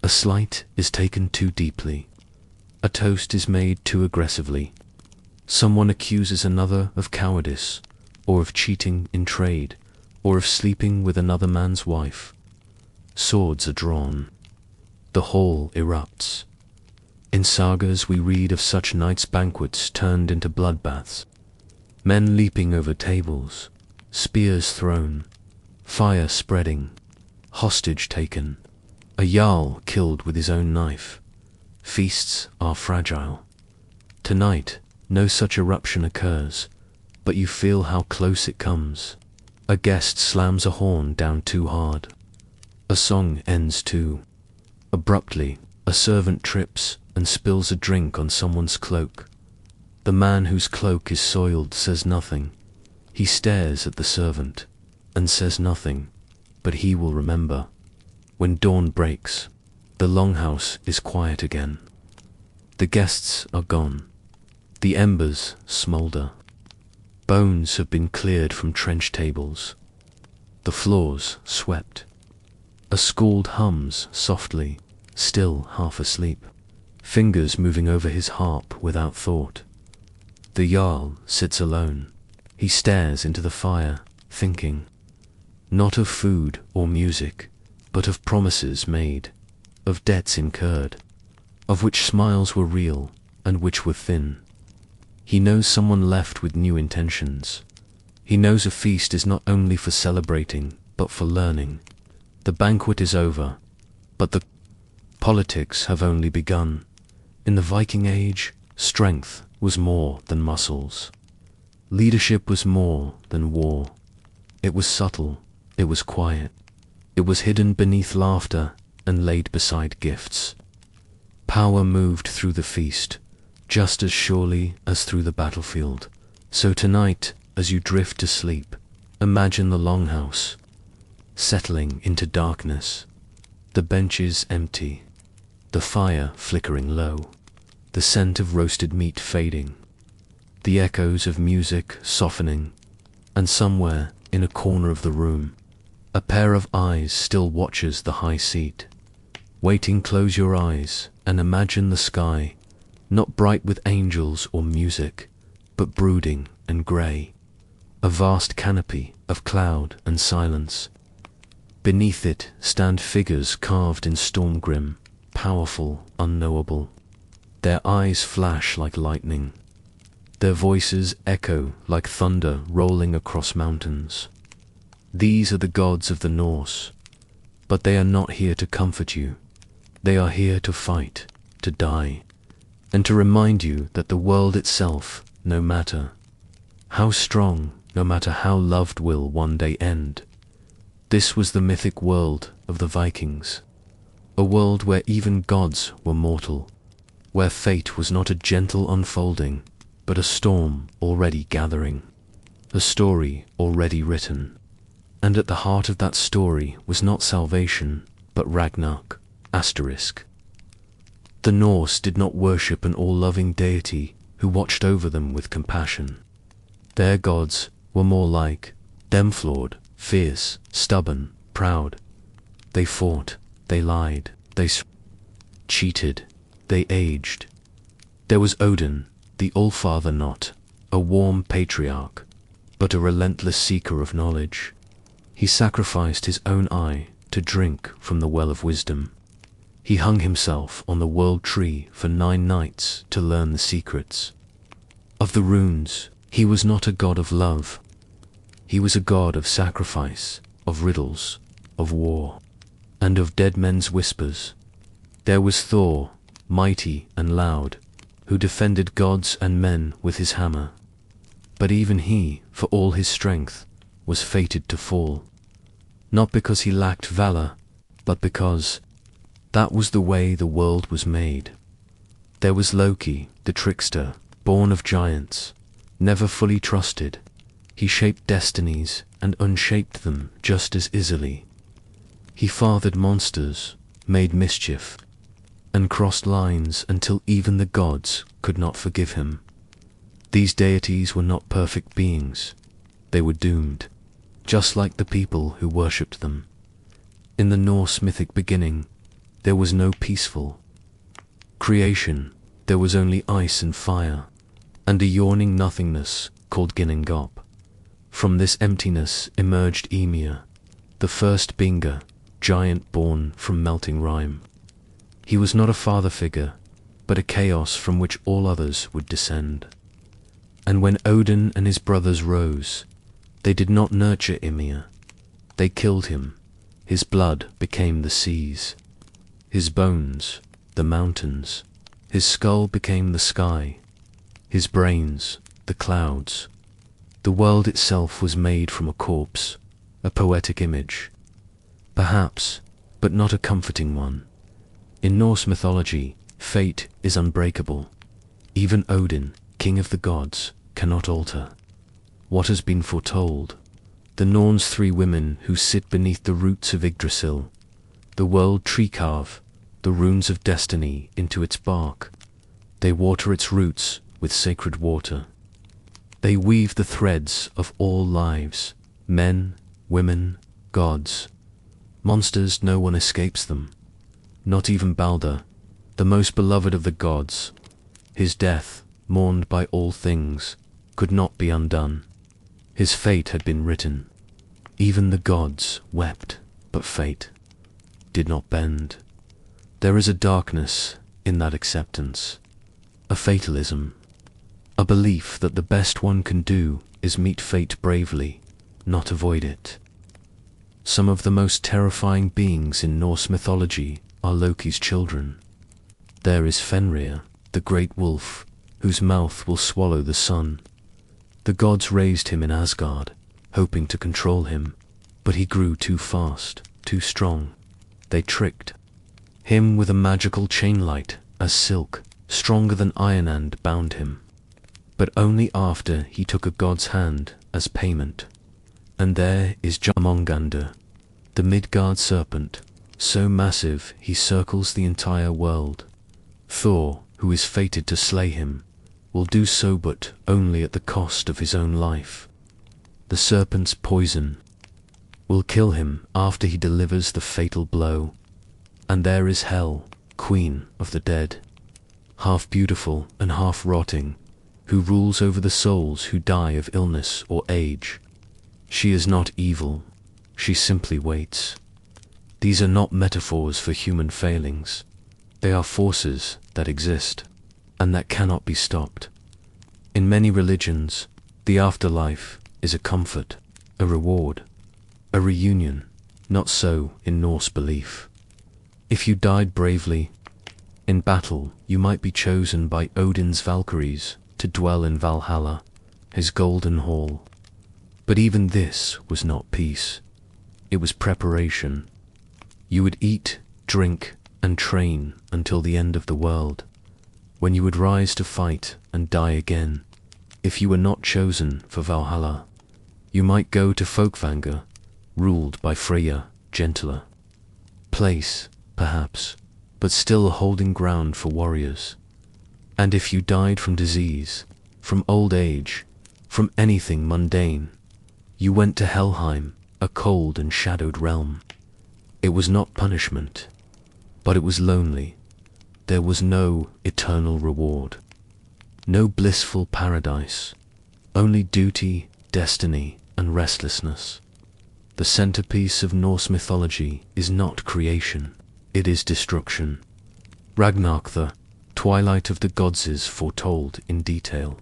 A slight is taken too deeply. A toast is made too aggressively. Someone accuses another of cowardice, or of cheating in trade, or of sleeping with another man's wife. Swords are drawn. The hall erupts. In sagas we read of such nights' banquets turned into bloodbaths. Men leaping over tables, spears thrown, fire spreading, hostage taken, a Jarl killed with his own knife. Feasts are fragile. Tonight, no such eruption occurs, but you feel how close it comes. A guest slams a horn down too hard. A song ends too abruptly. A servant trips and spills a drink on someone's cloak. The man whose cloak is soiled says nothing. He stares at the servant and says nothing, but he will remember. When dawn breaks, the longhouse is quiet again. The guests are gone. The embers smolder. Bones have been cleared from trench tables. The floors swept. A skald hums softly, still half asleep, fingers moving over his harp without thought. The Jarl sits alone. He stares into the fire, thinking, not of food or music, but of promises made, of debts incurred, of which smiles were real and which were thin. He knows someone left with new intentions. He knows a feast is not only for celebrating, but for learning. The banquet is over, but the politics have only begun. In the Viking age, strength was more than muscles. Leadership was more than war. It was subtle, it was quiet. It was hidden beneath laughter and laid beside gifts. Power moved through the feast, just as surely as through the battlefield. So tonight, as you drift to sleep, imagine the longhouse, settling into darkness, the benches empty, the fire flickering low, the scent of roasted meat fading, the echoes of music softening, and somewhere in a corner of the room, a pair of eyes still watches the high seat. Waiting, close your eyes and imagine the sky, not bright with angels or music, but brooding and grey, a vast canopy of cloud and silence. Beneath it stand figures carved in storm grim, powerful, unknowable. Their eyes flash like lightning. Their voices echo like thunder rolling across mountains. These are the gods of the Norse, but they are not here to comfort you. They are here to fight, to die, and to remind you that the world itself, no matter how strong, no matter how loved, will one day end. This was the mythic world of the Vikings, a world where even gods were mortal, where fate was not a gentle unfolding, but a storm already gathering, a story already written. And at the heart of that story was not salvation, but Ragnarok, asterisk. The Norse did not worship an all-loving deity who watched over them with compassion. Their gods were more like them, flawed, fierce, stubborn, proud. They fought, they lied, they cheated, they aged. There was Odin, the All-Father, not a warm patriarch, but a relentless seeker of knowledge. He sacrificed his own eye to drink from the well of wisdom. He hung himself on the world tree for 9 nights to learn the secrets of the runes. He was not a god of love. He was a god of sacrifice, of riddles, of war, and of dead men's whispers. There was Thor, mighty and loud, who defended gods and men with his hammer. But even he, for all his strength, was fated to fall. Not because he lacked valor, but because that was the way the world was made. There was Loki, the trickster, born of giants, never fully trusted. He shaped destinies and unshaped them just as easily. He fathered monsters, made mischief, and crossed lines until even the gods could not forgive him. These deities were not perfect beings. They were doomed, just like the people who worshipped them. In the Norse mythic beginning, there was no peaceful creation. There was only ice and fire, and a yawning nothingness called Ginnungagap. From this emptiness emerged Ymir, the first Binga, giant born from melting rime. He was not a father figure, but a chaos from which all others would descend. And when Odin and his brothers rose, they did not nurture Ymir. They killed him. His blood became the seas, his bones the mountains, his skull became the sky, his brains the clouds. The world itself was made from a corpse, a poetic image, perhaps, but not a comforting one. In Norse mythology, fate is unbreakable. Even Odin, king of the gods, cannot alter what has been foretold. The Norns 3 women who sit beneath the roots of Yggdrasil. The world tree carve the runes of destiny into its bark. They water its roots with sacred water. They weave the threads of all lives, men, women, gods. Monsters, no one escapes them. Not even Balder, the most beloved of the gods. His death, mourned by all things, could not be undone. His fate had been written. Even the gods wept, but fate did not bend. There is a darkness in that acceptance, a fatalism, a belief that the best one can do is meet fate bravely, not avoid it. Some of the most terrifying beings in Norse mythology are Loki's children. There is Fenrir, the great wolf, whose mouth will swallow the sun. The gods raised him in Asgard, hoping to control him, but he grew too fast, too strong. They tricked him with a magical chain light as silk, stronger than iron, and bound him. But only after he took a god's hand as payment. And there is Jormungandr, the Midgard serpent, so massive he circles the entire world. Thor, who is fated to slay him, will do so, but only at the cost of his own life. The serpent's poison will kill him after he delivers the fatal blow. And there is Hel, queen of the dead, half beautiful and half rotting, who rules over the souls who die of illness or age. She is not evil, she simply waits. These are not metaphors for human failings. They are forces that exist, and that cannot be stopped. In many religions, the afterlife is a comfort, a reward, a reunion. Not so in Norse belief. If you died bravely in battle, you might be chosen by Odin's Valkyries to dwell in Valhalla, his golden hall. But even this was not peace. It was preparation. You would eat, drink, and train until the end of the world, when you would rise to fight and die again. If you were not chosen for Valhalla, you might go to Folkvanger, ruled by Freyja, gentler place, perhaps, but still holding ground for warriors. And if you died from disease, from old age, from anything mundane, you went to Helheim, a cold and shadowed realm. It was not punishment, but it was lonely. There was no eternal reward, no blissful paradise, only duty, destiny, and restlessness. The centerpiece of Norse mythology is not creation, it is destruction. Ragnarok, the twilight of the gods, is foretold in detail.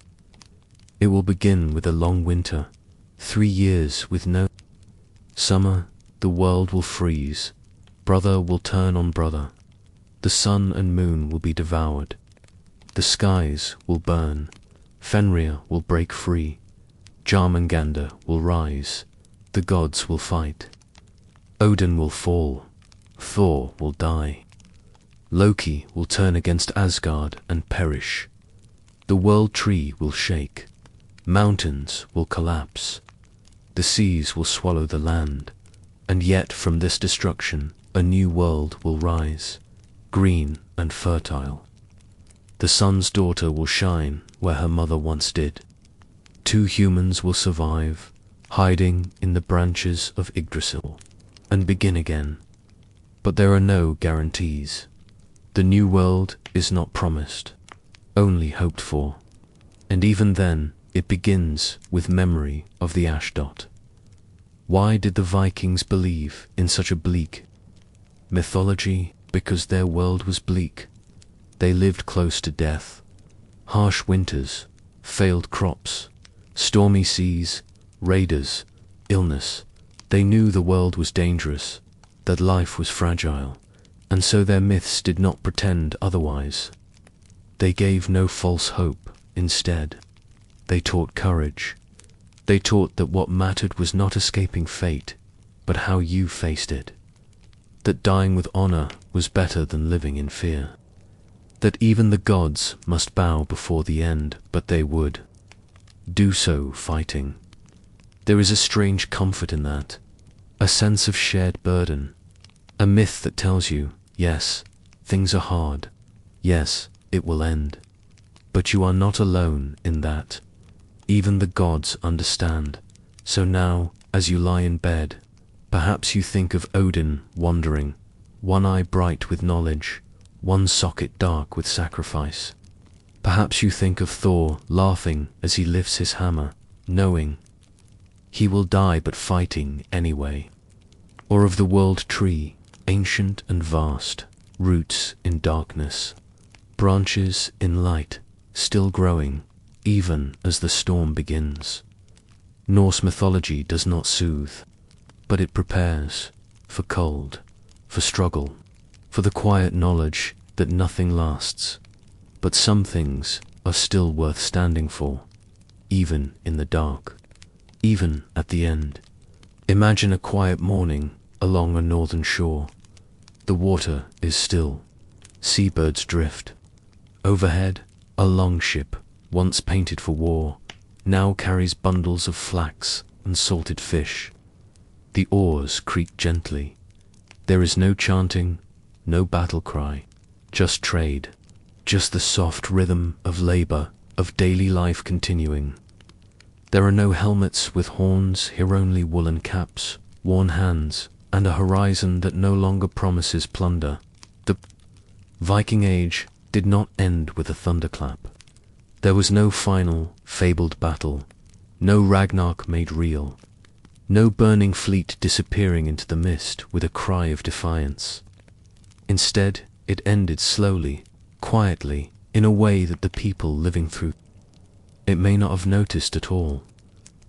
It will begin with a long winter, 3 years with no summer. The world will freeze, brother will turn on brother, the sun and moon will be devoured, the skies will burn, Fenrir will break free, Jormungandr will rise, the gods will fight, Odin will fall, Thor will die, Loki will turn against Asgard and perish, the world tree will shake, mountains will collapse, the seas will swallow the land, and yet from this destruction a new world will rise, green and fertile. The sun's daughter will shine where her mother once did. 2 humans will survive, hiding in the branches of Yggdrasil, and begin again. But there are no guarantees. The new world is not promised, only hoped for. And even then, it begins with memory of the Ashdot. Why did the Vikings believe in such a bleak mythology? Because their world was bleak. They lived close to death. Harsh winters, failed crops, stormy seas, raiders, illness. They knew the world was dangerous, that life was fragile, and so their myths did not pretend otherwise. They gave no false hope. Instead, they taught courage. They taught that what mattered was not escaping fate, but how you faced it. That dying with honor was better than living in fear. That even the gods must bow before the end, but they would do so fighting. There is a strange comfort in that, a sense of shared burden, a myth that tells you, yes, things are hard, yes, it will end, but you are not alone in that. Even the gods understand. So now, as you lie in bed, perhaps you think of Odin wandering, one eye bright with knowledge, one socket dark with sacrifice. Perhaps you think of Thor laughing as he lifts his hammer, knowing he will die but fighting anyway. Or of the world tree, ancient and vast, roots in darkness, branches in light, still growing, even as the storm begins. Norse mythology does not soothe, but it prepares for cold, for struggle, for the quiet knowledge that nothing lasts, but some things are still worth standing for, even in the dark, even at the end. Imagine a quiet morning along a northern shore. The water is still, seabirds drift. Overhead, a longship, once painted for war, now carries bundles of flax and salted fish. The oars creak gently. There is no chanting, no battle cry, just trade, just the soft rhythm of labor, of daily life continuing. There are no helmets with horns, here only woolen caps, worn hands, and a horizon that no longer promises plunder. The Viking Age did not end with a thunderclap. There was no final, fabled battle, no Ragnarok made real, no burning fleet disappearing into the mist with a cry of defiance. Instead, it ended slowly, quietly, in a way that the people living through it may not have noticed at all.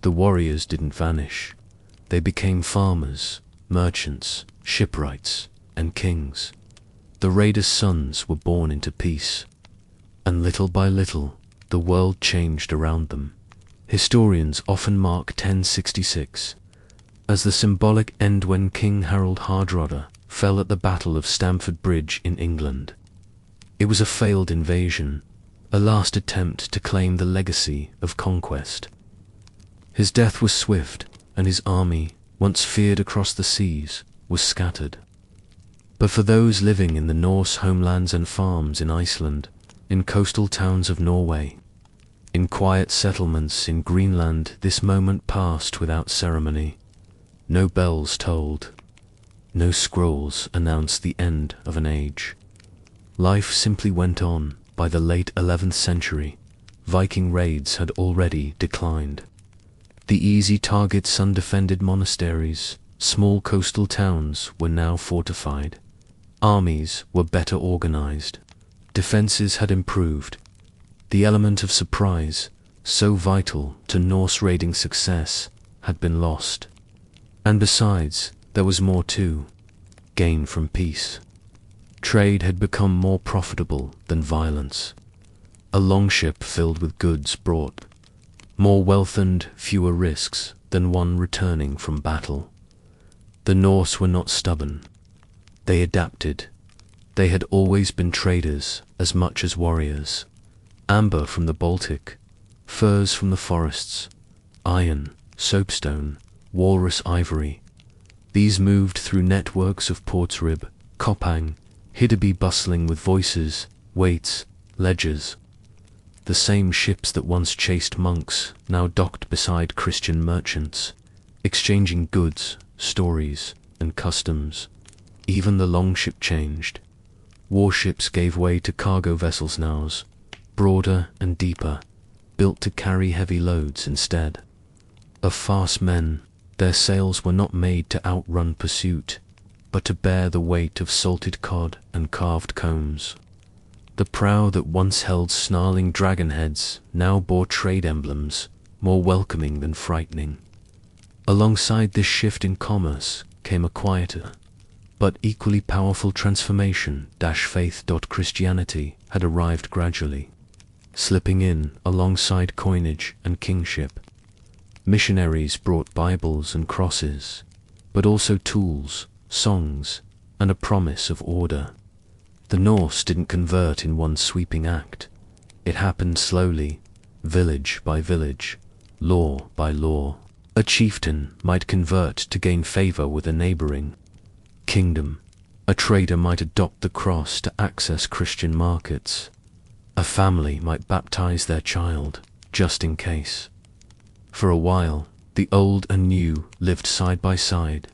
The warriors didn't vanish. They became farmers, merchants, shipwrights, and kings. The raiders' sons were born into peace, and little by little, the world changed around them. Historians often mark 1066 as the symbolic end when King Harold Hardrada fell at the Battle of Stamford Bridge in England. It was a failed invasion, a last attempt to claim the legacy of conquest. His death was swift, and his army, once feared across the seas, was scattered. But for those living in the Norse homelands and farms in Iceland, in coastal towns of Norway, in quiet settlements in Greenland, this moment passed without ceremony. No bells tolled, no scrolls announced the end of an age. Life simply went on. By the late 11th century, Viking raids had already declined. The easy targets, undefended monasteries, small coastal towns were now fortified. Armies were better organized. Defenses had improved. The element of surprise, so vital to Norse raiding success, had been lost. And besides, there was more too. Gain from peace. Trade had become more profitable than violence. A longship filled with goods brought more wealth and fewer risks than one returning from battle. The Norse were not stubborn. They adapted. They had always been traders as much as warriors. Amber from the Baltic, furs from the forests, iron, soapstone, walrus ivory. These moved through networks of Portsrib, Koppang, Hiddeby bustling with voices, weights, ledgers. The same ships that once chased monks now docked beside Christian merchants, exchanging goods, stories, and customs. Even the longship changed. Warships gave way to cargo vessels now, broader and deeper, built to carry heavy loads instead. Of fast men, their sails were not made to outrun pursuit, but to bear the weight of salted cod and carved combs. The prow that once held snarling dragon heads now bore trade emblems, more welcoming than frightening. Alongside this shift in commerce came a quieter, but equally powerful transformation. Faith. Christianity had arrived gradually, slipping in alongside coinage and kingship. Missionaries brought Bibles and crosses, but also tools, songs, and a promise of order. The Norse didn't convert in one sweeping act. It happened slowly, village by village, law by law. A chieftain might convert to gain favor with a neighboring kingdom. A trader might adopt the cross to access Christian markets. A family might baptize their child, just in case. For a while, the old and new lived side by side.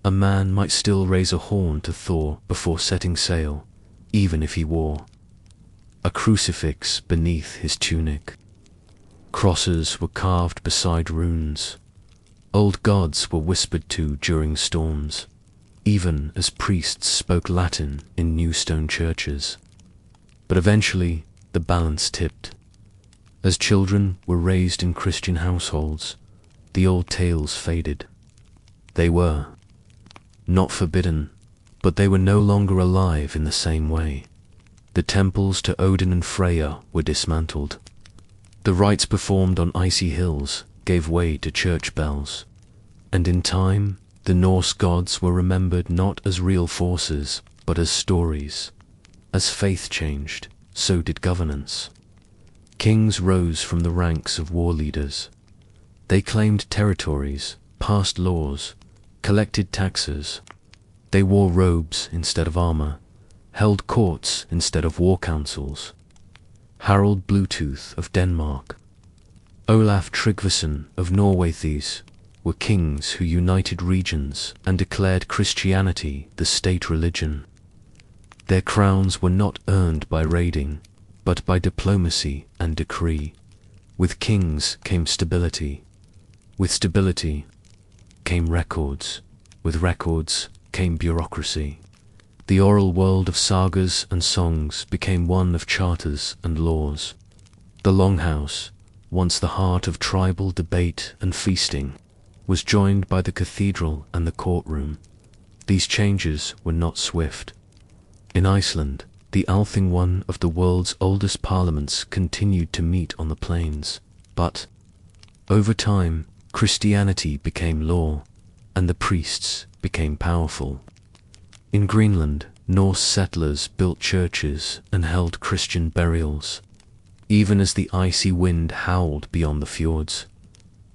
A man might still raise a horn to Thor before setting sail, even if he wore a crucifix beneath his tunic. Crosses were carved beside runes. Old gods were whispered to during storms, even as priests spoke Latin in new stone churches. But eventually, the balance tipped. As children were raised in Christian households, the old tales faded. They were not forbidden, but they were no longer alive in the same way. The temples to Odin and Freya were dismantled. The rites performed on icy hills gave way to church bells. And in time, the Norse gods were remembered not as real forces, but as stories. As faith changed, so did governance. Kings rose from the ranks of war leaders. They claimed territories, passed laws, collected taxes. They wore robes instead of armor, held courts instead of war councils. Harald Bluetooth of Denmark, Olaf Tryggvason of Norway, these were kings who united regions and declared Christianity the state religion. Their crowns were not earned by raiding, but by diplomacy and decree. With kings came stability. With stability came records. With records came bureaucracy. The oral world of sagas and songs became one of charters and laws. The Longhouse, once the heart of tribal debate and feasting, was joined by the cathedral and the courtroom. These changes were not swift. In Iceland, the Althing, one of the world's oldest parliaments, continued to meet on the plains. But, over time, Christianity became law, and the priests became powerful. In Greenland, Norse settlers built churches and held Christian burials, even as the icy wind howled beyond the fjords.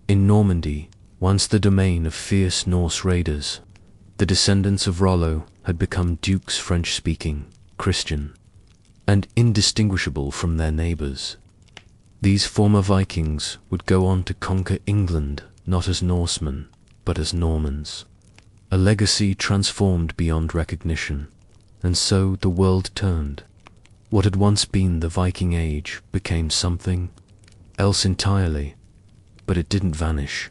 In Normandy, once the domain of fierce Norse raiders, the descendants of Rollo had become dukes French-speaking, Christian, and indistinguishable from their neighbors. These former Vikings would go on to conquer England not as Norsemen, but as Normans. A legacy transformed beyond recognition, and so the world turned. What had once been the Viking Age became something else entirely, but it didn't vanish.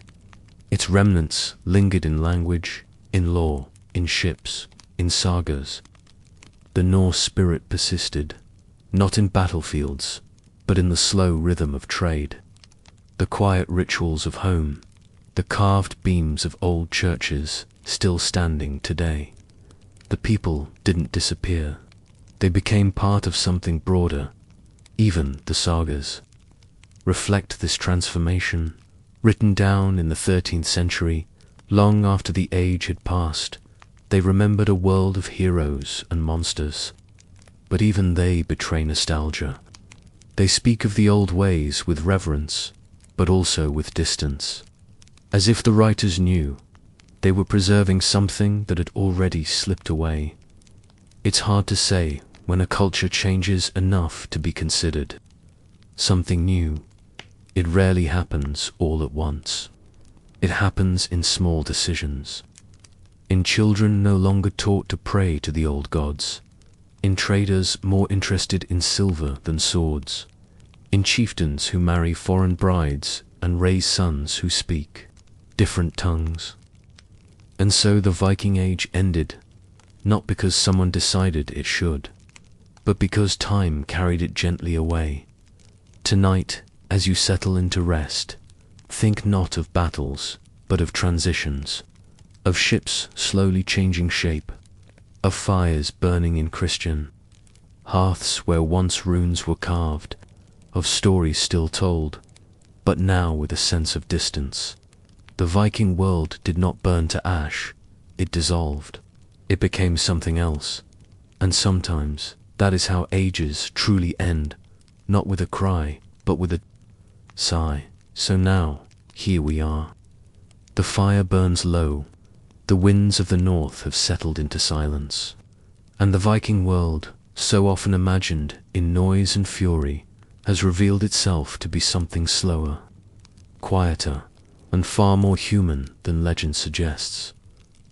Its remnants lingered in language, in law, in ships, in sagas. The Norse spirit persisted, not in battlefields, but in the slow rhythm of trade, the quiet rituals of home, the carved beams of old churches still standing today. The people didn't disappear. They became part of something broader. Even the sagas reflect this transformation, written down in the 13th century, long after the age had passed. They remembered a world of heroes and monsters. But even they betray nostalgia. They speak of the old ways with reverence, but also with distance. As if the writers knew they were preserving something that had already slipped away. It's hard to say when a culture changes enough to be considered something new. It rarely happens all at once. It happens in small decisions. In children no longer taught to pray to the old gods. In traders more interested in silver than swords. In chieftains who marry foreign brides and raise sons who speak different tongues. And so the Viking Age ended, not because someone decided it should, but because time carried it gently away. Tonight, as you settle into rest, think not of battles, but of transitions, of ships slowly changing shape, of fires burning in Christian hearths where once runes were carved, of stories still told, but now with a sense of distance. The Viking world did not burn to ash, it dissolved. It became something else. And sometimes that is how ages truly end, not with a cry, but with a sigh. So now, here we are. The fire burns low, the winds of the north have settled into silence, and the Viking world, so often imagined in noise and fury, has revealed itself to be something slower. quieter, and far more human than legend suggests.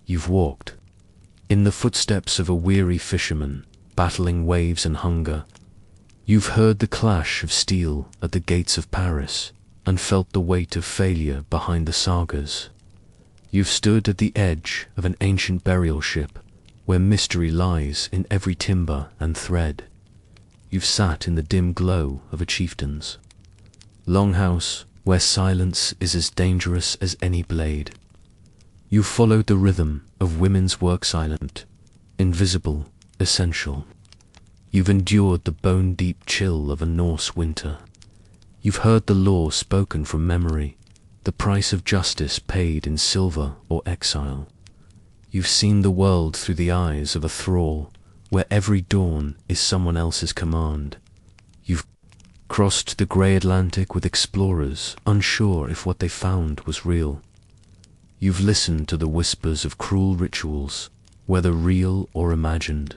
You've walked in the footsteps of a weary fisherman, battling waves and hunger. You've heard the clash of steel at the gates of Paris, and felt the weight of failure behind the sagas. You've stood at the edge of an ancient burial ship, where mystery lies in every timber and thread. You've sat in the dim glow of a chieftain's longhouse, where silence is as dangerous as any blade. You've followed the rhythm of women's work, silent, invisible, essential. You've endured the bone-deep chill of a Norse winter. You've heard the law spoken from memory, the price of justice paid in silver or exile. You've seen the world through the eyes of a thrall, where every dawn is someone else's command. You've crossed the grey Atlantic with explorers, unsure if what they found was real. You've listened to the whispers of cruel rituals, whether real or imagined.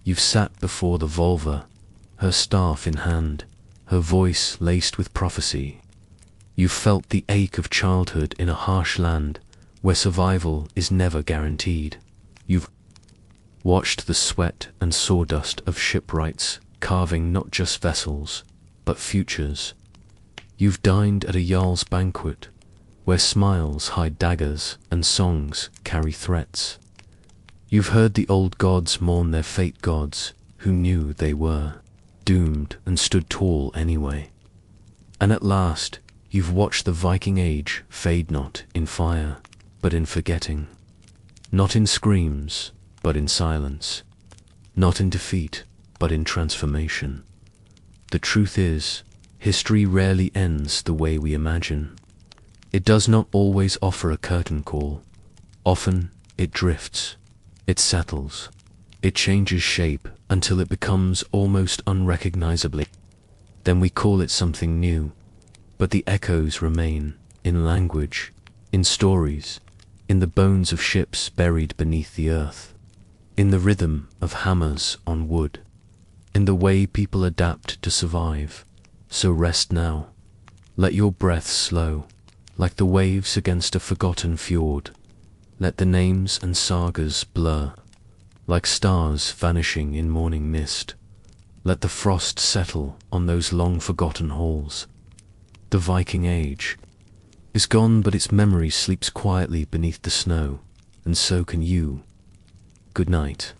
You've sat before the Volva, her staff in hand, her voice laced with prophecy. You've felt the ache of childhood in a harsh land, where survival is never guaranteed. You've watched the sweat and sawdust of shipwrights carving not just vessels, but futures. You've dined at a Jarl's banquet, where smiles hide daggers and songs carry threats. You've heard the old gods mourn their fate gods, who knew they were doomed and stood tall anyway. And at last, you've watched the Viking age fade not in fire, but in forgetting. Not in screams, but in silence. Not in defeat, but in transformation. The truth is, history rarely ends the way we imagine. It does not always offer a curtain call. Often, it drifts. It settles. It changes shape until it becomes almost unrecognizably. Then we call it something new. But the echoes remain, in language, in stories, in the bones of ships buried beneath the earth, in the rhythm of hammers on wood, in the way people adapt to survive. So rest now. Let your breath slow, like the waves against a forgotten fjord. Let the names and sagas blur, like stars vanishing in morning mist. Let the frost settle on those long-forgotten halls. The Viking age is gone, but its memory sleeps quietly beneath the snow, and so can you. Good night.